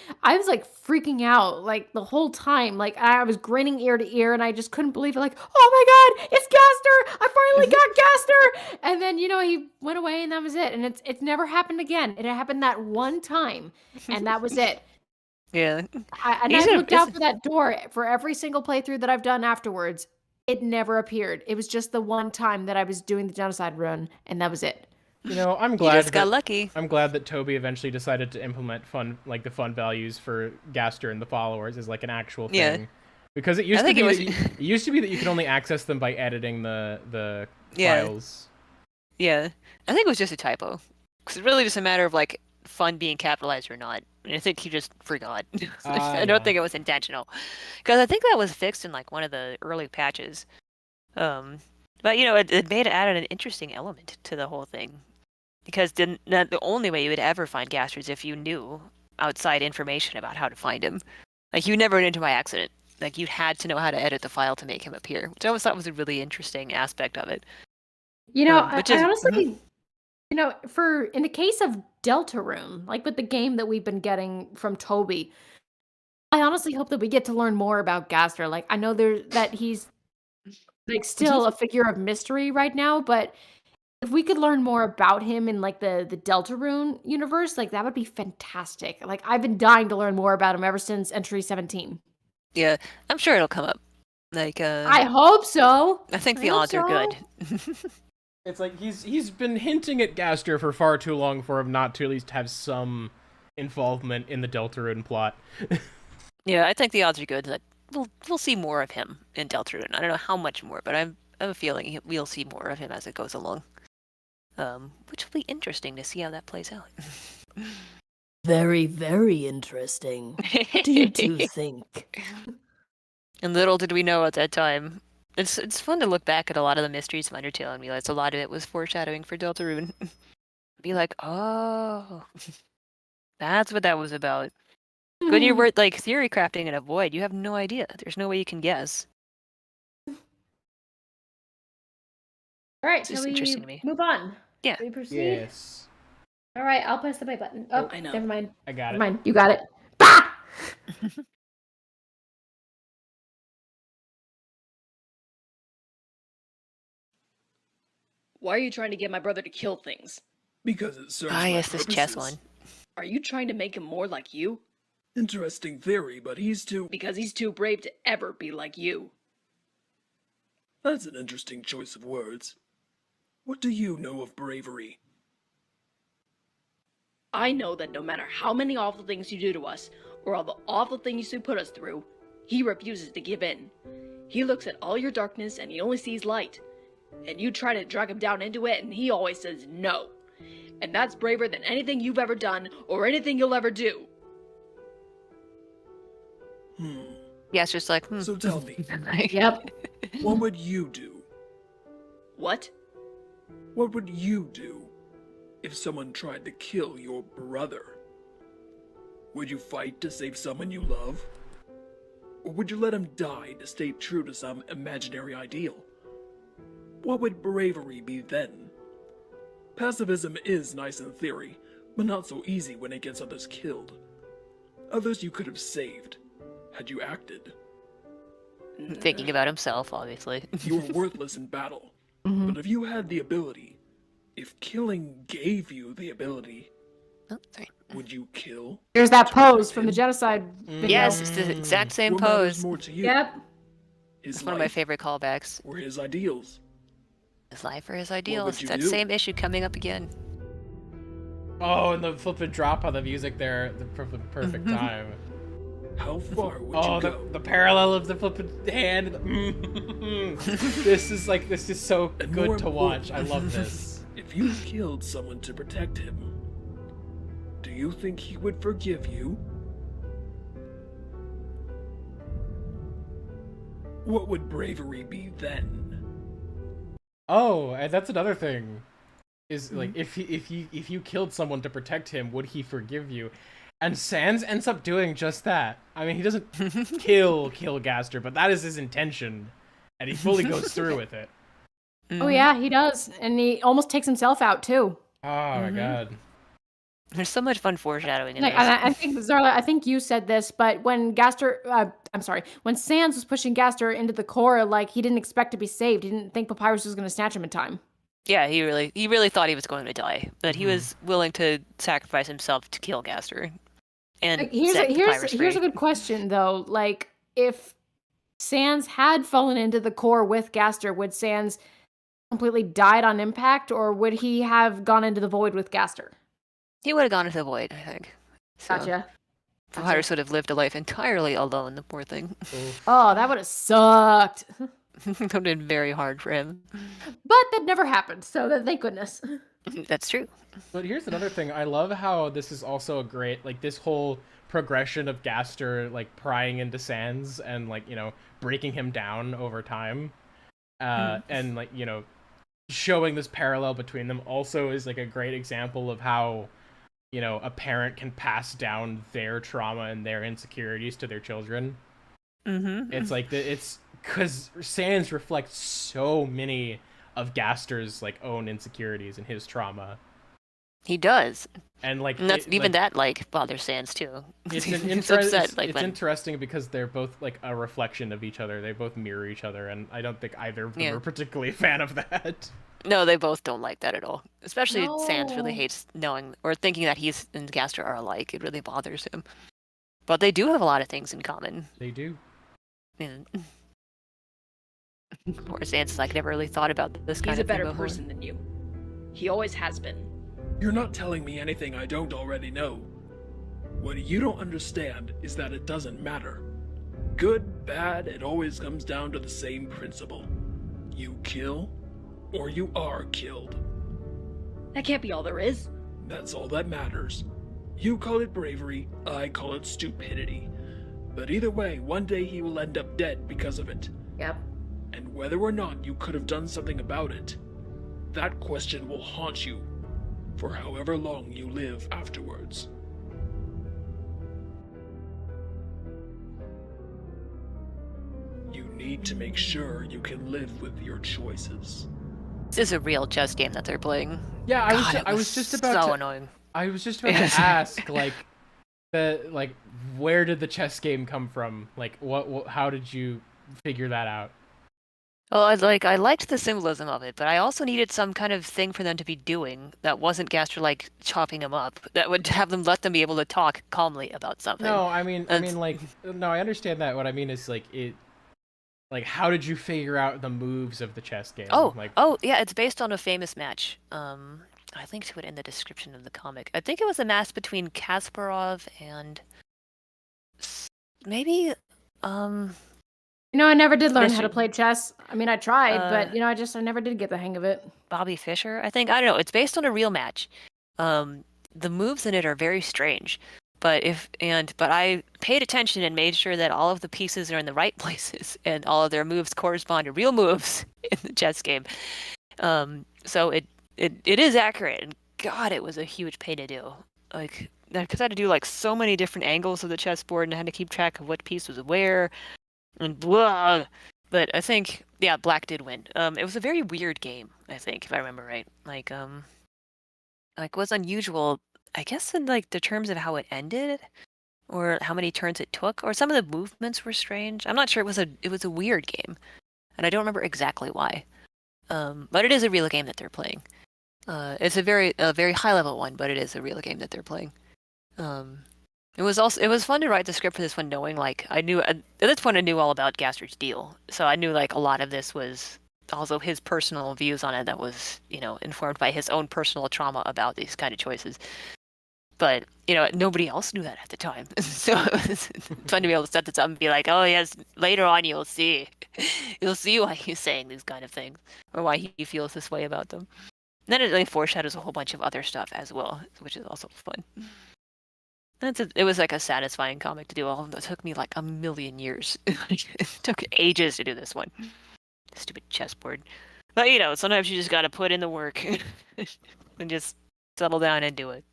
freaking out, the whole time. I was grinning ear to ear, and I just couldn't believe it. Oh, my God, it's Gaster! I finally got Gaster! And then, he went away, and that was it. And it's never happened again. It happened that one time, and that was it. Yeah. I looked out for that door for every single playthrough that I've done afterwards. It never appeared. It was just the one time that I was doing the genocide run, and that was it. I'm glad you just got lucky. I'm glad that Toby eventually decided to implement the fun values for Gaster and the followers as an actual thing. Yeah. Because it used to be that you could only access them by editing the files. Yeah. I think it was just a typo. Because it's really just a matter of fun being capitalized or not. And I think he just forgot. I don't think it was intentional. Because I think that was fixed in one of the early patches. But, it added an interesting element to the whole thing. Because the only way you would ever find Gaster is if you knew outside information about how to find him. Like, you never run into him by accident. Like, you had to know how to edit the file to make him appear, which I always thought was a really interesting aspect of it. I Which is honestly, in the case of Deltarune, like with the game that we've been getting from Toby, I honestly hope that we get to learn more about Gaster. Like, I know that he's like still a figure of mystery right now, but if we could learn more about him in like the Deltarune universe, like that would be fantastic. Like I've been dying to learn more about him ever since entry 17. Yeah, I'm sure it'll come up. Like, I hope so. I think the odds are good. It's like he's been hinting at Gaster for far too long for him not to at least have some involvement in the Deltarune plot. Yeah, I think the odds are good that we'll see more of him in Deltarune. I don't know how much more, but I have a feeling we'll see more of him as it goes along. Which will be interesting to see how that plays out. Very, very interesting. What do you two think? And little did we know at that time. It's fun to look back at a lot of the mysteries of Undertale and realize a lot of it was foreshadowing for Deltarune. Be like, oh, that's what that was about. When you're like theory crafting in a void, you have no idea. There's no way you can guess. All right, It's shall just we interesting to me. move on? Yeah. Shall we proceed? Yes. All right, I'll press the play button. Oh, I know. never mind. I got Never it. mind. You got it. Bah! Why are you trying to get my brother to kill things? Because it serves Ah, my yes, this chess purposes. one. Are you trying to make him more like you? Interesting theory, but he's too... Because he's too brave to ever be like you. That's an interesting choice of words. What do you know of bravery? I know that no matter how many awful things you do to us, or all the awful things you put us through, he refuses to give in. He looks at all your darkness and he only sees light. And you try to drag him down into it and he always says no. And that's braver than anything you've ever done or anything you'll ever do. Yeah, it's just like, So tell me, Yep. what would you do? What? What would you do if someone tried to kill your brother? Would you fight to save someone you love? Or would you let him die to stay true to some imaginary ideal? What would bravery be then? Pacifism is nice in theory, but not so easy when it gets others killed. Others you could have saved, had you acted. thinking about himself, obviously. You were worthless in battle, but if you had the ability, if killing gave you the ability, Oh, sorry. would you kill? Here's that pose from the genocide video. Yes, it's the exact same What matters pose. more to you? Yep. His It's one of my life favorite callbacks. or his ideals? His life or his ideals. you That do? same issue coming up again. Oh, and the flippin' drop on the music there at the perfect time. How far would Oh, you go? the parallel of the flippin' hand. This is so And good more to watch. I important, love this. If you killed someone to protect him, do you think he would forgive you? What would bravery be then? Oh, and that's another thing. Is like if you killed someone to protect him, would he forgive you? And Sans ends up doing just that. I mean, he doesn't kill Gaster, but that is his intention, and he fully goes through with it. Oh yeah, he does, and he almost takes himself out too. Oh my god. There's so much fun foreshadowing in Like, this. I think Zarla, I think you said this, but when when Sans was pushing Gaster into the core, like he didn't expect to be saved. He didn't think Papyrus was going to snatch him in time. Yeah, he really thought he was going to die, but he was willing to sacrifice himself to kill Gaster. And Like, here's set Papyrus a free. good question though. Like if Sans had fallen into the core with Gaster, would Sans completely died on impact, or would he have gone into the void with Gaster? He would have gone into the void, I think. So Gotcha. Papyrus would have lived a life entirely alone, the poor thing. Oh, that would have sucked. It would have been very hard for him. But that never happened, so thank goodness. That's true. But here's another thing. I love how this is also a great, like, this whole progression of Gaster, like, prying into Sans and, like, breaking him down over time. and like showing this parallel between them also is like a great example of how a parent can pass down their trauma and their insecurities to their children. It's like it's because Sans reflects so many of Gaster's like own insecurities and his trauma. He does, and like that bothers Sans too. It's interesting because they're both like a reflection of each other. They both mirror each other, and I don't think either of them are particularly a fan of that. No, they both don't like that at all. Especially Sans really hates knowing or thinking that he's and Gaster are alike. It really bothers him. But they do have a lot of things in common. They do. Poor Sans, like, never really thought about this kind He's of thing. He's a better person than you. He always has been. You're not telling me anything I don't already know. What you don't understand is that it doesn't matter. Good, bad, it always comes down to the same principle. You kill, or you are killed. That can't be all there is. That's all that matters. You call it bravery, I call it stupidity. But either way, one day he will end up dead because of it. Yep. And whether or not you could have done something about it, that question will haunt you for however long you live afterwards. You need to make sure you can live with your choices. This is a real chess game that they're playing. Yeah, I was just about to annoying. I was just about to ask, where did the chess game come from? Like, how did you figure that out? Well, I liked the symbolism of it, but I also needed some kind of thing for them to be doing that wasn't Gaster like chopping them up. That would have them let them be able to talk calmly about something. No, I understand that. What I mean is how did you figure out the moves of the chess game? Yeah, it's based on a famous match. I think to it in the description of the comic. I think it was a match between Kasparov and maybe I never did learn how to play chess. I mean, I tried, but I never did get the hang of it. Bobby Fischer, I think. I don't know. It's based on a real match. The moves in it are very strange, but I paid attention and made sure that all of the pieces are in the right places and all of their moves correspond to real moves in the chess game. So it is accurate. And God, it was a huge pain to do. Like, because I had to do so many different angles of the chessboard and I had to keep track of what piece was where. And blah. But I think, Black did win. It was a very weird game, I think, if I remember right. Was unusual, I guess, in the terms of how it ended, or how many turns it took, or some of the movements were strange. I'm not sure. It was a weird game, and I don't remember exactly why. But it is a real game that they're playing. It's a very high level one, but it is a real game that they're playing. It was fun to write the script for this one, knowing I knew at this point I knew all about Gaster's deal, so I knew a lot of this was also his personal views on it that was informed by his own personal trauma about these kind of choices. But nobody else knew that at the time, so it was fun to be able to set this up and be like, oh yes, later on you'll see why he's saying these kind of things or why he feels this way about them. And then it foreshadows a whole bunch of other stuff as well, which is also fun. It was a satisfying comic to do. All it took me a million years. It took ages to do this one. Stupid chessboard. But sometimes you just gotta put in the work and just settle down and do it.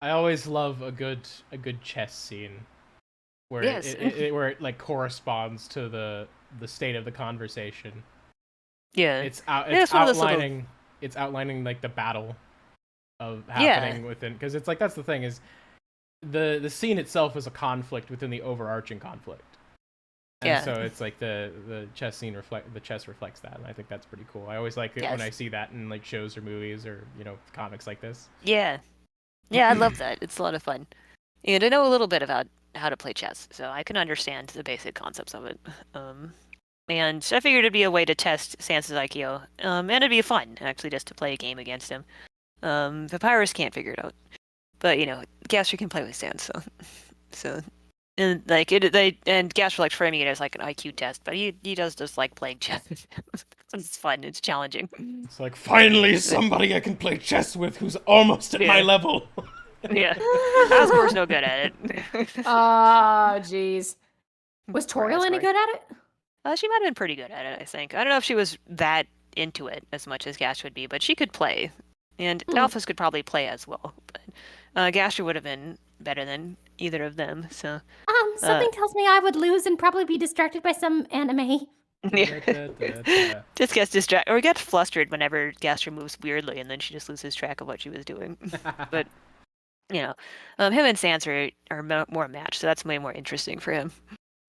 I always love a good chess scene where it corresponds to the state of the conversation. Yeah, it's outlining the battle of happening within, because it's that's the thing is. The scene itself is a conflict within the overarching conflict, and so it's the chess scene reflects that, and I think that's pretty cool. I always like it when I see that in shows or movies or comics like this. Yeah, I love that. It's a lot of fun, and I know a little bit about how to play chess, so I can understand the basic concepts of it. And I figured it'd be a way to test Sans's IQ, and it'd be fun actually just to play a game against him. Papyrus can't figure it out. But Gaster can play with Sans, so and Gaster likes framing it as an IQ test, but he does just like playing chess. It's fun. It's challenging. It's finally somebody I can play chess with who's almost at my level. Yeah, Asgore's no good at it. Oh, jeez. Was Toriel any good at it? She might have been pretty good at it, I think. I don't know if she was that into it as much as Gaster would be, but she could play. And Alphys could probably play as well. But Gaster would have been better than either of them, so... Something tells me I would lose and probably be distracted by some anime. Just gets distracted, or gets flustered whenever Gaster moves weirdly, and then she just loses track of what she was doing. But, you know, him and Sans are more matched, so that's way more interesting for him.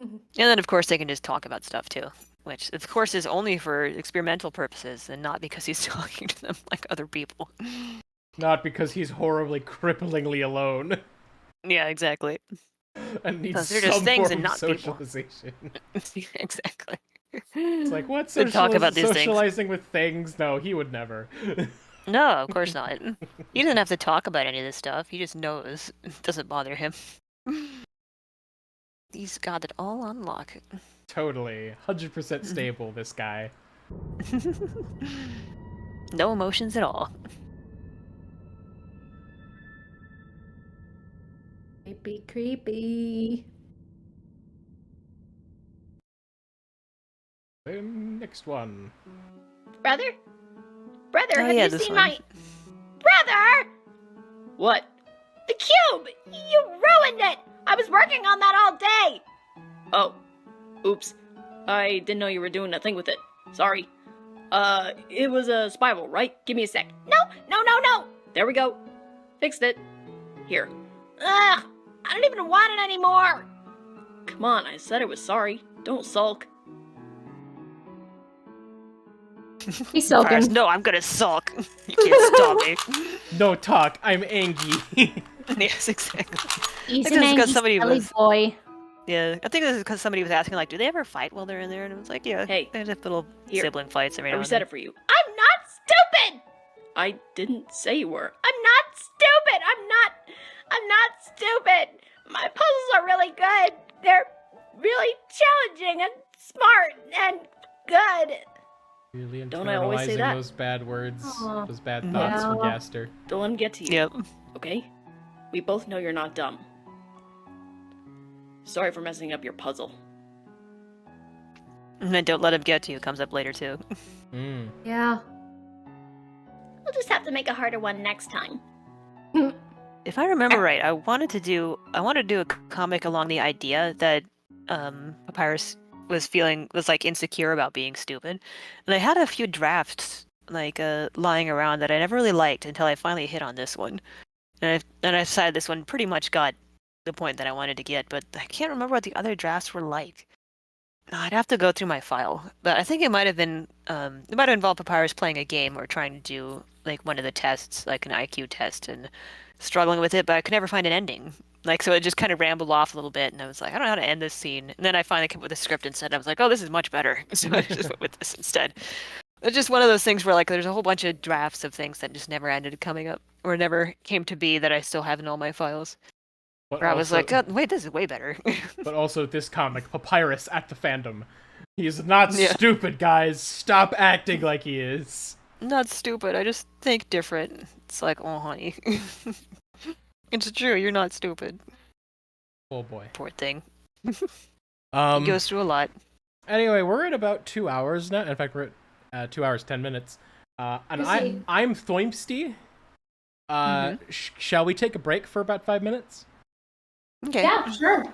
And then, of course, they can just talk about stuff, too. Which, of course, is only for experimental purposes, and not because he's talking to them like other people. Not because he's horribly, cripplingly alone. Yeah, exactly. And needs They're some just things form and of not people. socialization. Exactly. It's like, what They talk about these socializing with things? No, he would never. No, of course not. He doesn't have to talk about any of this stuff. He just knows. It doesn't bother him. He's got it all on lock. Totally. 100% stable, this guy. No emotions at all. Creepy, creepy. The next one. Brother? Brother, Oh, have yeah, you this seen one. my... Brother! What? The cube! You ruined it! I was working on that all day! Oh. Oops. I didn't know you were doing a thing with it. Sorry. It was a spiral, right? Give me a sec. No! There we go. Fixed it. Here. Ugh! I don't even want it anymore! Come on, I said I was sorry. Don't sulk. He's Papyrus, sulking. no, I'm gonna sulk. You can't stop me. No talk, I'm angry. Yes, exactly. He's I an think it's 'cause angry, somebody silly was- boy. Yeah, I think this is because somebody was asking, like, do they ever fight while they're in there? And it was like, yeah, Hey, there's just little here. sibling fights every I now and reset then. it for you. I'm not stupid! I didn't say you were. I'm not stupid! I'm not stupid! My puzzles are really good! They're really challenging and smart and good! Really Don't I always say internalizing that? those bad words, Aw. those bad thoughts from Yeah. Gaster. Don't let him get to you. Yep. Okay? We both know you're not dumb. Sorry for messing up your puzzle. And then don't let him get to you comes up later, too. Mm. Yeah. We'll just have to make a harder one next time. If I remember right, I wanted to do a comic along the idea that Papyrus was like insecure about being stupid, and I had a few drafts like lying around that I never really liked until I finally hit on this one, and I decided this one pretty much got the point that I wanted to get, but I can't remember what the other drafts were like. I'd have to go through my file, but I think it might have been it might have involved Papyrus playing a game or trying to do like one of the tests, like an IQ test, and struggling with it, but I could never find an ending. Like, so it just kind of rambled off a little bit, and I was like, I don't know how to end this scene. And then I finally came up with a script instead. I was like, oh, this is much better. So I just went with this instead. It's just one of those things where, like, there's a whole bunch of drafts of things that just never ended up coming up, or never came to be that I still have in all my files. But Where I was also- like, oh, wait, this is way better. But also this comic, Papyrus at the Fandom. He's not Yeah. stupid, guys. Stop acting like he is. Not stupid, I just think different. It's like, oh, honey. It's true, you're not stupid. Oh boy. Poor thing. He Um. goes through a lot. Anyway, we're at about 2 hours now. In fact, we're at 2 hours 10 minutes. And Busy. I'm Thoimsty. Shall we take a break for about 5 minutes? Okay. Yeah, sure.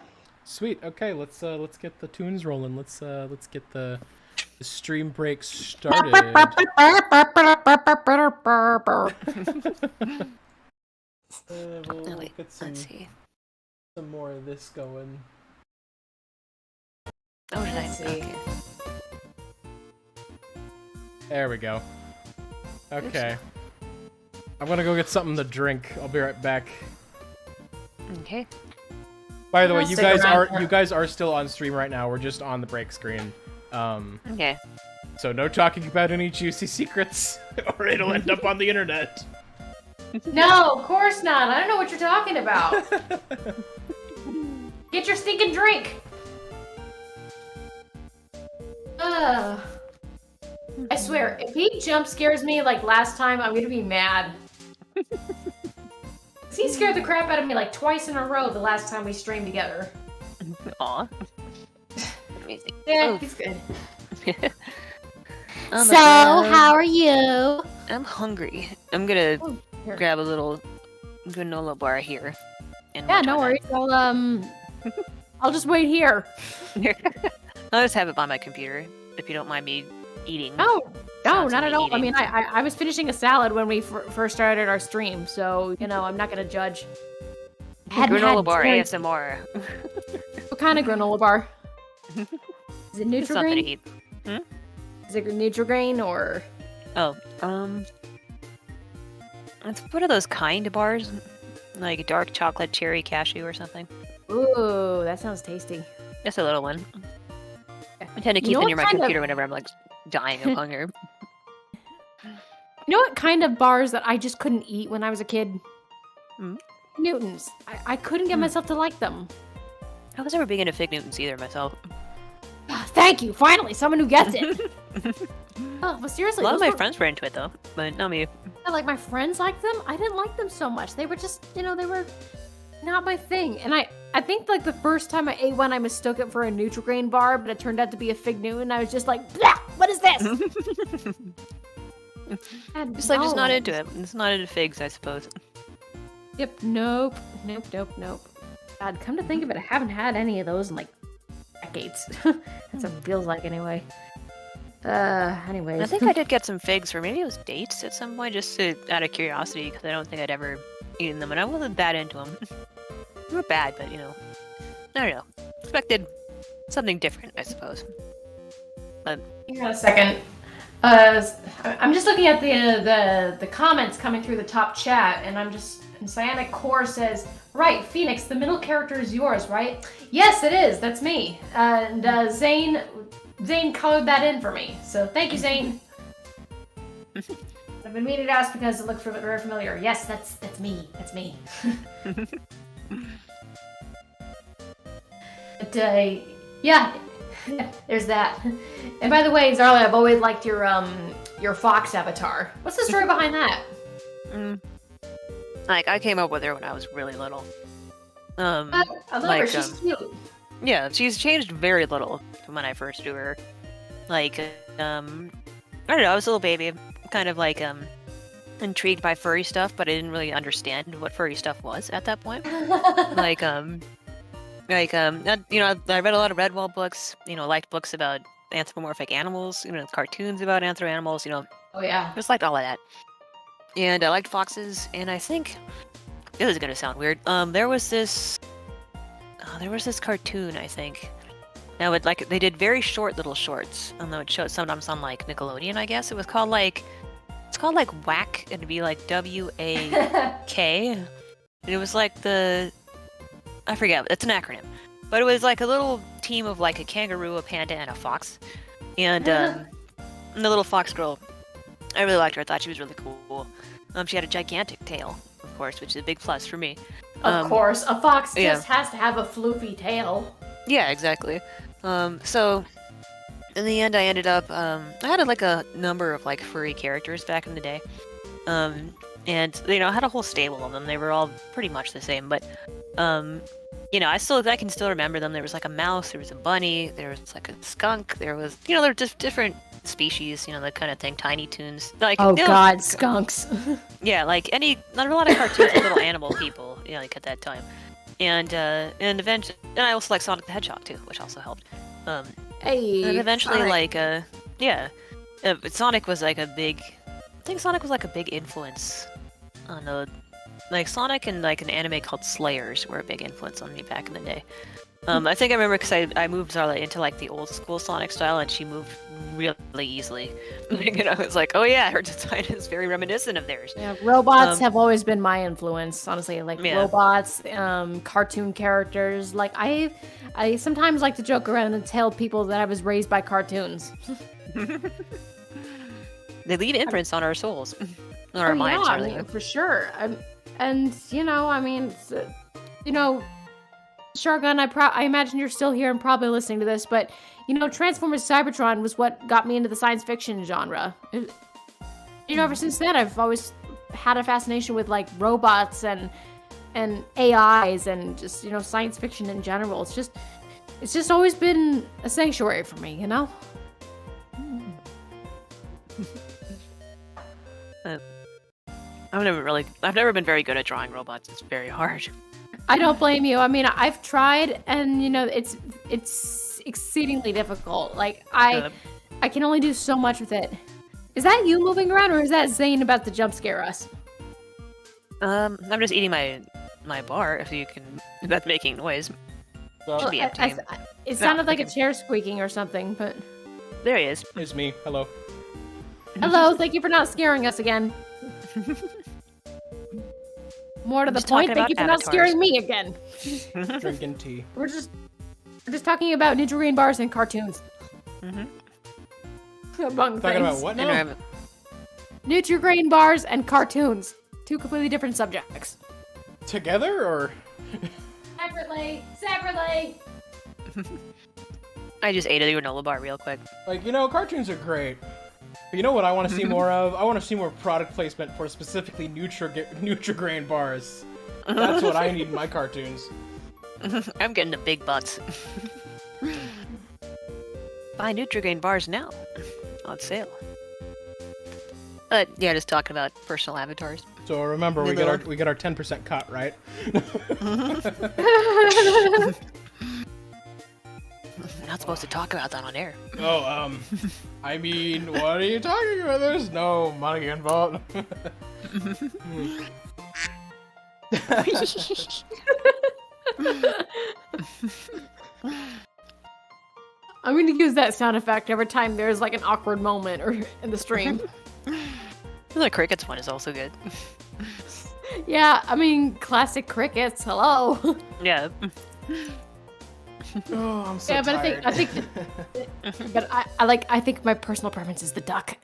Sweet. Okay, let's get the tunes rolling. Let's get the stream break started. We'll Oh, wait, get some let's see. more of this going. Oh, did I? Let's see. Okay. There we go. Okay. I'm gonna go get something to drink. I'll be right back. Okay. By the way, I'll you stick around for- guys are still on stream right now. We're just on the break screen. Okay. So no talking about any juicy secrets, or it'll end up on the internet. No, of course not. I don't know what you're talking about. Get your stinking drink. Ugh. I swear, if he jump scares me like last time, I'm gonna be mad. 'Cause he scared the crap out of me like twice in a row the last time we streamed together. Aw. Let me see. Yeah, Oof. he's good. On the So, ground. how are you? I'm hungry. I'm gonna Here. grab a little granola bar here. And Yeah, munch no on worries. I'll just wait here. that. I'll just have it by my computer, if you don't mind me eating. No, Sounds not like at all. I eating. mean, I was finishing a salad when we first started our stream, so I'm not gonna judge. Hadn't Granola had bar dinner. ASMR. What kind of granola bar? Is it It's something to Nutrigrain? eat. Is it Nutrigrain or? Oh, it's one of those kind bars, like dark chocolate cherry cashew or something. Ooh, that sounds tasty. Just a little one. I tend to You keep know it what near my kind of- computer whenever I'm like dying of hunger. You know what kind of bars that I just couldn't eat when I was a kid? Hmm? Newtons. I couldn't get myself to like them. I was never big into Fig Newtons either myself. Thank you. Finally, someone who gets it. Oh, but A seriously, lot of those my were- friends were into it though, but not me. like my friends liked them. I didn't like them so much. They were just, they were not my thing. And I think like the first time I ate one, I mistook it for a Nutrigrain bar, but it turned out to be a Fig Newton. I was just like, "Blah, what is this? Just not No. into it. It's not into figs, I suppose. Yep. Nope. God, come to think of it, I haven't had any of those in like decades. That's what it feels like anyway. Anyways. I think I did get some figs, or maybe it was dates at some point, just out of curiosity, because I don't think I'd ever eaten them, and I wasn't that into them. They were bad, but I don't know. Expected something different, I suppose. But Hang on a second. I'm just looking at the comments coming through the top chat, and and Cyanic Core says, right, Phoenix, the middle character is yours, right? Yes, it is. That's me. And Zane colored that in for me. So thank you, Zane. I've been meaning to ask because it looked very familiar. Yes, that's me. That's me. But yeah, there's that. And by the way, Zarla, I've always liked your fox avatar. What's the story behind that? like, I came up with her when I was really little. I love her. like, She's cute. Yeah, she's changed very little from when I first drew her. Like, I don't know, I was a little baby, kind of like, intrigued by furry stuff, but I didn't really understand what furry stuff was at that point. like, I read a lot of Redwall books, liked books about anthropomorphic animals, cartoons about anthro animals, Oh yeah. just liked all of that. And I liked foxes, and I think, this is gonna sound weird, there was this cartoon, I think. Now, they did very short little shorts, and it would show sometimes on, like, Nickelodeon, I guess. It's called, like, WAK, it'd be, like, W-A-K. And it was, like, I forget, it's an acronym. But it was, like, a little team of, like, a kangaroo, a panda, and a fox. And, and the little fox girl, I really liked her. I thought she was really cool. She had a gigantic tail, of course, which is a big plus for me. Of course, a fox yeah. just has to have a floofy tail. Yeah, exactly. So in the end, I ended up I had like a number of like furry characters back in the day, and I had a whole stable of them. They were all pretty much the same, but I can still remember them. There was like a mouse, there was a bunny, there was like a skunk, there was there were just different species, that kind of thing. Tiny Toons, like God, skunks. yeah, like not a lot of cartoons with little animal people, like at that time. And eventually, and I also like Sonic the Hedgehog too, which also helped. Hey. And eventually, Sonic. Sonic was like a big. I think Sonic was like a big influence on Sonic and like an anime called Slayers were a big influence on me back in the day. I think I remember because I moved Zarla into like the old school Sonic style, and she moved really easily. I was like, oh yeah, her design is very reminiscent of theirs. Yeah, robots have always been my influence, honestly. Like Yeah. robots, cartoon characters. Like I sometimes like to joke around and tell people that I was raised by cartoons. They leave imprints on our souls, on our minds. Yeah, Really. for sure. Shargun, I imagine you're still here and probably listening to this, but Transformers Cybertron was what got me into the science fiction genre. Ever since then, I've always had a fascination with like robots and AIs and just science fiction in general. It's just it's just always been a sanctuary for me, you know? I've never been very good at drawing robots. It's very hard. I don't blame you. I mean, I've tried, and you know, it's exceedingly difficult. Like I can only do so much with it. Is that you moving around, or is that Zane about to jump scare us? I'm just eating my bar. If that's making noise. So, Should be empty. It sounded like a chair squeaking or something, but There he is. it's me. Hello. hello, thank you for not scaring us again. More to the just point, talking thank you for about not avatars. scaring me again. Drinking tea. We're just talking about Nutrient bars and cartoons. Among Talking things. about what I now? know, Nutrigrain bars and cartoons. Two completely different subjects. Together or? Separately. I just ate a granola bar real quick. Like, you know, cartoons are great. But you know what I want to see more of? I want to see more product placement for specifically Nutrigrain bars. That's what I need in my cartoons. I'm getting the big butts. Buy Nutrigrain bars now. On sale. But yeah, just talking about personal avatars. So remember, we get our 10% cut, right? Not supposed to talk about that on air. Oh, I mean, what are you talking about? There's no money involved. I'm gonna use that sound effect every time there's like an awkward moment or in the stream. The crickets one is also good. Yeah, I mean, classic crickets. Hello. Yeah. Oh, I'm so Yeah, but tired. I think, but I think my personal preference is the duck.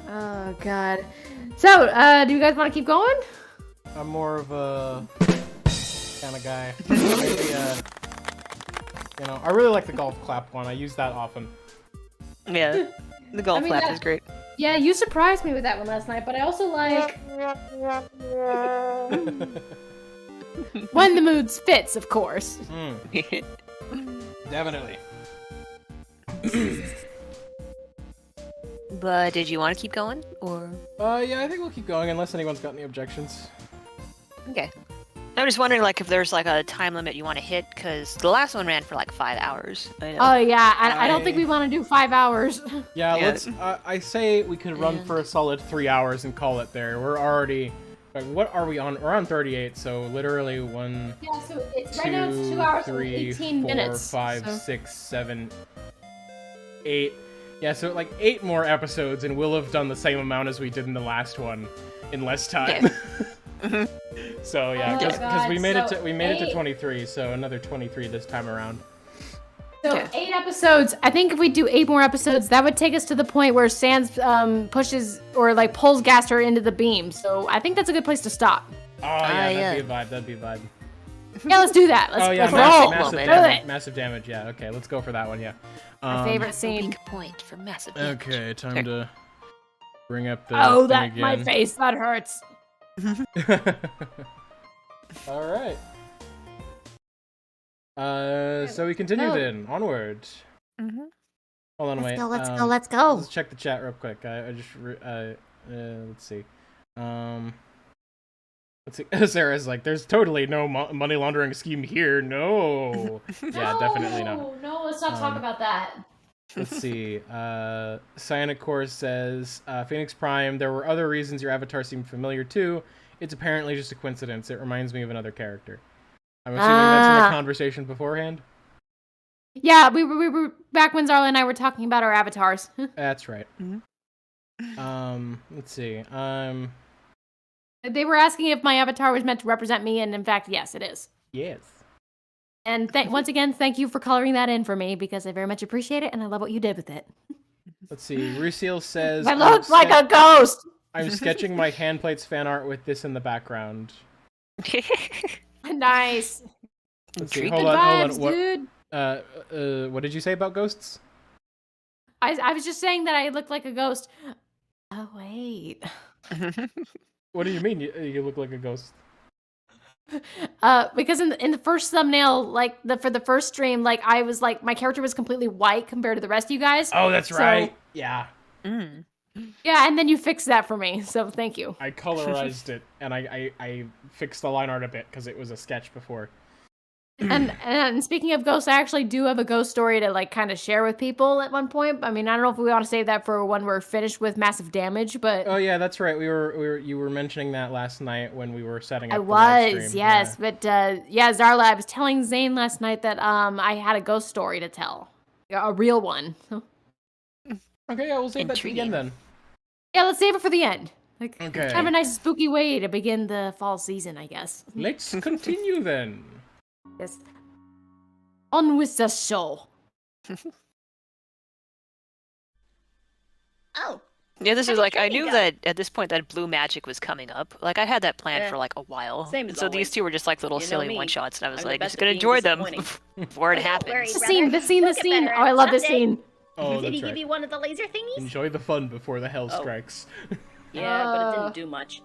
Oh God. So, do you guys want to keep going? I'm more of a kind of guy. Maybe, you know, I really like the golf clap one. I use that often. Yeah. The golf I mean, clap that- is great. Yeah, you surprised me with that one last night, but I also like when the mood fits, of course. Definitely. But did you want to keep going, or? Yeah, I think we'll keep going unless anyone's got any objections. Okay. I'm just wondering, like, if there's like a time limit you want to hit, because the last one ran for like 5 hours. I know. Oh yeah, I don't think we want to do 5 hours. Yeah, Yeah. let's. I say we could run for a solid 3 hours and call it there. We're already. Like, what are we on? We're on 38, so literally one. Yeah, so it's right 2, now it's 2 hours and 3, 18 4, minutes. 5, so. 6, 7, 8. Yeah, so like 8 more episodes, and we'll have done the same amount as we did in the last one in less time. So yeah, Oh my because we God, made so it to eight- 23, so another 23 this time around. So Okay. 8 episodes. I think if we do 8 more episodes, that would take us to the point where Sans pushes or like pulls Gaster into the beam. So I think that's a good place to stop. Oh yeah, yeah. that'd be a vibe. Yeah, let's do that. Oh yeah, let's roll. massive man. damage, Do it. massive damage. Yeah, okay, let's go for that one. Yeah. My favorite scene. Weak point for massive damage. Okay, time to bring up the. Oh, thing that my again. face. That hurts. All right. So we continue go. then onward. Mhm. Hold on, wait. Let's go. Let's check the chat real quick. I just let's see. Let's see. Sarah's like, there's totally no money laundering scheme here. No. Yeah, definitely not. No, let's not talk about that. Let's see. Cyanic Core says, Phoenix Prime, there were other reasons your avatar seemed familiar too. It's apparently just a coincidence. It reminds me of another character. I'm assuming that's in the conversation beforehand? Yeah, we were back when Zarla and I were talking about our avatars. That's right. Mhm. Let's see. They were asking if my avatar was meant to represent me, and in fact, yes, it is. Yes. And once again, thank you for coloring that in for me because I very much appreciate it, and I love what you did with it. Let's see. Rusiel says, I look like a ghost. I'm sketching my Handplates fan art with this in the background. Nice. Let's see. Intrigued. Hold Good on. vibes, Dude. What did you say about ghosts? I was just saying that I look like a ghost. Oh wait. What do you mean you look like a ghost? Because in the first thumbnail, like for the first stream, like I was like my character was completely white compared to the rest of you guys. Oh, that's right. Yeah. Mm. Yeah, and then you fixed that for me, so thank you. I colorized it, and I fixed the line art a bit because it was a sketch before. And speaking of ghosts, I actually do have a ghost story to like kind of share with people at one point. I mean, I don't know if we want to save that for when we're finished with massive damage, but Oh yeah, that's right. You were mentioning that last night when we were setting up. I the live was, stream. yes, but yeah, Zarla, I was telling Zane last night that I had a ghost story to tell, a real one. Okay, yeah, we'll save that to the end then. Yeah, let's save it for the end. Like, Okay. kind of a nice spooky way to begin the fall season, I guess. Let's continue then. Yes. On with the show. Oh, Yeah, this How's is your like I training knew go? that at this point that blue magic was coming up. Like I had that planned Eh, for like a while. same as So these always. two were just like little You know silly me. one shots, and I was I'm the like, best just gonna at being enjoy them disappointing. before it Don't happens. worry, The brother. scene, the scene, the We'll get scene. better Oh, I love this someday. scene. Oh, Did he that's give right. you one of the laser thingies? Enjoy the fun before the hell Oh. strikes. Yeah, but it didn't do much.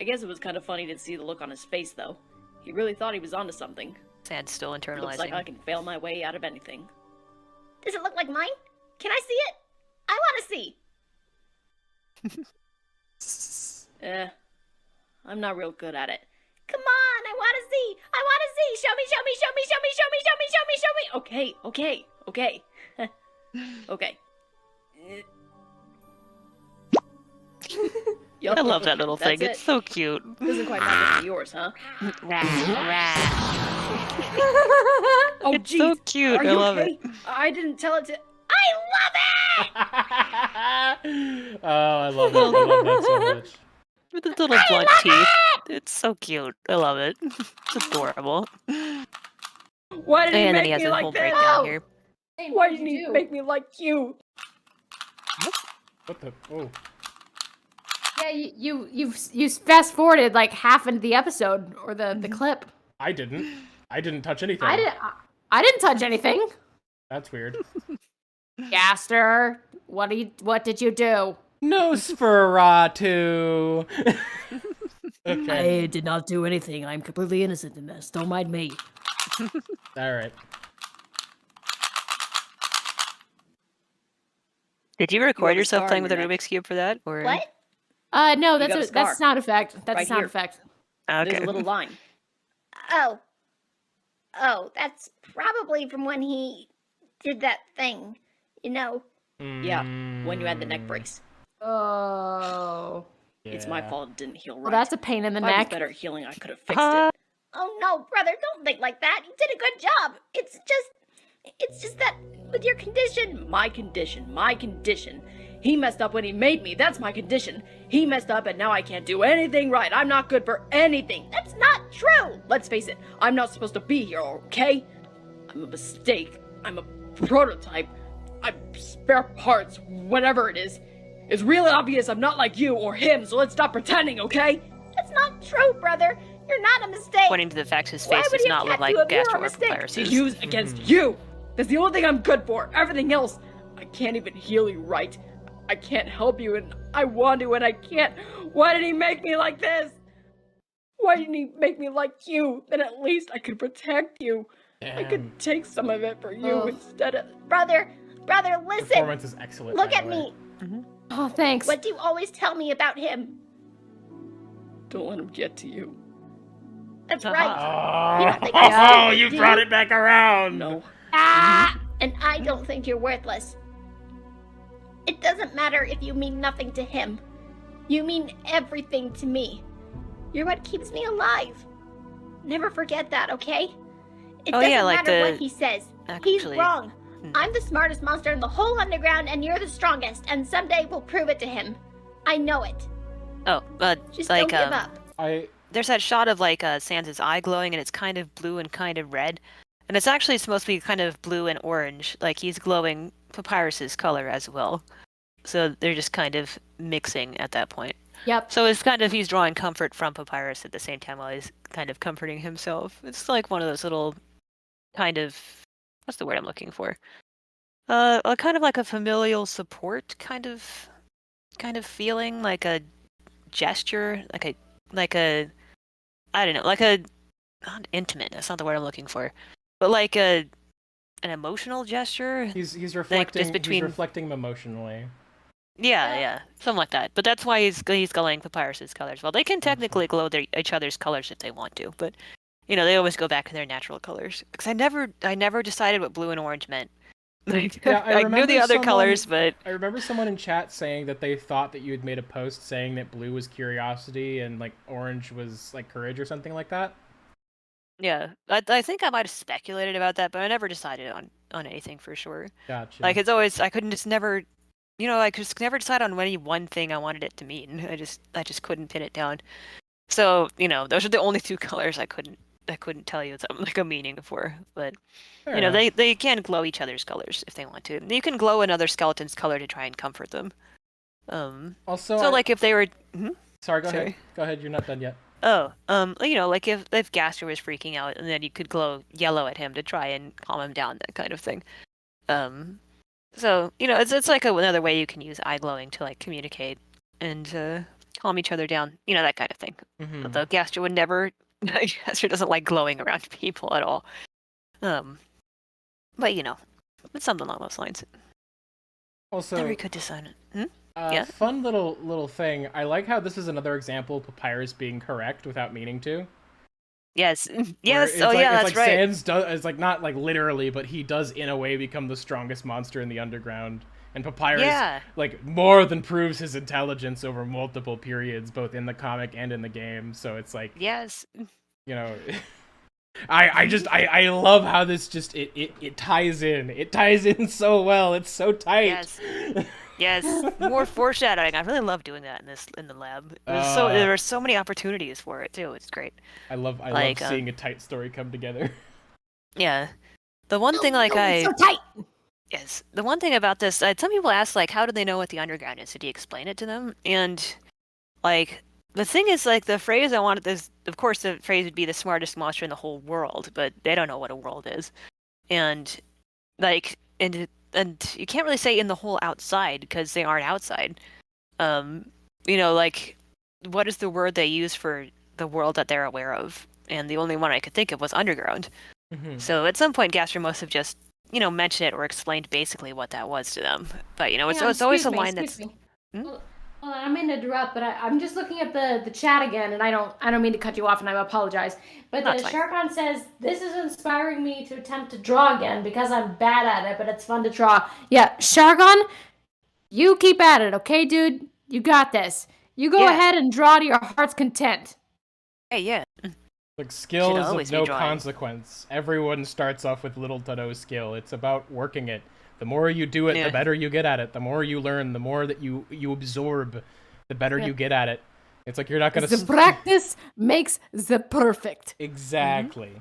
I guess it was kind of funny to see the look on his face, though. He really thought he was onto something. Sand's still It looks internalizing. like I can fail my way out of anything. Does it look like mine? Can I see it? I want to see. I'm not real good at it. Come on, I want to see. I want to see. Show me, show me, show me, show me, show me, show me, show me, show me. Okay. Okay. Yup, I love that little thing. that's It's it. so cute. Doesn't quite match up to yours, huh? Oh, It's so jeez. cute. Are I you love okay? it. I didn't tell it to. Oh, I love it. I love that so much. With his little blunt teeth. It's so cute. I love it. It's adorable. Why did he And then make he has me a like whole this? breakdown here. Why didn't he make me like you? What the? Oh. Yeah, you fast forwarded like half into the episode or the clip. I didn't touch anything. I didn't touch anything. That's weird. Gaster, what did you do? Nosferatu. Okay. I did not do anything. I'm completely innocent in this. Don't mind me. All right. Did you You record have a yourself scar playing on with a your neck. Rubik's Cube for that? Or What? No, You got a that's scar. sound effect. That's Right a sound here. effect. Okay. There's a little line. Oh. Oh, that's probably from when he did that thing. You know. Yeah, when you had the neck brace. Oh. It's my Yeah. fault it didn't heal right. Well, that's a pain in the If I was neck. better at healing, I could have fixed it. Oh no, brother, don't think like that. You did a good job. It's just that with your condition. My condition. He messed up when he made me. That's my condition. He messed up and now I can't do anything right. I'm not good for anything. That's not true. Let's face it, I'm not supposed to be here, okay? I'm a mistake. I'm a prototype. I'm spare parts, whatever it is. It's real obvious I'm not like you or him, so let's stop pretending, okay? That's not true, brother. You're not a mistake. Pointing to the fact his Why face would does he not look attack like you if you're a Gaster or mistake? Papyrus. To use against you. That's the only thing I'm good for. Everything else, I can't even heal you right. I can't help you, and I want to, and I can't. Why did he make me like this? Why didn't he make me like you? Then at least I could protect you. I Damn. could take some of it for you Ugh. instead of. Brother, listen. Performance is excellent. Look by at the way. me. Oh, thanks. What do you always tell me about him? Don't let him get to you. That's Uh-huh. right. Oh, You don't think I'm stupid, you do brought you? it back around. No. Ah! And I don't think you're worthless. It doesn't matter if you mean nothing to him. You mean everything to me. You're what keeps me alive. Never forget that, okay? It Oh, doesn't yeah, like matter the- what he says. He's Actually, wrong. hmm. I'm the smartest monster in the whole underground, and you're the strongest, and someday we'll prove it to him. I know it. Oh, Just like don't give up. there's that shot of like Sans' eye glowing, and it's kind of blue and kind of red, and it's actually supposed to be kind of blue and orange, like he's glowing Papyrus's color as well. So they're just kind of mixing at that point. Yep. So it's kind of he's drawing comfort from Papyrus at the same time while he's kind of comforting himself. It's like one of those little kind of what's the word I'm looking for? Kind of like a familial support kind of feeling, like a gesture, like a I don't know, like a not intimate. That's not the word I'm looking for, but like an emotional gesture. He's Like reflecting. just between. He's reflecting him emotionally. Yeah, something like that. But that's why he's glowing Papyrus's colors. Well, they can technically glow each other's colors if they want to, but they always go back to their natural colors. Because I never decided what blue and orange meant. Like, Yeah, I knew the other colors, but I remember someone in chat saying that they thought that you had made a post saying that blue was curiosity and like orange was like courage or something like that. yeah, I think I might have speculated about that, but I never decided on anything for sure. Gotcha. Like it's always I couldn't just never, I could just never decide on any one thing I wanted it to mean. I just couldn't pin it down. So those are the only two colors I couldn't tell you something like a meaning for. But Fair enough. they can glow each other's colors if they want to. You can glow another skeleton's color to try and comfort them. Also, so like if they were. Sorry, go ahead. Sorry. Go ahead. You're not done yet. Oh, like if Gaster was freaking out, and then you could glow yellow at him to try and calm him down, that kind of thing. So it's like another way you can use eye glowing to like communicate and calm each other down, that kind of thing. Mm-hmm. Although Gaster would never, Gaster doesn't like glowing around people at all. But it's something along those lines. Also, Never could decide it. Yeah? Fun little thing. I like how this is another example of Papyrus being correct without meaning to. Yes. Where Yes. it's Oh, like, yeah, it's that's like right. Sans does, it's like not like literally, but he does in a way become the strongest monster in the underground. And Papyrus like more than proves his intelligence over multiple periods, both in the comic and in the game. So it's like Yes. I love how this just it ties in. It ties in so well. It's so tight. Yes. Yes. More foreshadowing. I really love doing that in the lab. There are so many opportunities for it too. It's great. I love seeing a tight story come together. Yeah. The one thing so tight. Yes. The one thing about this, some people ask like, how do they know what the underground is? Did he explain it to them? And like, the thing is, like, the phrase I wanted this, of course, the phrase would be the smartest monster in the whole world, but they don't know what a world is, and like, and you can't really say in the whole outside because they aren't outside. Like, what is the word they use for the world that they're aware of? And the only one I could think of was underground. Mm-hmm. So at some point, Gaster must have just mentioned it or explained basically what that was to them. But it's always a line that's. Well, I don't mean to interrupt, but I'm just looking at the chat again, and I don't mean to cut you off, and I apologize. But Sharkon says, this is inspiring me to attempt to draw again because I'm bad at it, but it's fun to draw. Yeah, Sharkon, you keep at it, okay, dude? You got this. You go ahead and draw to your heart's content. Hey, yeah. Like, skill is of no consequence. Everyone starts off with little to no skill. It's about working it. The more you do it, the better you get at it. The more you learn, the more that you absorb, the better you get at it. It's like you're not gonna. The practice makes the perfect. Exactly. Mm-hmm.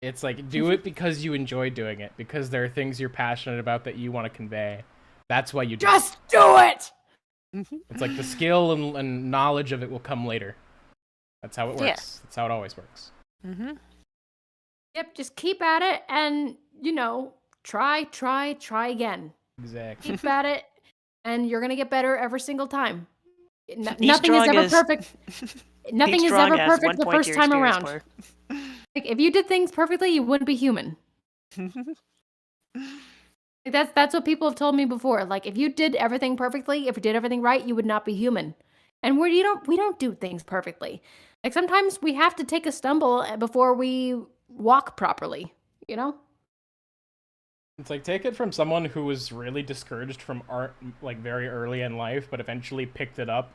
It's like do it because you enjoy doing it, because there are things you're passionate about that you want to convey. That's why you do Just do it! It's like the skill and knowledge of it will come later. That's how it works. Yeah. That's how it always works. Mm-hmm. Yep, just keep at it and, try again. Exactly. Keep at it, and you're going to get better every single time. Nothing is ever perfect. Nothing is ever perfect the first time around. Like, if you did things perfectly, you wouldn't be human. That's what people have told me before. Like, if you did everything perfectly, if you did everything right, you would not be human. And we don't do things perfectly. Like, sometimes we have to take a stumble before we walk properly, It's like, take it from someone who was really discouraged from art, like, very early in life, but eventually picked it up,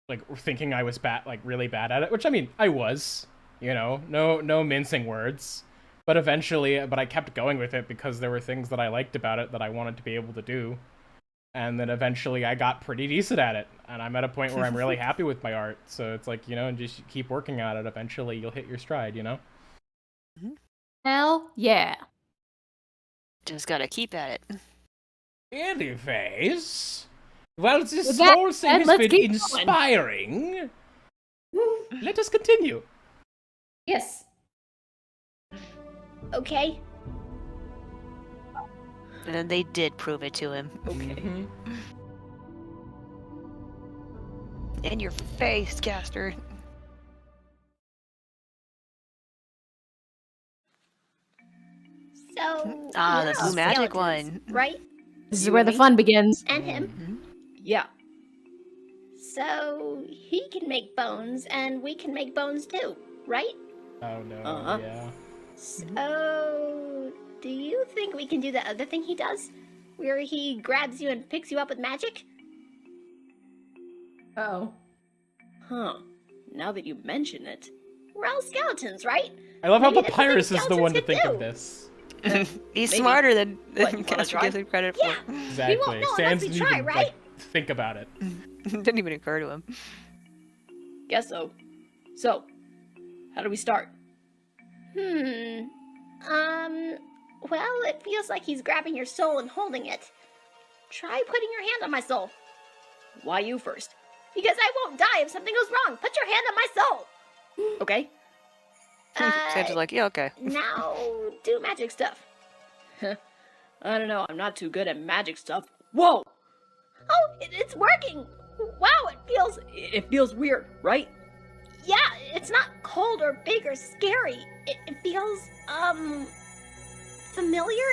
like, thinking I was really bad at it, which, I mean, I was, no mincing words, but I kept going with it because there were things that I liked about it that I wanted to be able to do, and then eventually I got pretty decent at it, and I'm at a point where I'm really happy with my art, so it's like, and just keep working at it, eventually you'll hit your stride, Hell yeah. Just gotta keep at it. Anyways, well, this whole thing has been inspiring. Let us continue. Yes. Okay. And then they did prove it to him. Okay. Mm-hmm. In your face, Gaster. Ah, the Yeah, blue magic skeletons, one. right? This is You where and the me? fun begins. And him. Mhm. Yeah. So he can make bones, and we can make bones too, right? Oh no, Uh-huh. yeah. So, do you think we can do the other thing he does? Where he grabs you and picks you up with magic? Oh. Huh. Now that you mention it. We're all skeletons, right? I love how Maybe that's Papyrus something is the one to skeletons think can of do. this. He's Maybe. smarter than What, you wanna Gaster try? gives him credit Yeah. for. Exactly. won't know unless Sans we didn't try, even right? like think about it. Didn't even occur to him. Guess so. So, how do we start? Well, it feels like he's grabbing your soul and holding it. Try putting your hand on my soul. Why you first? Because I won't die if something goes wrong. Put your hand on my soul. Okay. Santa's like, yeah, okay. Now, do magic stuff. I don't know, I'm not too good at magic stuff. Whoa! Oh, it's working. Wow, It feels weird, right? yeah, it's not cold or big or scary. It feels, familiar?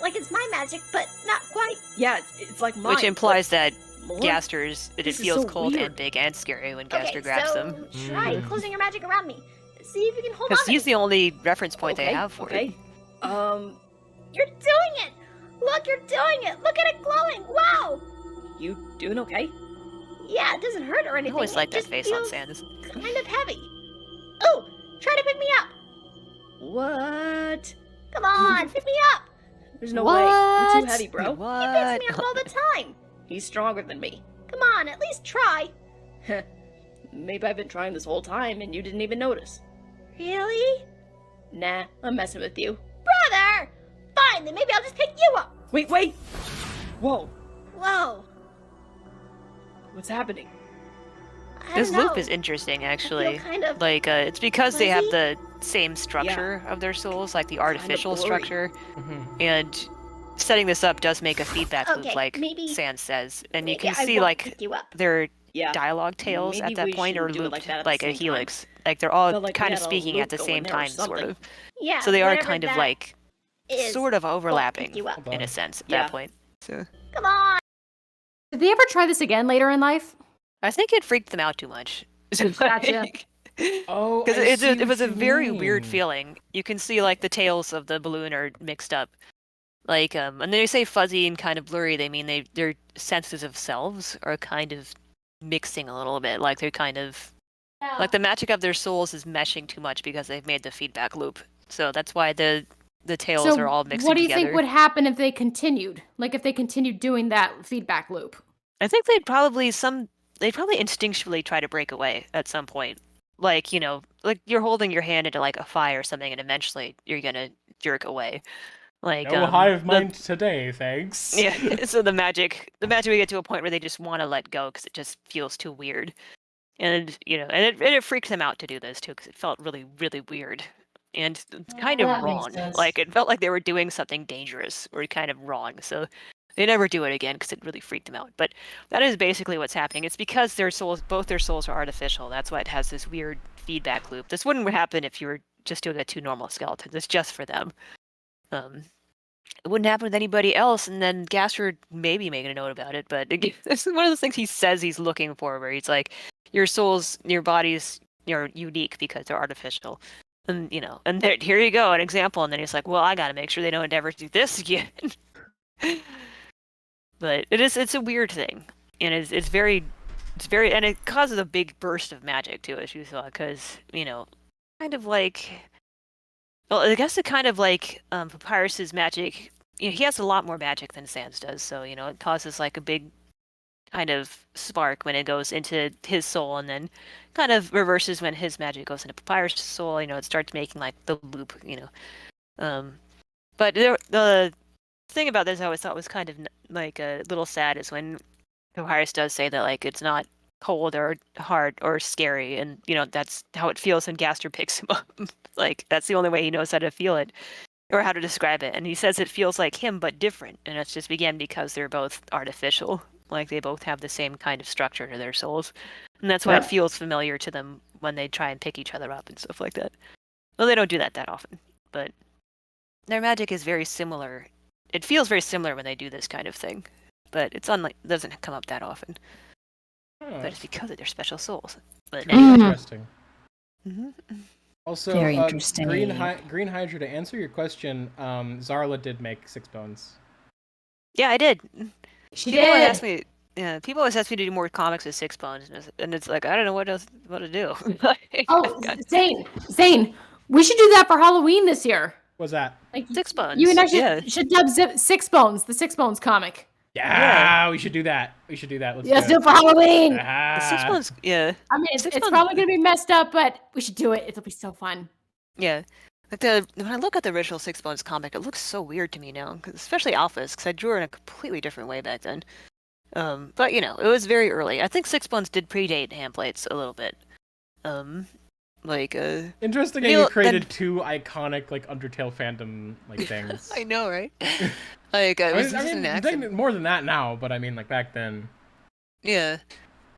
Like it's my magic, but not quite. Yeah, it's like mine. Which implies that but more? Gaster's, it This is feels so cold weird. and big and scary when Gaster Okay, grabs so them. try Mm. closing your magic around me. See if you can hold on Because to he's me. the only reference point okay, they have for okay. it. You're doing it! Look, you're doing it! Look at it glowing! Wow! You doing okay? Yeah, it doesn't hurt or I anything. always like it that just face on feels Sans. kind of heavy. Oh, try to pick me up. What? Come on, pick me up. There's no way. You're too What? heavy, bro. He What? picks me up all the time. He's stronger than me. Come on, at least try. Maybe I've been trying this whole time and you didn't even notice. Really? Nah, I'm messing with you. Brother! Fine, then maybe I'll just pick you up. Wait! Whoa, Whoa. what's happening? I This don't loop know. is interesting, I actually. feel kind of Like, it's because they have fuzzy. the same structure of their souls, like the artificial blurry. structure, Mhm. and setting this up does make a feedback loop, Okay, like maybe- Sans says, and you maybe can I see won't like pick you up. their Yeah. dialogue tails Maybe at that we point are shouldn't do it looped like that at like the a same time. helix. Like they're all Felt like we kind of had a speaking loop at the going same there or time, sort something. of. Yeah. So they are whatever kind of that like is, sort of won't overlapping pick you up. Hold in on. a sense at Yeah. that point. So Come on. Did they ever try this again later in life? I think it freaked them out too much. Gotcha. Oh, Because I see it what was a you very weird mean. feeling. You can see like the tails of the balloon are mixed up. Like and then they say fuzzy and kind of blurry, they mean their senses of selves are kind of mixing a little bit. Like they're kind of like the magic of their souls is meshing too much because they've made the feedback loop. So that's why the tails So are all mixing what do you together. think would happen if they continued? Like if they continued doing that feedback loop? I think they'd probably instinctually try to break away at some point. Like, you know, like you're holding your hand into like a fire or something and eventually you're gonna jerk away. Like No hive the- mind today, thanks. Yeah, so the magic we get to a point where they just want to let go because it just feels too weird, and you know, and it freaked them out to do this too because it felt really, really weird and kind of that makes wrong. sense. Like it felt like they were doing something dangerous or kind of wrong. So they never do it again because it really freaked them out. But that is basically what's happening. It's because both their souls are artificial. That's why it has this weird feedback loop. This wouldn't happen if you were just doing a two normal skeletons. It's just for them. It wouldn't happen with anybody else, and then Gaster maybe making a note about it, but it's one of those things he says he's looking for, where he's like, your souls, your bodies, you're unique because they're artificial. And, you know, and here you go, an example, and then he's like, well, I gotta make sure they don't ever do this again. But it's a weird thing, and it's very, and it causes a big burst of magic, too, as you saw, because, you know, kind of like... Well, I guess it kind of like Papyrus's magic. You know, he has a lot more magic than Sans does, so you know it causes like a big kind of spark when it goes into his soul, and then kind of reverses when his magic goes into Papyrus's soul. You know, it starts making like the loop. You know, but the thing about this I always thought was kind of like a little sad is when Papyrus does say that like it's not cold or hard or scary, and you know that's how it feels when Gaster picks him up. Like that's the only way he knows how to feel it or how to describe it, and he says it feels like him but different, and it's just again because they're both artificial. Like they both have the same kind of structure to their souls, and that's why it feels familiar to them when they try and pick each other up and stuff like that. Well, they don't do that often, but their magic is very similar. It feels very similar when they do this kind of thing, but it's doesn't come up that often. But it's because of their special souls. But anyway. Interesting. Also, Very interesting. Green Hydra, to answer your question, Zarla did make 6 bones. Yeah, I did. She People always did. ask me. Yeah, people always ask me to do more comics with 6 bones, and it's like I don't know what to do. Oh, Zane, we should do that for Halloween this year. What's that? Like 6 bones. You and I should dub 6 Bones, the 6 Bones comic. Yeah, we should do that. Let's do do it for Halloween. The 6 bones. Yeah. I mean, it's 6 bones. probably gonna be messed up, but we should do it. It'll be so fun. Yeah. Like when I look at the original 6 Bones comic, it looks so weird to me now, especially Alphas, because I drew it in a completely different way back then. But you know, it was very early. I think 6 Bones did predate Handplates a little bit. Interesting that you created 2 iconic like Undertale fandom like things. I know, right? Like it was just an accident. More than that now, but I mean like back then. Yeah.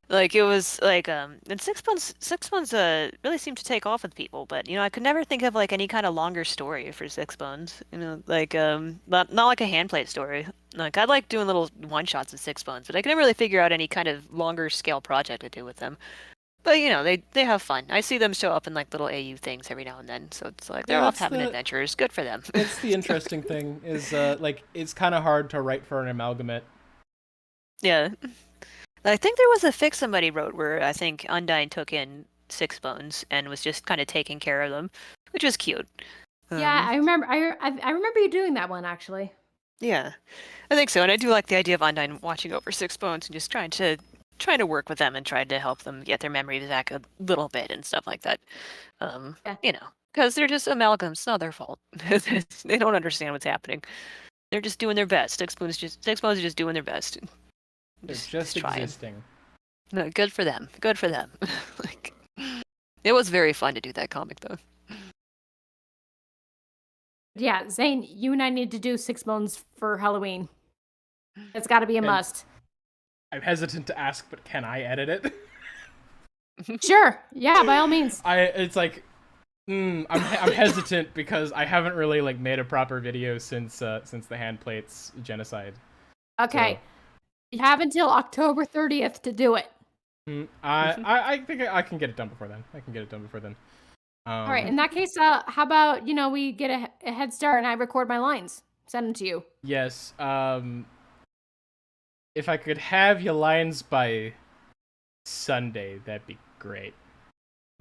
Like it was like and 6 Bones really seemed to take off with people, but you know, I could never think of like any kind of longer story for 6 Bones. You know, like not like a Handplate story. Like I like doing little one-shots with 6 Bones, but I could never really figure out any kind of longer scale project to do with them. But you know, they have fun. I see them show up in like little AU things every now and then, so it's like they're off having adventures. Good for them. That's the interesting thing is like it's kind of hard to write for an amalgamate. Yeah. I think there was a fic somebody wrote where I think Undyne took in 6 Bones and was just kind of taking care of them, which was cute. Yeah, I remember. I remember you doing that one actually. Yeah, I think so, and I do like the idea of Undyne watching over 6 Bones and just trying to work with them and trying to help them get their memories back a little bit and stuff like that. You know, because they're just amalgams. It's not their fault. They don't understand what's happening. They're just doing their best. 6 Bones are just doing their best. They're just existing. No, good for them. Good for them. Like, it was very fun to do that comic, though. Yeah, Zane, you and I need to do 6 Bones for Halloween. It's got to be a must. I'm hesitant to ask, but can I edit it? Sure. Yeah, by all means. It's like, I'm hesitant because I haven't really like made a proper video since the Handplates genocide. Okay. So. You have until October 30th to do it. I think I can get it done before then. All right. In that case, how about we get a head start and I record my lines, send them to you. Yes. If I could have your lines by Sunday, that'd be great.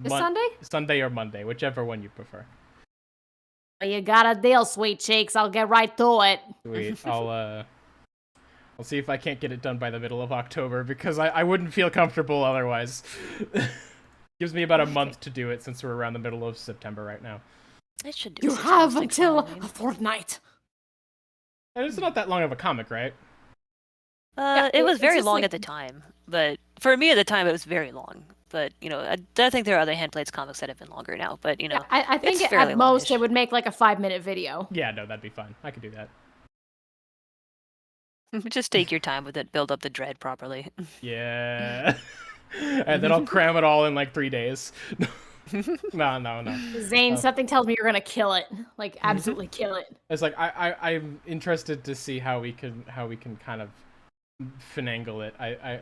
Sunday? Sunday or Monday, whichever one you prefer. You got a deal, sweet cheeks. I'll get right to it. Sweet. I'll see if I can't get it done by the middle of October because I wouldn't feel comfortable otherwise. Gives me about a month to do it since we're around the middle of September right now. I should do. You have until a fortnight. And it's not that long of a comic, right? It was very long at the time, but for me at the time it was very long. But I think there are other Handplates comics that have been longer now. But I think at most it would make like a 5-minute video. Yeah, no, that'd be fine. I could do that. Just take your time with it, build up the dread properly. Yeah. And then I'll cram it all in like 3 days. No. Zane, something tells me you're gonna kill it. Like absolutely kill it. It's like I'm interested to see how we can kind of finagle it. I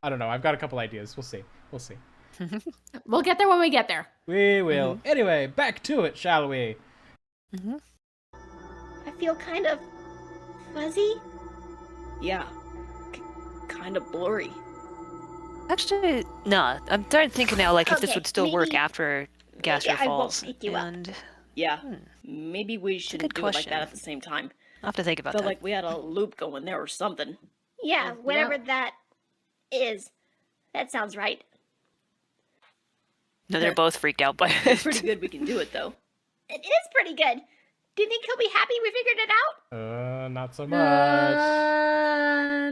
don't know. I've got a couple ideas. We'll see. We'll get there when we get there. We will. Anyway, back to it, shall we? I feel kind of fuzzy? Yeah. Kind of blurry. Actually, no. I'm trying to think now, like, if this would still work maybe, after Gaster falls. I won't pick you up. Yeah. Maybe we shouldn't do it like that at the same time. I'll have to think about Felt that. like we had a loop going there or something. Yeah, whatever that is. That sounds right. No, they're both freaked out by it. It's pretty good we can do it, though. It is pretty good. Do you think he'll be happy we figured it out? Not so much.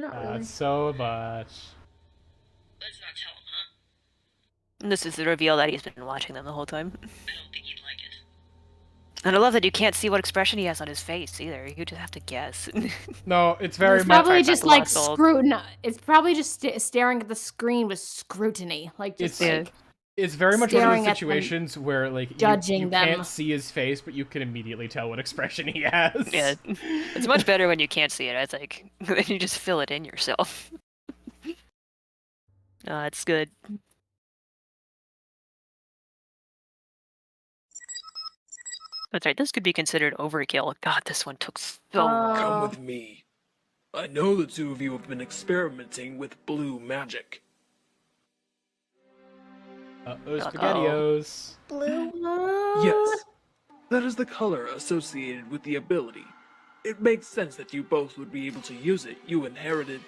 Not really. So much. Let's not tell him, huh? And this is the reveal that he's been watching them the whole time. I don't think he'd like it. And I love that you can't see what expression he has on his face either. You just have to guess. No, it's very It's much. probably just like scrutiny. It's probably just staring at the screen with scrutiny. Like just like. It's very much one of staring those at them, situations where, like, judging you them. can't see his face, but you can immediately tell what expression he has. Yeah, it's much better when you can't see it. I think then you just fill it in yourself. It's good. That's right. This could be considered overkill. God, this one took so long. Come with me. I know the two of you have been experimenting with blue magic. Spaghettios. Blue? Yes, that is the color associated with the ability. It makes sense that you both would be able to use it. You inherited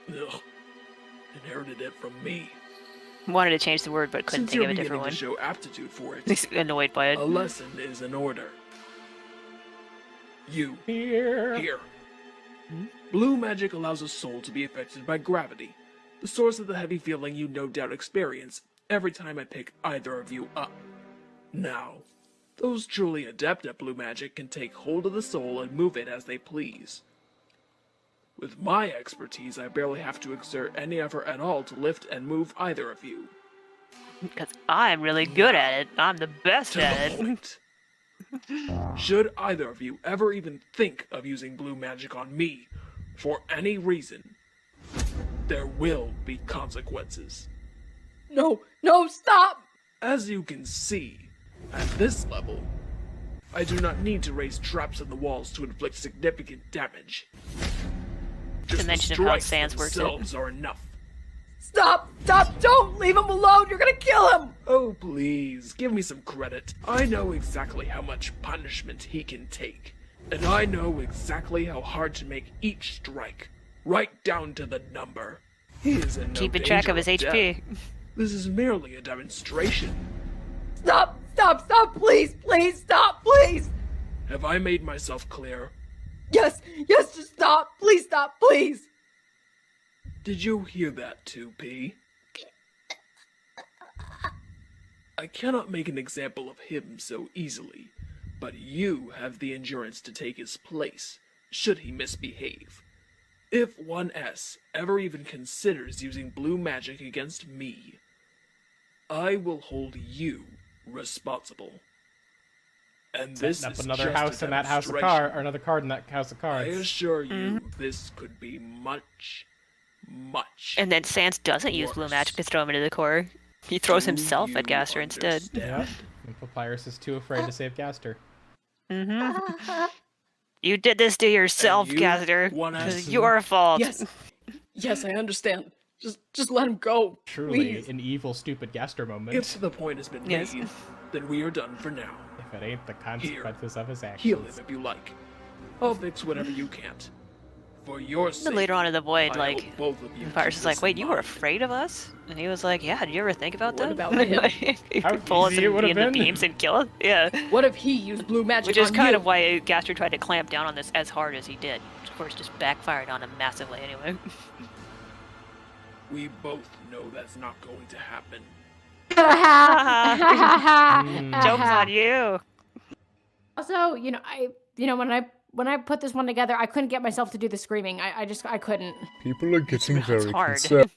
it from me. Wanted to change the word, but couldn't Since think you're of a beginning different to one. show aptitude for it, He's annoyed by it. a lesson is in order. You, Here. here. Blue magic allows a soul to be affected by gravity, the source of the heavy feeling you no doubt experience every time I pick either of you up. Now, those truly adept at blue magic can take hold of the soul and move it as they please. With my expertise, I barely have to exert any effort at all to lift and move either of you. Because I'm really good at it. I'm the best To at the it. point. Should either of you ever even think of using blue magic on me, for any reason, there will be consequences. No, stop! As you can see, at this level, I do not need to raise traps in the walls to inflict significant damage. Just the mention of how strikes Sans works it. themselves are enough. Stop! Don't leave him alone! You're gonna kill him! Oh, please, give me some credit. I know exactly how much punishment he can take. And I know exactly how hard to make each strike, right down to the number. He is in no Keeping track danger of his HP. death. This is merely a demonstration. Stop! Please, stop, please! Have I made myself clear? Yes, just stop! Please! Did you hear that, 2P? I cannot make an example of him so easily, but you have the endurance to take his place, should he misbehave. If 1S ever even considers using blue magic against me, I will hold you responsible. And this Setting up is another just house a in that house of demonstration. cards, or another card in that house of I cards. assure you, this could be much. And then Sans doesn't use blue magic to throw him into the core. He throws himself at Gaster instead. Yep. And Papyrus is too afraid to save Gaster. You did this to yourself, And you, Gaster. 1S. It's your fault. Yes, I understand. Just let him go. Truly Please. an evil, stupid Gaster moment. If the point has been Yes. made, then we are done for now. If it ain't the consequences of his Heal him actions. if you like. I'll fix whatever you can't. For your sake. Then later on in the void, I like, hope both of you Papyrus keep is like, this "Wait, in you were mind." afraid of us?" And he was like, "Yeah, did you ever think about What that? about him? He How could pull us easy it in would've the been. beams and kill us." Yeah. What if he used blue magic Which is on kind you? of why Gaster tried to clamp down on this as hard as he did. Which of course just backfired on him massively anyway. We both know that's not going to happen. Joke's on you. Also, when I put this one together, I couldn't get myself to do the screaming. I couldn't. People are getting It's very hard. concerned.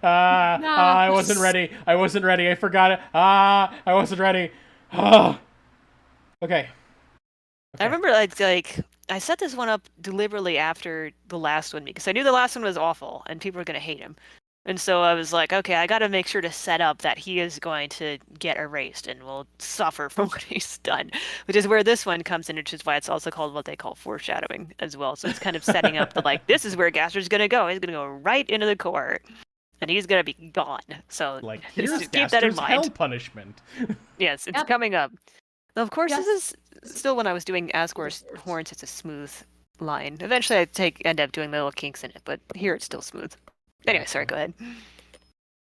I wasn't ready. I forgot it. I wasn't ready. Okay. I remember like I set this one up deliberately after the last one because I knew the last one was awful and people were gonna hate him. And so I was like, okay, I gotta make sure to set up that he is going to get erased and will suffer from what he's done. Which is where this one comes in, which is why it's also called what they call foreshadowing as well. So it's kind of setting up the like, this is where Gaster's gonna go. He's gonna go right into the core. And he's gonna be gone. So Like, just here's keep that in Gaster's mind. hell punishment. Yes, it's Yep. coming up. Now, of course, Yes. this is still when I was doing Asgore's horns. It's a smooth line. Eventually, I end up doing the little kinks in it, but here it's still smooth. Anyway, sorry. Go ahead.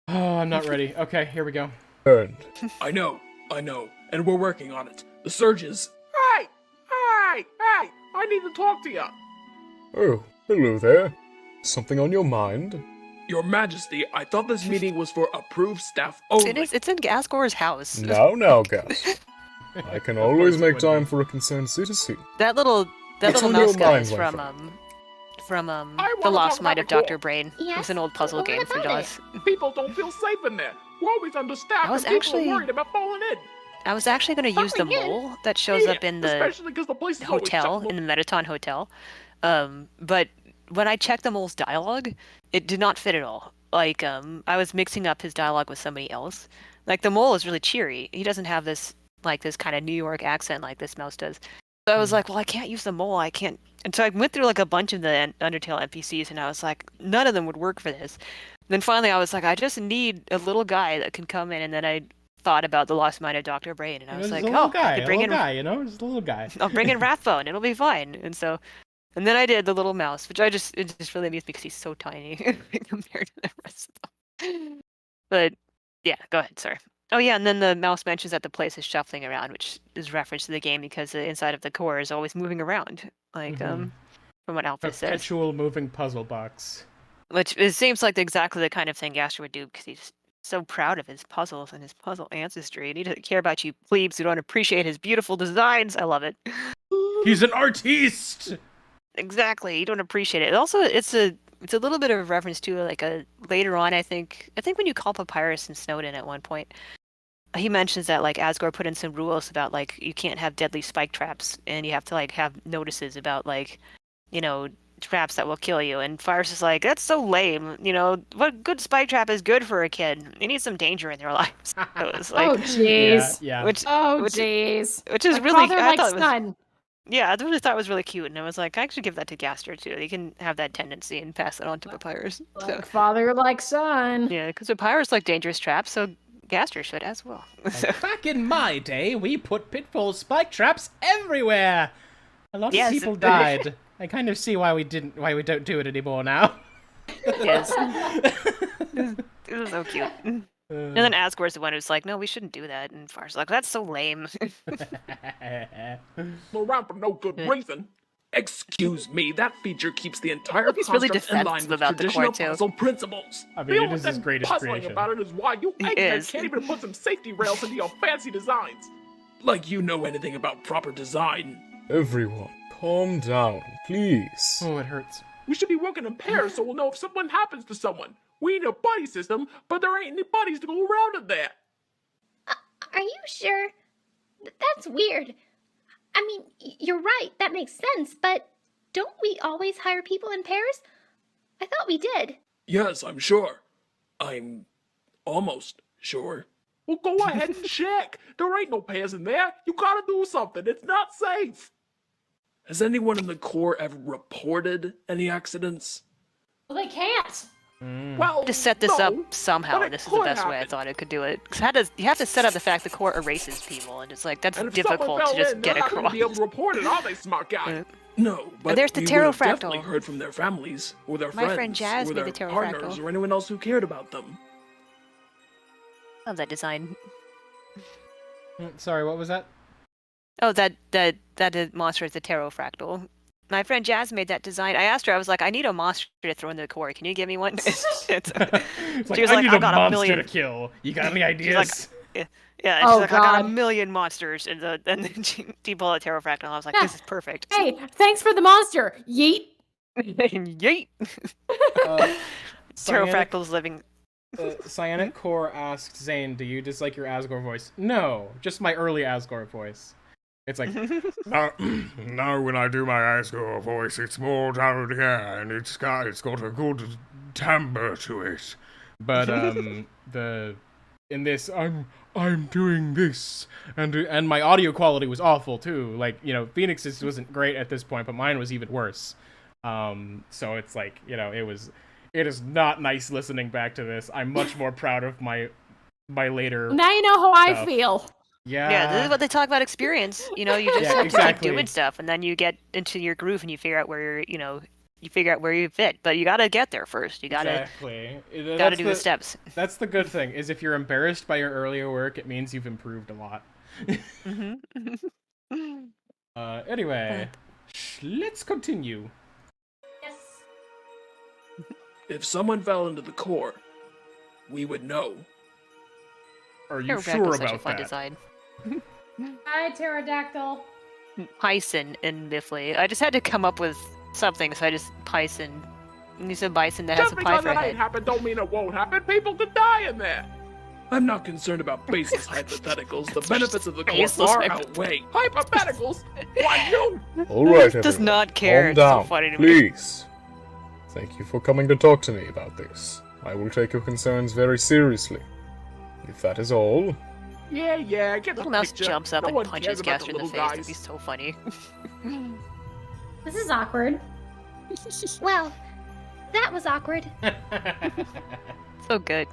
Oh, I'm not ready. Okay, here we go. And I know, and we're working on it. The surge is. Hey! I need to talk to you. oh, hello there. Something on your mind? Your Majesty, I thought this meeting was for approved staff only. It is. It's in Asgore's house. Now, guys. I can always make time for a concerned citizen. That little What's on your mouse guy mind, is my from friend? from I The wanna Lost talk Mind about of the core. Dr. Brain. It was Yes? an old puzzle What game from about DOS. People don't feel safe in there. We're always understaffed, I was and people actually- are worried about falling in. I was actually going to use the Falling in? mole that shows up in the especially because the place is always hotel, chock-full. in the Metaton Hotel. But when I checked the mole's dialogue, it did not fit at all. Like, I was mixing up his dialogue with somebody else. Like, the mole is really cheery. He doesn't have this kind of New York accent like this mouse does. So I was like, well, I can't use the mole. I can't. And so I went through like a bunch of the Undertale NPCs, and I was like, none of them would work for this. Then finally, I was like, I just need a little guy that can come in, and then I thought about The Lost Mind of Dr. Brain, and I was like, oh, I could bring in, just a little guy. I'll bring in Rathbone, it'll be fine. And then I did the little mouse, which it just really amused me because he's so tiny compared to the rest of them. But yeah, go ahead, sorry. Oh yeah, and then the mouse mentions that the place is shuffling around, which is reference to the game because the inside of the core is always moving around, like from what Alpha says. Perpetual moving puzzle box. Which it seems like exactly the kind of thing Gaster would do because he's so proud of his puzzles and his puzzle ancestry, and he doesn't care about you plebes who don't appreciate his beautiful designs. I love it. He's an artiste. Exactly, you don't appreciate it. Also, it's a little bit of a reference to like a later on. I think when you call Papyrus and Snowden at one point, he mentions that like Asgore put in some rules about like you can't have deadly spike traps, and you have to like have notices about like, you know, traps that will kill you. And Fires is like, that's so lame. You know, what good spike trap is good for a kid? They need some danger in their lives. So it was like, Oh jeez. Yeah. which Jeez. which is Like really father I like thought it was, son. yeah, I really thought it was really cute, and I was like, I should give that to Gaster too. He can have that tendency and pass it on to Papyrus. So Like father like son. yeah, because Papyrus like dangerous traps, so Gaster should as well. So, Back in my day, we put pitfall spike traps everywhere. A lot Yes. of people died. I kind of see why we don't do it anymore now. yes, it was so cute. And then Asgore's the one who's like, no, we shouldn't do that. And Far's like, that's so lame. Around for no good reason. Excuse me, that feature keeps the entire He's really construct in line defensive with about the core, traditional too. puzzle principles. I mean, The it only is his thing greatest puzzling creation. about it is why you It eggheads is. can't even put some safety rails into your fancy designs. Like you know anything about proper design. Everyone, calm down, please. Oh, it hurts. We should be working in pairs so we'll know if something happens to someone. We need a buddy system, but there ain't any buddies to go around in there. Are you sure? That's weird. I mean, you're right, that makes sense, but don't we always hire people in pairs? I thought we did. Yes, I'm sure. I'm almost sure. Well, go ahead and check. There ain't no pairs in there. You gotta do something. It's not safe. Has anyone in the Corps ever reported any accidents? Well, they can't. Well, To set this no, up somehow, but it this is the could best way I happen. thought it could do it. Because you have to set up the fact the core erases people, and it's like, that's And if difficult someone to fell just in, get they're not gonna across. be able to report it, are they, smart guy? No, but there's the we tarot would have definitely fractal. heard from their families, or their My friends, friend Jazz or made their the tarot partners, fractal. or anyone else who cared about them. Love that design. Sorry, what was that? Oh, that monster is the tarot fractal. My friend Jazz made that design. I asked her, I was like, I need a monster to throw into the core. Can you give me one? It's She was I like, need I a got a monster million. to kill. You got any ideas? like, yeah, and Oh, she's like, I got a God. million monsters. And then she pulled out tarot fractal, and I was like, this is perfect. Hey, thanks for the monster. Yeet. Yeet. Tarot Cyanic- fractals living. Cyanic Core asked Zane, do you dislike your Asgore voice? No, just my early Asgore voice. It's like, Now when I do my Asgore voice, it's more down here, and it's got a good timbre to it. but in this, I'm doing this, and my audio quality was awful too. Like, you know, Phoenix's wasn't great at this point, but mine was even worse. So it's like, you know, it is not nice listening back to this. I'm much more proud of my later. Now you know how I Stuff. feel. Yeah, this is what they talk about experience. You know, you just Yeah, have exactly. to keep doing stuff, and then you get into your groove, and you figure out where you fit. But you gotta get there first. You gotta Exactly. do the steps. That's the good thing, is if you're embarrassed by your earlier work, it means you've improved a lot. Anyway, let's continue. Yes. If someone fell into the Corps, we would know. Are you Tarot sure fractal's such a about fun that? design. Hi, pterodactyl. Hyson and Miffley. I just had to come up with something, so I just bison. And you said bison that has Just a pie because for a it ain't head. happened don't mean it won't happen. People could die in there. I'm not concerned about baseless hypotheticals. The benefits of the course Baseless far hypotheticals. outweigh. Hypotheticals? Why you? All right, Does everyone. not care. Calm It's so down, funny to me. please. Thank you for coming to talk to me about this. I will take your concerns very seriously. If that is all, Yeah, get the Little mouse picture. jumps up No and one punches cares about Gaster in the little face. That'd guys. be so funny. This is awkward. Well, that was awkward. So good.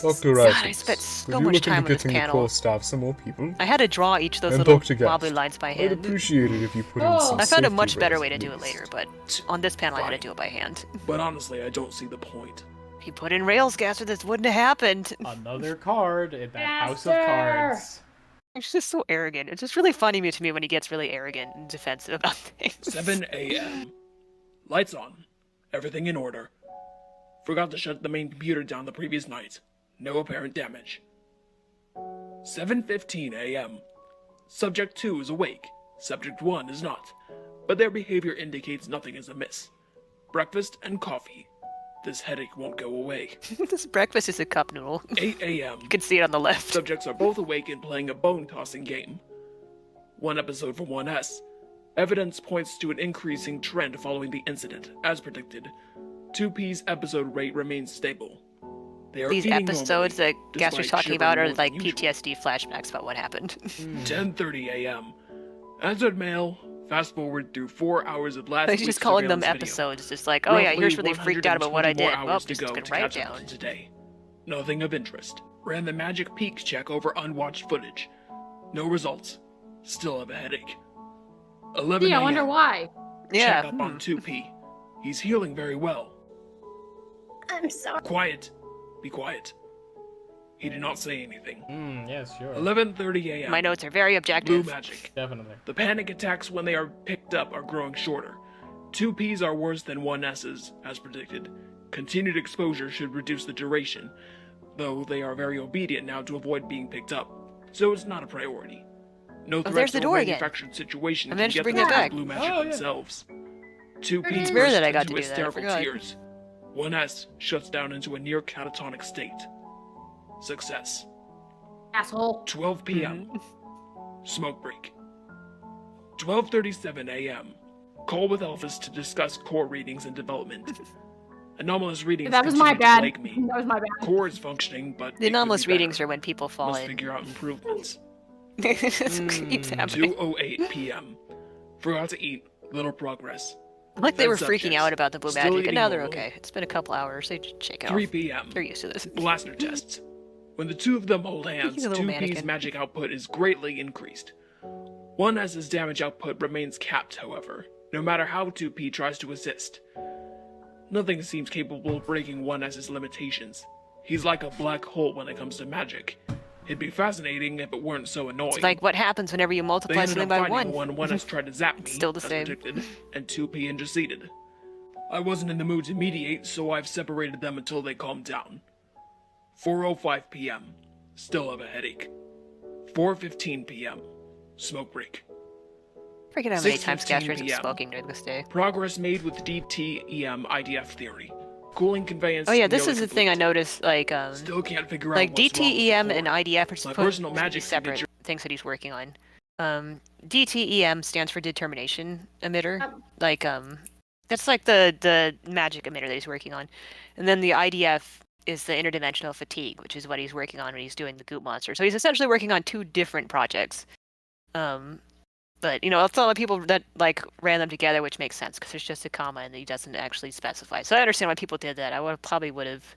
Dr. God, I Ashes, spent so could you much look time into on this getting the panel. core staff some more people? I had to draw each of those And little Dr. wobbly Gast, lines by I'd hand. appreciate it if you put in Oh. some I found a safety much better rails way to at do it later, least. but on this panel I had to Fine. do it by hand. But honestly, I don't see the point. If you put in rails, Gaster, this wouldn't have happened. Another card in that house of Gaster! cards. He's just so arrogant. It's just really funny to me when he gets really arrogant and defensive about things. 7 a.m. Lights on. Everything in order. Forgot to shut the main computer down the previous night. No apparent damage. 7:15 a.m. Subject 2 is awake. Subject 1 is not, but their behavior indicates nothing is amiss. Breakfast and coffee. This headache won't go away. This breakfast is a cup noodle. 8 a.m. You can see it on the left. Subjects are both awake and playing a bone-tossing game. One episode from 1S. Evidence points to an increasing trend following the incident. As predicted, 2P's episode rate remains stable. They are These eating episodes that normally, Gaster's despite talking about shivering are more like than usual. PTSD flashbacks about what happened. 10:30 a.m. Answered mail. Fast forward through 4 hours of last He's week's just calling them surveillance video. episodes, just like, oh yeah, Roughly here's really freaked out about what I 120 did. more Well, hours to just go gonna to write it catch up down. to today. Nothing of interest. Ran the magic peek check over unwatched footage. No results. Still have a headache. 11 Gee, I a.m. wonder why. Yeah. Check up on 2P. He's healing very well. I'm sorry. Quiet. Be quiet. He did not say anything. Yes, sure. 11:30 a.m. My notes are very Blue objective. magic. Definitely. The panic attacks when they are picked up are growing shorter. 2Ps are worse than 1Ss, as predicted. Continued exposure should reduce the duration, though they are very obedient now to avoid being picked up, so it's not a priority. No there's threats the or door again. manufactured situation I can managed to get bring them it back. blue magic Oh, yeah. themselves. 2Ps It's rare burst that I got into to do that, I hysterical forgot. tears. 1S shuts down into a near catatonic state. Success. Asshole. 12 p.m. Smoke break. 12:37 a.m. Call with Elvis to discuss core readings and development. Anomalous readings That was my continue to bad. plague me. That was my bad. Core is functioning, but The it could anomalous be readings better. are when people fall Must in. figure out improvements. This keeps happening. 2:08 p.m. Forgot to eat. Little progress. Like they were Dead freaking subjects. out about the blue Still magic, eating and now they're normally. okay. It's been a couple hours. They just shake it 3 off. p.m. They're used to this. Blaster tests. When the two of them hold hands, He's a little 2P's mannequin. magic output is greatly increased. 1S's damage output remains capped, however, no matter how 2P tries to assist. Nothing seems capable of breaking 1S's limitations. He's like a black hole when it comes to magic. It'd be fascinating if it weren't so annoying. It's like what happens whenever you They multiply ended something up by fighting one. when 1S tried to zap me, Still the as same. predicted, and 2P interceded. I wasn't in the mood to mediate, so I've separated them until they calm down. 4:05 p.m. Still have a headache. 4:15 p.m. Smoke break. Forget how many times 6:15 Gaster ends up PM. smoking during this day. Progress made with DTEM IDF theory. Cooling conveyance. Oh yeah, is this nearly is the thing I complete. noticed. Like Still can't figure out like what's wrong with the DTEM core. and IDF are My supposed personal to be magic separate signature- things that he's working on. DTEM stands for determination emitter. Yep. Like that's like the magic emitter that he's working on, and then the IDF is the interdimensional fatigue, which is what he's working on when he's doing the goop monster. So he's essentially working on two different projects. But you know, it's a lot of people that like ran them together, which makes sense because there's just a comma and he doesn't actually specify. So I understand why people did that. I probably would have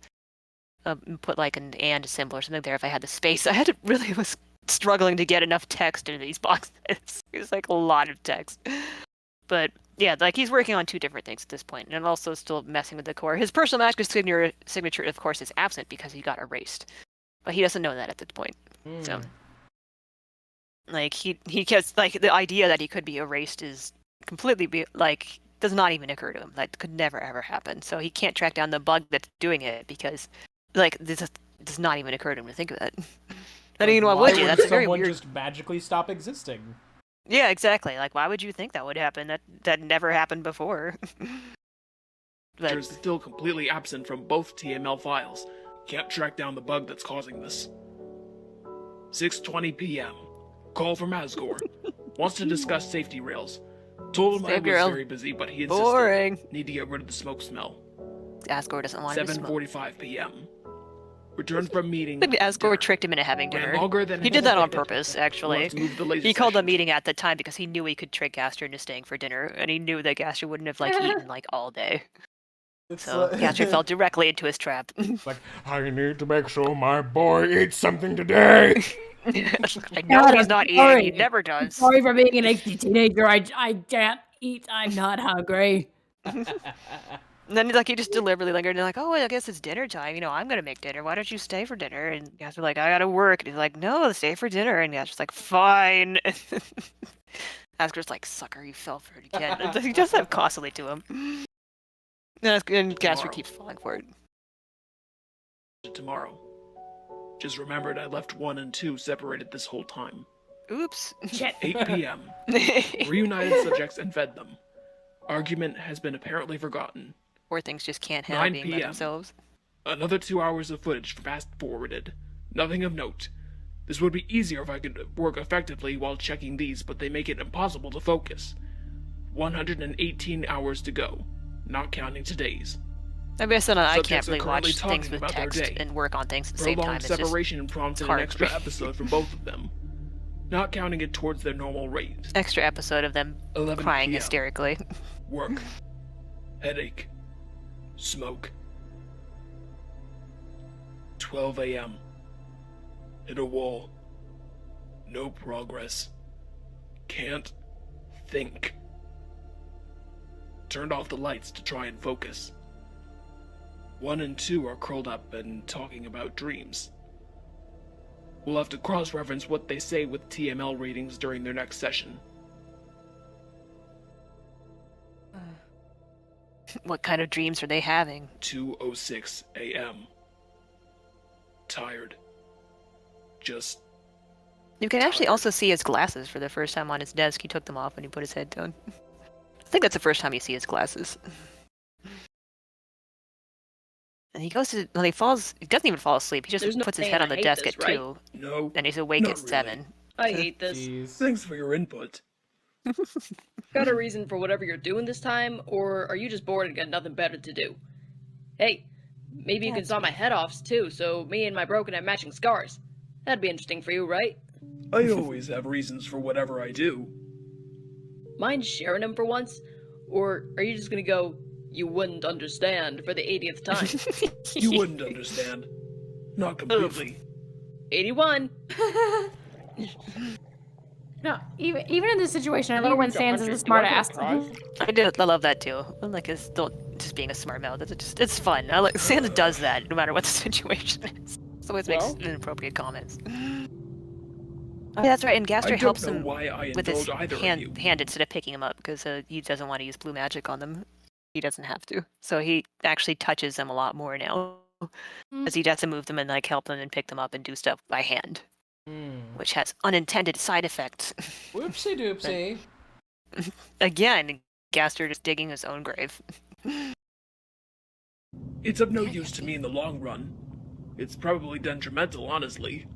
put like an and symbol or something there if I had the space. Really was struggling to get enough text into these boxes. It's like a lot of text. But yeah, like he's working on two different things at this point, and also still messing with the core. His personal magic signature, of course, is absent because he got erased, but he doesn't know that at this point. So, like he gets like the idea that he could be erased is completely does not even occur to him. That could never ever happen. So he can't track down the bug that's doing it because like this does not even occur to him to think of that. I mean, why would you? That's very someone weird. just magically stop existing? Yeah, exactly. Like, why would you think that would happen? That never happened before. Gaster is still completely absent from both TML files. Can't track down the bug that's causing this. 6:20 p.m. Call from Asgore. Wants to discuss safety rails. Told him I was very busy, but he insisted. Boring. Need to get rid of the smoke smell. Asgore doesn't want to smoke. 7:45 p.m. Returned from meeting. I think Asgore tricked him into having dinner. He did that on purpose, actually. He called the meeting at the time because he knew he could trick Gaster into staying for dinner, and he knew that Gaster wouldn't have eaten all day. So Gaster fell directly into his trap. Like, I need to make sure my boy eats something today. I know he's not eating. He never does. Sorry for being an angsty teenager. I can't eat. I'm not hungry. And then he just deliberately lingered and oh, I guess it's dinner time. I'm gonna make dinner. Why don't you stay for dinner? And Gaster's like, I gotta work. And he's like, no, stay for dinner. And Gaster's like, fine. Asgore's like, sucker, you fell for it again. He does that constantly to him. And Gaster keeps falling for it. Tomorrow. Just remembered I left 1 and 2 separated this whole time. Oops. 8 p.m. Reunited subjects and fed them. Argument has been apparently forgotten. Poor things just can't handle being by themselves. Another 2 hours of footage fast-forwarded. Nothing of note. This would be easier if I could work effectively while checking these, but they make it impossible to focus. 118 hours to go, not counting today's. I can't really watch things with text and work on things at the same time. Prolonged separation prompted an extra episode from both of them, not counting it towards their normal rate. Extra episode of them crying hysterically. Work. Headache. Smoke. 12 a.m. Hit a wall. No progress. Can't think. Turned off the lights to try and focus. 1 and 2 are curled up and talking about dreams. We'll have to cross-reference what they say with TML ratings during their next session. What kind of dreams are they having? 2:06 a.m. Tired. Just You can actually also see his glasses for the first time on his desk. He took them off when he put his head down. I think that's the first time you see his glasses. And he goes to, he doesn't even fall asleep. He just puts his head on the desk at 2. No. And he's awake at really. 7. I hate this. Jeez. Thanks for your input. Got a reason for whatever you're doing this time, or are you just bored and got nothing better to do? Hey, maybe you can saw my head off too, so me and my broken have matching scars. That'd be interesting for you, right? I always have reasons for whatever I do. Mind sharing them for once? Or are you just gonna go, you wouldn't understand, for the 80th time? You wouldn't understand. Not completely. 81! No, even in this situation, I love when Sans is a smart ass. I love that too. I like his just being a smart mouth. It's fun. Sans does that no matter what the situation is. So always makes inappropriate comments. Oh, that's right, and Gaster helps him with his hand instead of picking him up because he doesn't want to use blue magic on them. He doesn't have to. So he actually touches them a lot more now. Because he has to move them and help them and pick them up and do stuff by hand. Which has unintended side effects. Whoopsie doopsie. Again, Gaster just digging his own grave. It's of no use to me in the long run. It's probably detrimental, honestly.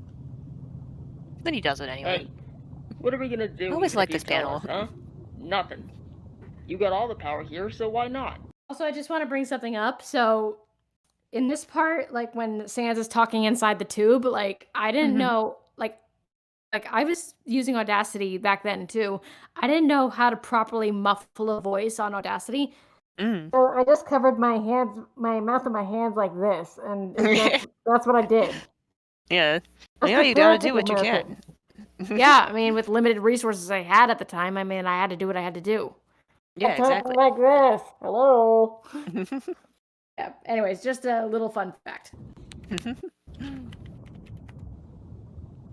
Then he does it anyway. Hey, what are we gonna do? I always like this panel. Huh? Nothing. You got all the power here, so why not? Also, I just want to bring something up. So, in this part, when Sans is talking inside the tube, I didn't know, I was using Audacity back then too. I didn't know how to properly muffle a voice on Audacity. So I just covered my mouth and my hands like this, and that's what I did. Yeah. You gotta do what you can. Yeah, I mean, with limited resources I had at the time, I had to do what I had to do. Yeah, exactly. Like this. Hello. Yeah. Anyways, just a little fun fact.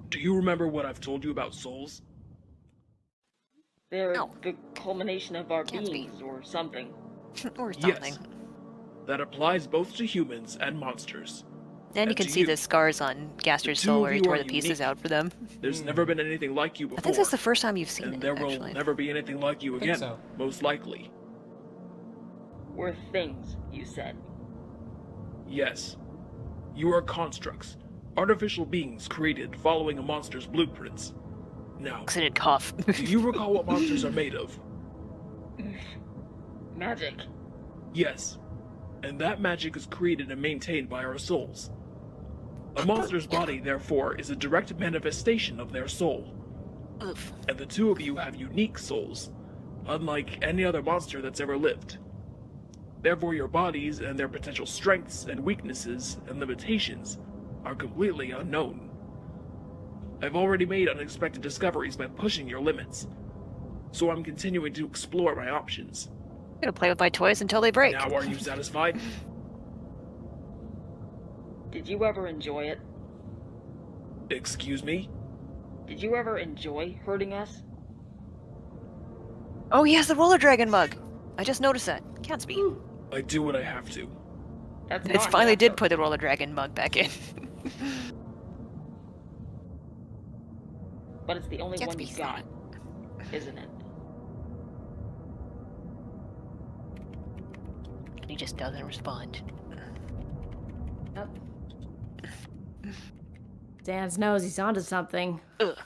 Do you remember what I've told you about souls? They're the culmination of our beings, or something. Or something. Yes. That applies both to humans and monsters. And you And can to see you, the scars on Gaster's two soul of where he you tore are the pieces unique. out for them. There's never been anything like you before. I think that's the first time you've seen and it, there actually. will never be anything like you I think again, so. most likely. We're things, you said. Yes. You are constructs, artificial beings created following a monster's blueprints. Now, Accident cough. do you recall what monsters are made of? Magic. Yes. And that magic is created and maintained by our souls. A monster's body, therefore, is a direct manifestation of their soul. Oof. And the two of you have unique souls, unlike any other monster that's ever lived. Therefore, your bodies and their potential strengths and weaknesses and limitations are completely unknown. I've already made unexpected discoveries by pushing your limits, so I'm continuing to explore my options. I'm gonna play with my toys until they break. Now, are you satisfied? Did you ever enjoy it? Excuse me? Did you ever enjoy hurting us? Oh, he has the roller dragon mug. I just noticed that. Gatsby. I do what I have to. That's It's not finally Gaster. did put the roller dragon mug back in. But it's the only one Gatsby's you got, isn't it? And he just doesn't respond. Yep. Dan's knows he's onto something. Ugh.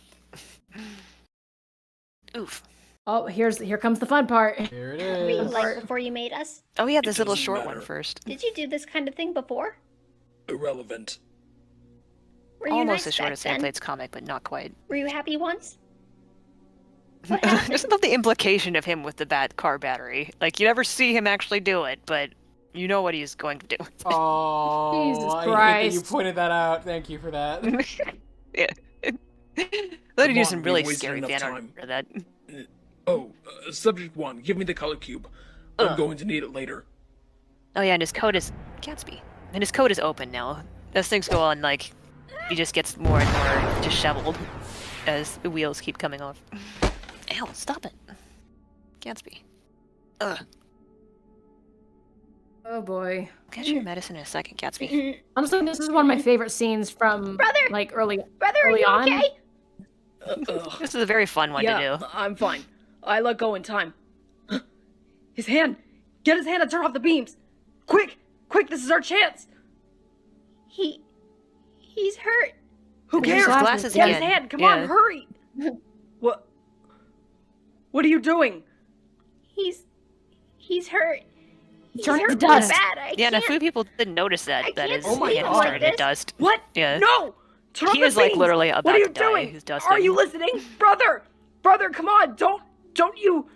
Oof. Oh, here comes the fun part. Here it Were you is. like before you made us? Oh, yeah, this It little doesn't short matter. one first. Did you do this kind of thing before? Irrelevant. Were you Almost nice as short back as then? Handplates comic, but not quite. Were you happy once? What happened? Just love the implication of him with the car battery. Like, you never see him actually do it, but you know what he's going to do. Oh, Jesus I hate that Christ. you pointed that out. Thank you for that. Yeah. Let me do on, some we really wasted scary enough fan art time. for that. Oh, subject 1, give me the color cube. I'm going to need it later. Oh yeah, and his code is Gatsby. And his code is open now. As things go on, like, he just gets more and more disheveled as the wheels keep coming off. Ow, stop it. Gatsby. Ugh. Oh boy. Get your medicine in a second, Gatsby. Honestly, this is one of my favorite scenes from Brother! like early. Brother, are Early you on? okay? This is a very fun one Yeah, to do. I'm fine. I let go in time. His hand! Get his hand and turn off the beams! Quick! Quick, this is our chance! He's hurt. Who Get cares? his glasses Get his again. hand! Come Yeah. on, hurry! What? What are you doing? He's hurt. He's Turn it hurt to really dust. bad. I Yeah, and a can't. few people didn't notice that. I That can't his sleep hand like started to this. dust. What? Yeah. No! Turn off He the is, like, beams! literally about What are you to die. doing? He's dusting. Are you listening? Brother! Brother, come on! Don't you...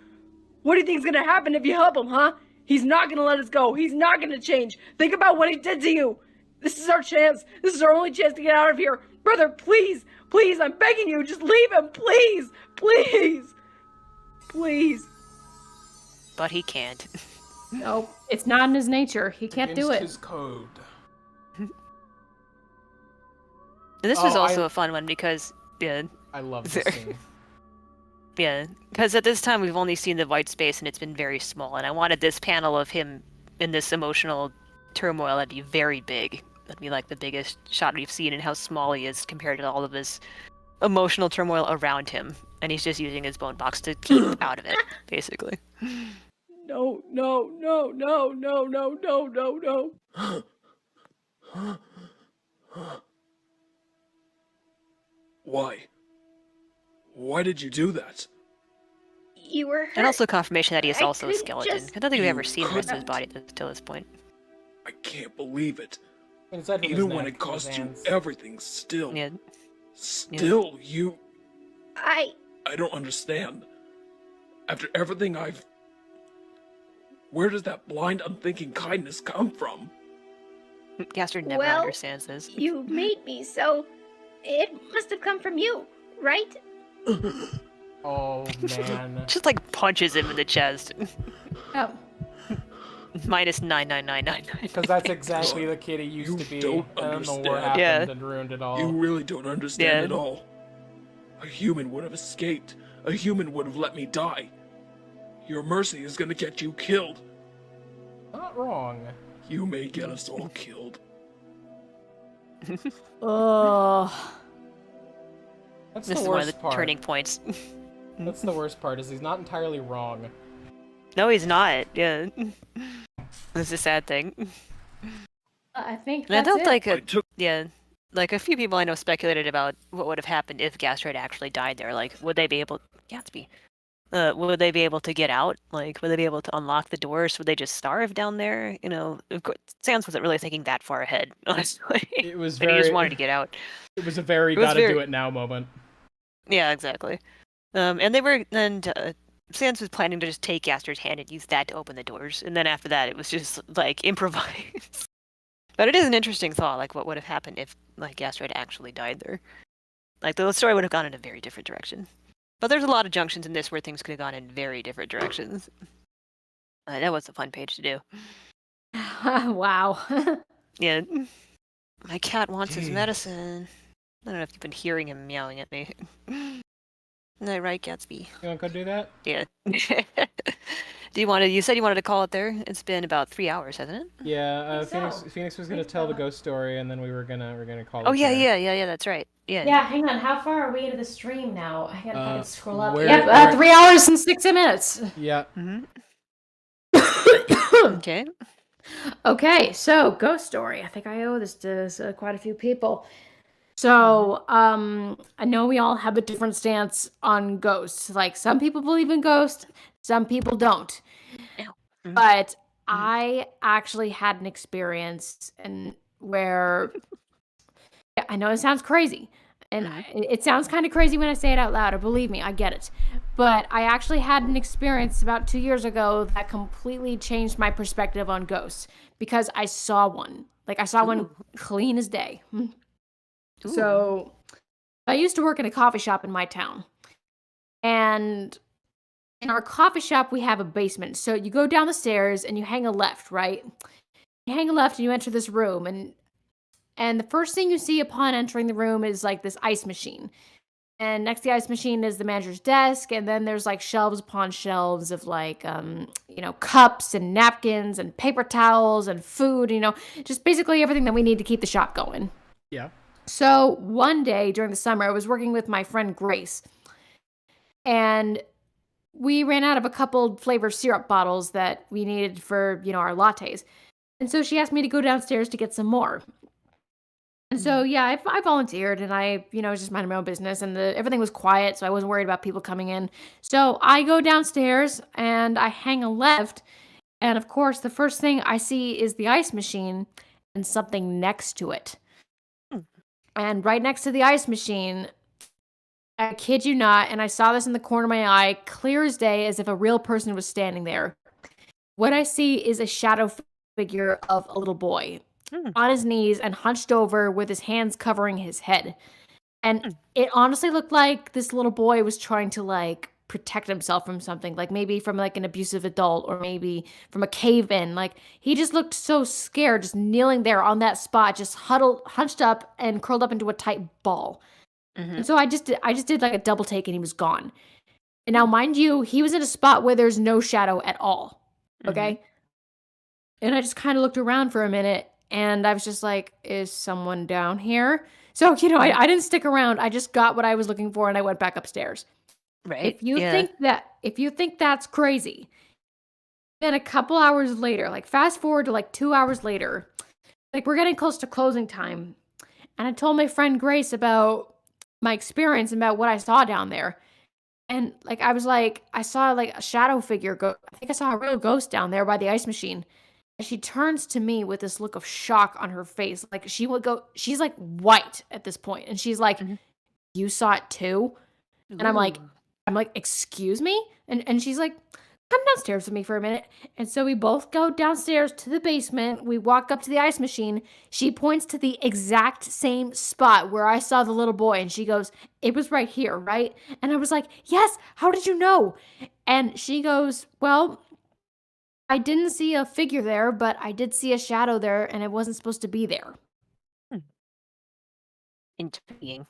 What do you think's gonna happen if you help him, huh? He's not gonna let us go. He's not gonna change. Think about what he did to you. This is our chance. This is our only chance to get out of here. Brother, please, please, I'm begging you, just leave him, please, please, please. But he can't. No, it's not in his nature. He can't do Against it. his code. This was Oh, also a fun one because, yeah, I love this There. scene. yeah, because at this time we've only seen the white space and it's been very small, and I wanted this panel of him in this emotional turmoil to be very big. That'd be like the biggest shot we've seen, and how small he is compared to all of his emotional turmoil around him, and he's just using his bone box to keep out of it, basically. No, no, no, no, no, no, no, no, no. Why? Why did you do that? You were hurt. And also confirmation that he is I also a couldn't skeleton. just- I don't think we've ever You seen the rest of his couldn't. body till this point. I can't believe it. And aside from his Even when neck, it cost his you hands. everything, still. Yeah. Still, you. I I don't understand. After everything I've. Where does that blind, unthinking kindness come from? Gaster never Well, understands this. you made me, so it must have come from you, right? Oh man. Just like punches him in the chest. Oh, Minus 99999. Because that's exactly the kid he used You to be. don't I don't know understand. what happened Yeah. and ruined it all. You really don't understand Yeah. at all. A human would have escaped. A human would have let me die. Your mercy is gonna get you killed. Not wrong. You may get us all killed. Oh. That's This the is one of worst the part. turning points. That's the worst part, is he's not entirely wrong. No, he's not. Yeah. That's a sad thing. I think And I that's don't it. like a few people I know speculated about what would have happened if Gaster had actually died there. Like, would they be able would they be able to get out? Like, would they be able to unlock the doors? Would they just starve down there? You know, of course, Sans wasn't really thinking that far ahead, honestly. It was But he very. just wanted to get out. It was a very It was gotta very- do it now moment. Yeah, exactly. And Sans was planning to just take Gaster's hand and use that to open the doors, and then after that, it was just like improvise. But it is an interesting thought, like what would have happened if like Gaster had actually died there. Like the story would have gone in a very different direction. But there's a lot of junctions in this where things could have gone in very different directions. That was a fun page to do. Wow. Yeah. My cat wants his medicine. I don't know if you've been hearing him meowing at me. Isn't that right, Gatsby? You want to go do that? Yeah. You said you wanted to call it there? It's been about 3 hours, hasn't it? Yeah, think so. Phoenix was gonna tell the ghost story, and then we're gonna call it. Oh yeah, there. that's right. Yeah. Yeah, hang on. How far are we into the stream now? I gotta fucking scroll up. where- Yep, where- 3 hours and 60 minutes. Yeah. Okay. Okay, so ghost story. I think I owe this to quite a few people. So, I know we all have a different stance on ghosts. Like, some people believe in ghosts, some people don't. Mhm. But I actually had an experience where yeah, I know it sounds crazy. And it sounds kind of crazy when I say it out loud, or believe me, I get it. But I actually had an experience about 2 years ago that completely changed my perspective on ghosts because I saw one. Like, I saw one clean as day. So, I used to work in a coffee shop in my town. And in our coffee shop, we have a basement. So, you go down the stairs and you hang a left, right? You hang a left and you enter this room. And the first thing you see upon entering the room is like this ice machine. And next to the ice machine is the manager's desk. And then there's like shelves upon shelves of like, cups and napkins and paper towels and food, just basically everything that we need to keep the shop going. Yeah. So one day during the summer, I was working with my friend Grace. And we ran out of a couple flavored syrup bottles that we needed for, our lattes. And so she asked me to go downstairs to get some more. And so, yeah, I volunteered and I, was just minding my own business and everything was quiet. So I wasn't worried about people coming in. So I go downstairs and I hang a left. And of course, the first thing I see is the ice machine and something next to it. And right next to the ice machine, I kid you not, and I saw this in the corner of my eye, clear as day, as if a real person was standing there. What I see is a shadow figure of a little boy on his knees and hunched over with his hands covering his head. And it honestly looked like this little boy was trying to like protect himself from something, like maybe from like an abusive adult or maybe from a cave-in. Like he just looked so scared, just kneeling there on that spot, just hunched up and curled up into a tight ball. And so I just did like a double take and he was gone. And now, mind you, he was in a spot where there's no shadow at all. Okay. And I just kind of looked around for a minute and I was just like, is someone down here? So, I didn't stick around. I just got what I was looking for and I went back upstairs. Right. If you think that's crazy, then a couple hours later, like fast forward to like 2 hours later, like we're getting close to closing time. And I told my friend Grace about my experience and about what I saw down there. And like, I was like, I saw like a shadow figure go. I think I saw a real ghost down there by the ice machine. And she turns to me with this look of shock on her face. Like she's like white at this point. And she's like, you saw it too? And I'm like, excuse me? And she's like, come downstairs with me for a minute. And so we both go downstairs to the basement. We walk up to the ice machine. She points to the exact same spot where I saw the little boy. And she goes, it was right here, right? And I was like, yes, how did you know? And she goes, well, I didn't see a figure there, but I did see a shadow there and it wasn't supposed to be there. Intriguing.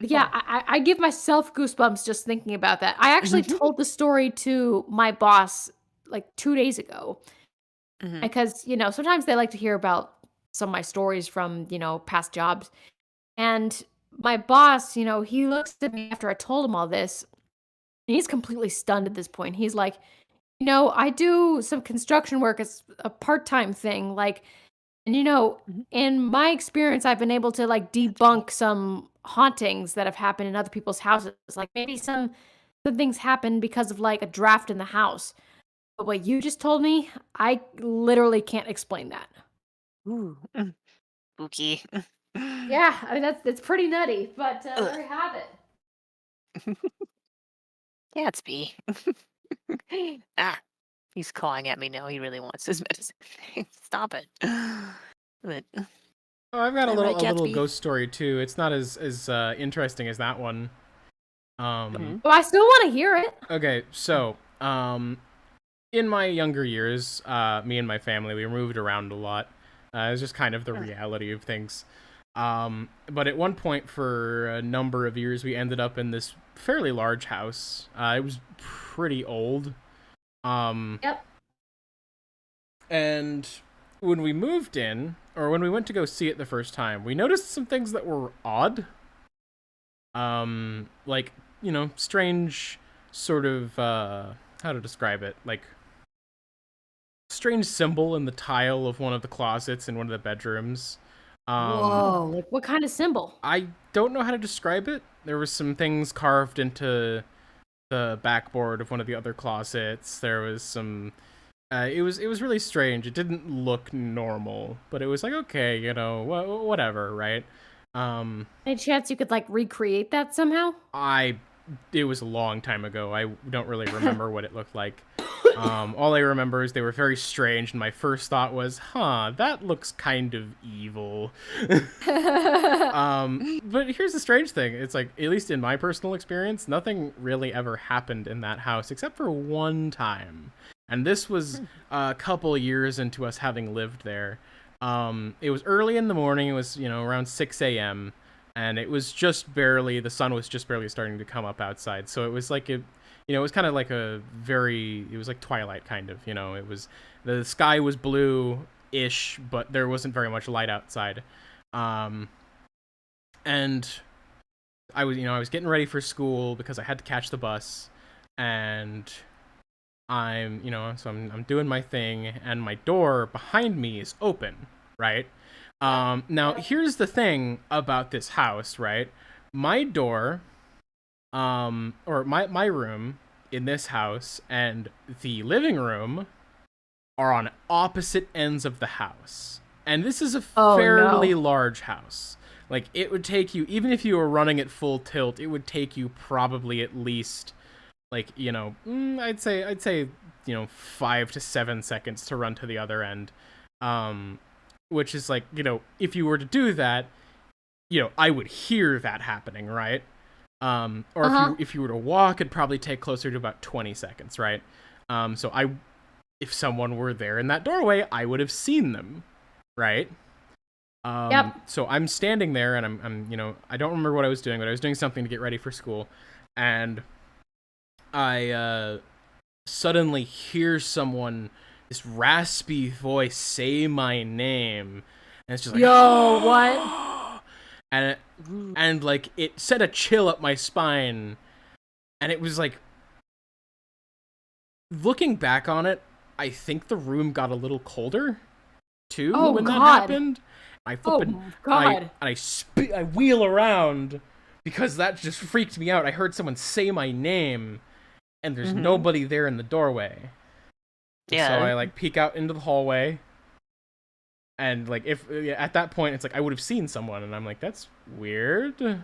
Yeah, I give myself goosebumps just thinking about that. I actually told the story to my boss like 2 days ago. Because, sometimes they like to hear about some of my stories from, past jobs. And my boss, he looks at me after I told him all this, and he's completely stunned at this point. He's like, I do some construction work as a part-time thing, like, and in my experience, I've been able to like debunk some hauntings that have happened in other people's houses. Like maybe some things happen because of like a draft in the house. But what you just told me, I literally can't explain that. Ooh. Spooky. Yeah, I mean that's pretty nutty, but there you have it. Gatsby. Ah, he's clawing at me now. He really wants his medicine. Stop it. But, Oh, I've got a Am I little Gatsby? ghost story too. It's not as interesting as that one. Mhm. Well, I still want to hear it. Okay, so in my younger years, me and my family, we moved around a lot. It was just kind of the reality of things. But at one point, for a number of years, we ended up in this fairly large house. It was pretty old. Yep. And when we moved in, or when we went to go see it the first time, we noticed some things that were odd. Like, strange sort of, how to describe it? Like, strange symbol in the tile of one of the closets in one of the bedrooms. Whoa, like what kind of symbol? I don't know how to describe it. There was some things carved into the backboard of one of the other closets. There was some it was really strange. It didn't look normal, but it was like, okay, whatever, right? Any chance you could like recreate that somehow? It was a long time ago. I don't really remember what it looked like. All I remember is they were very strange, and my first thought was, that looks kind of evil. But here's the strange thing. It's like, at least in my personal experience, nothing really ever happened in that house, except for one time. And this was a couple years into us having lived there. It was early in the morning. It was, around 6 a.m., and it was the sun was just barely starting to come up outside. So it was like it was kind of like it was like twilight kind of, it was, the sky was blue-ish, but there wasn't very much light outside. And I was getting ready for school because I had to catch the bus, and I'm doing my thing, and my door behind me is open, right? Now here's the thing about this house, right? My door, or my room in this house and the living room are on opposite ends of the house. And this is a fairly large house. Like, it would take you, even if you were running at full tilt, it would take you probably at least, like, I'd say 5 to 7 seconds to run to the other end. Which is like, if you were to do that, I would hear that happening, right? Or if you were to walk, it'd probably take closer to about 20 seconds, right? So if someone were there in that doorway, I would have seen them, right? Yep. So I'm standing there, and I'm I don't remember what I was doing, but I was doing something to get ready for school, and I suddenly hear someone, this raspy voice, say my name, and it's just like, yo, what? And like, it sent a chill up my spine, and it was like, looking back on it, I think the room got a little colder too when that happened. I wheel around because that just freaked me out. I heard someone say my name, and there's nobody there in the doorway. Yeah. So I like peek out into the hallway, and like, if at that point it's like I would have seen someone, and I'm like, that's weird. And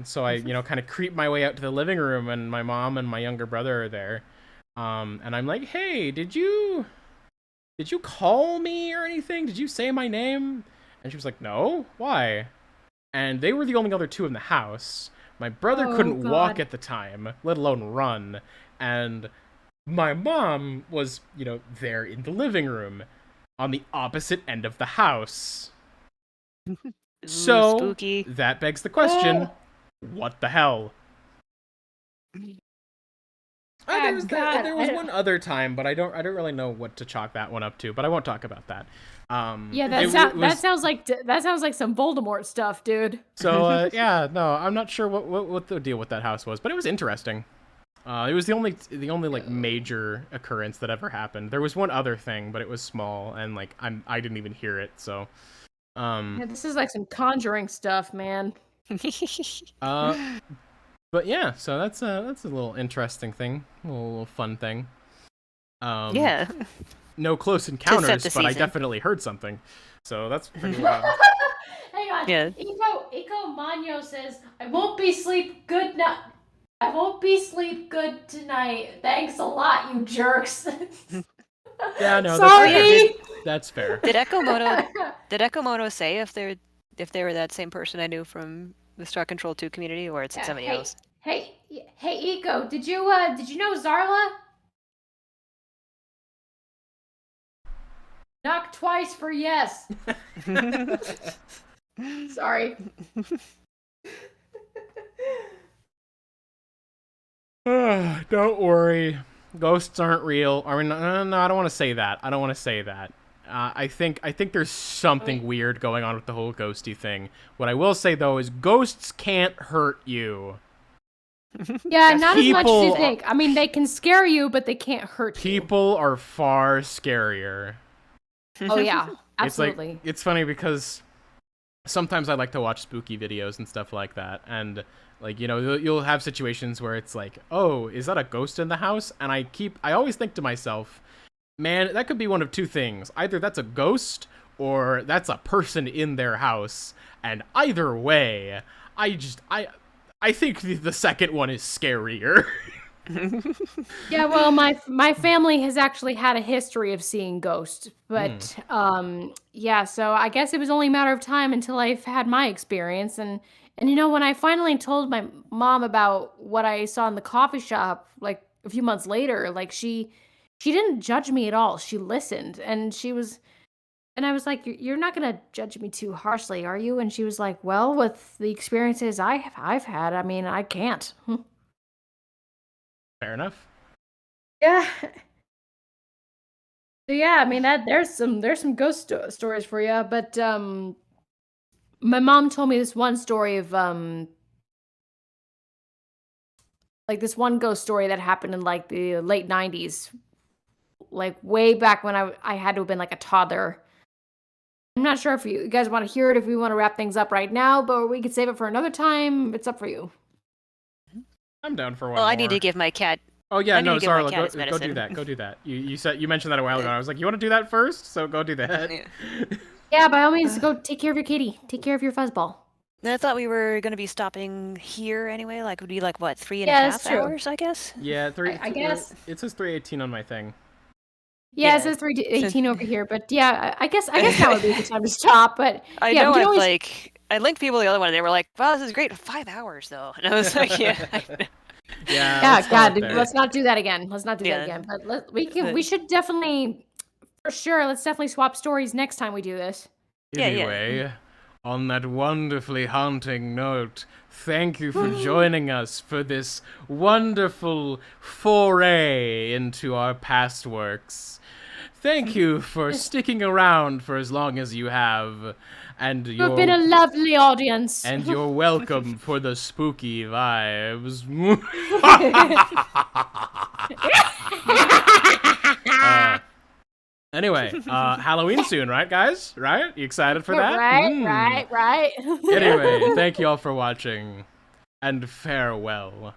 so I kind of creep my way out to the living room, and my mom and my younger brother are there. And I'm like, hey, did you call me or anything? Did you say my name? And she was like, no, why? And they were the only other two in the house. My brother couldn't walk at the time, let alone run. And my mom was, there in the living room on the opposite end of the house. So spooky. That begs the question, what the hell? There was one other time, but I don't really know what to chalk that one up to. But I won't talk about that. Yeah, that sounds like some Voldemort stuff, dude. So yeah, no, I'm not sure what the deal with that house was, but it was interesting. It was the only like major occurrence that ever happened. There was one other thing, but it was small, and like I didn't even hear it. So, yeah, this is like some Conjuring stuff, man. But yeah, so that's a little interesting thing, a little fun thing. Yeah. No close encounters, but I season. definitely heard something. So that's pretty wild. Hang on. Yeah. Iko Mano says, I won't be sleep good tonight. Thanks a lot, you jerks. Yeah, no, Sorry. that's fair. Did Ekomono say if they were that same person I knew from the Star Control 2 community, or it's somebody else? Hey, Iko, did you know Zarla? Knock twice for yes. Sorry. Don't worry. Ghosts aren't real. I mean, no, I don't want to say that. I think there's something weird going on with the whole ghosty thing. What I will say, though, is ghosts can't hurt you. Yeah, not as much as you think. I mean, they can scare you, but they can't hurt you. People are far scarier. Oh, yeah. Absolutely. It's funny because sometimes I like to watch spooky videos and stuff like that, and like, you know, you'll have situations where it's like, oh, is that a ghost in the house? And I always think to myself, man, that could be one of two things. Either that's a ghost or that's a person in their house. And either way, I think the second one is scarier. Yeah, well, my family has actually had a history of seeing ghosts, but yeah, so I guess it was only a matter of time until I've had my experience, and you know, when I finally told my mom about what I saw in the coffee shop, like a few months later, like she didn't judge me at all. She listened, and I was like, "You're not gonna judge me too harshly, are you?" And she was like, "Well, with the experiences I've had, I mean, I can't." Fair enough. Yeah. So yeah, I mean there's some ghost stories for you, but my mom told me this one story of like this one ghost story that happened in like the late 90s, like way back when I had to have been like a toddler. I'm not sure if you guys want to hear it, if we want to wrap things up right now, but we could save it for another time. It's up for you. I'm down for one. Well, more. I need to give my cat. Oh yeah, no, Zarla, go do medicine. that. Go do that. You mentioned that a while ago. And I was like, you want to do that first? So go do that. Yeah, by all means, go take care of your kitty. Take care of your fuzzball. I thought we were going to be stopping here anyway. Like, would be like what, 3.5 that's true. hours? I guess. Yeah, I guess it says 3:18 on my thing. Yeah, it says 3:18 over here, but yeah, I guess that would be the time to stop. But I yeah, know we can I've always... I linked people the other one, and they were like, "Wow, this is great. 5 hours though," and I was like, "Yeah." Yeah, God, let's not do that again. Let's not do that again. But we should definitely, for sure, let's definitely swap stories next time we do this. Anyway, on that wonderfully haunting note, thank you for joining us for this wonderful foray into our past works. Thank you for sticking around for as long as you have. And You've been a lovely audience. And you're welcome for the spooky vibes. Anyway, Halloween soon, right, guys? Right? You excited for that? Right. Anyway, thank you all for watching, and farewell.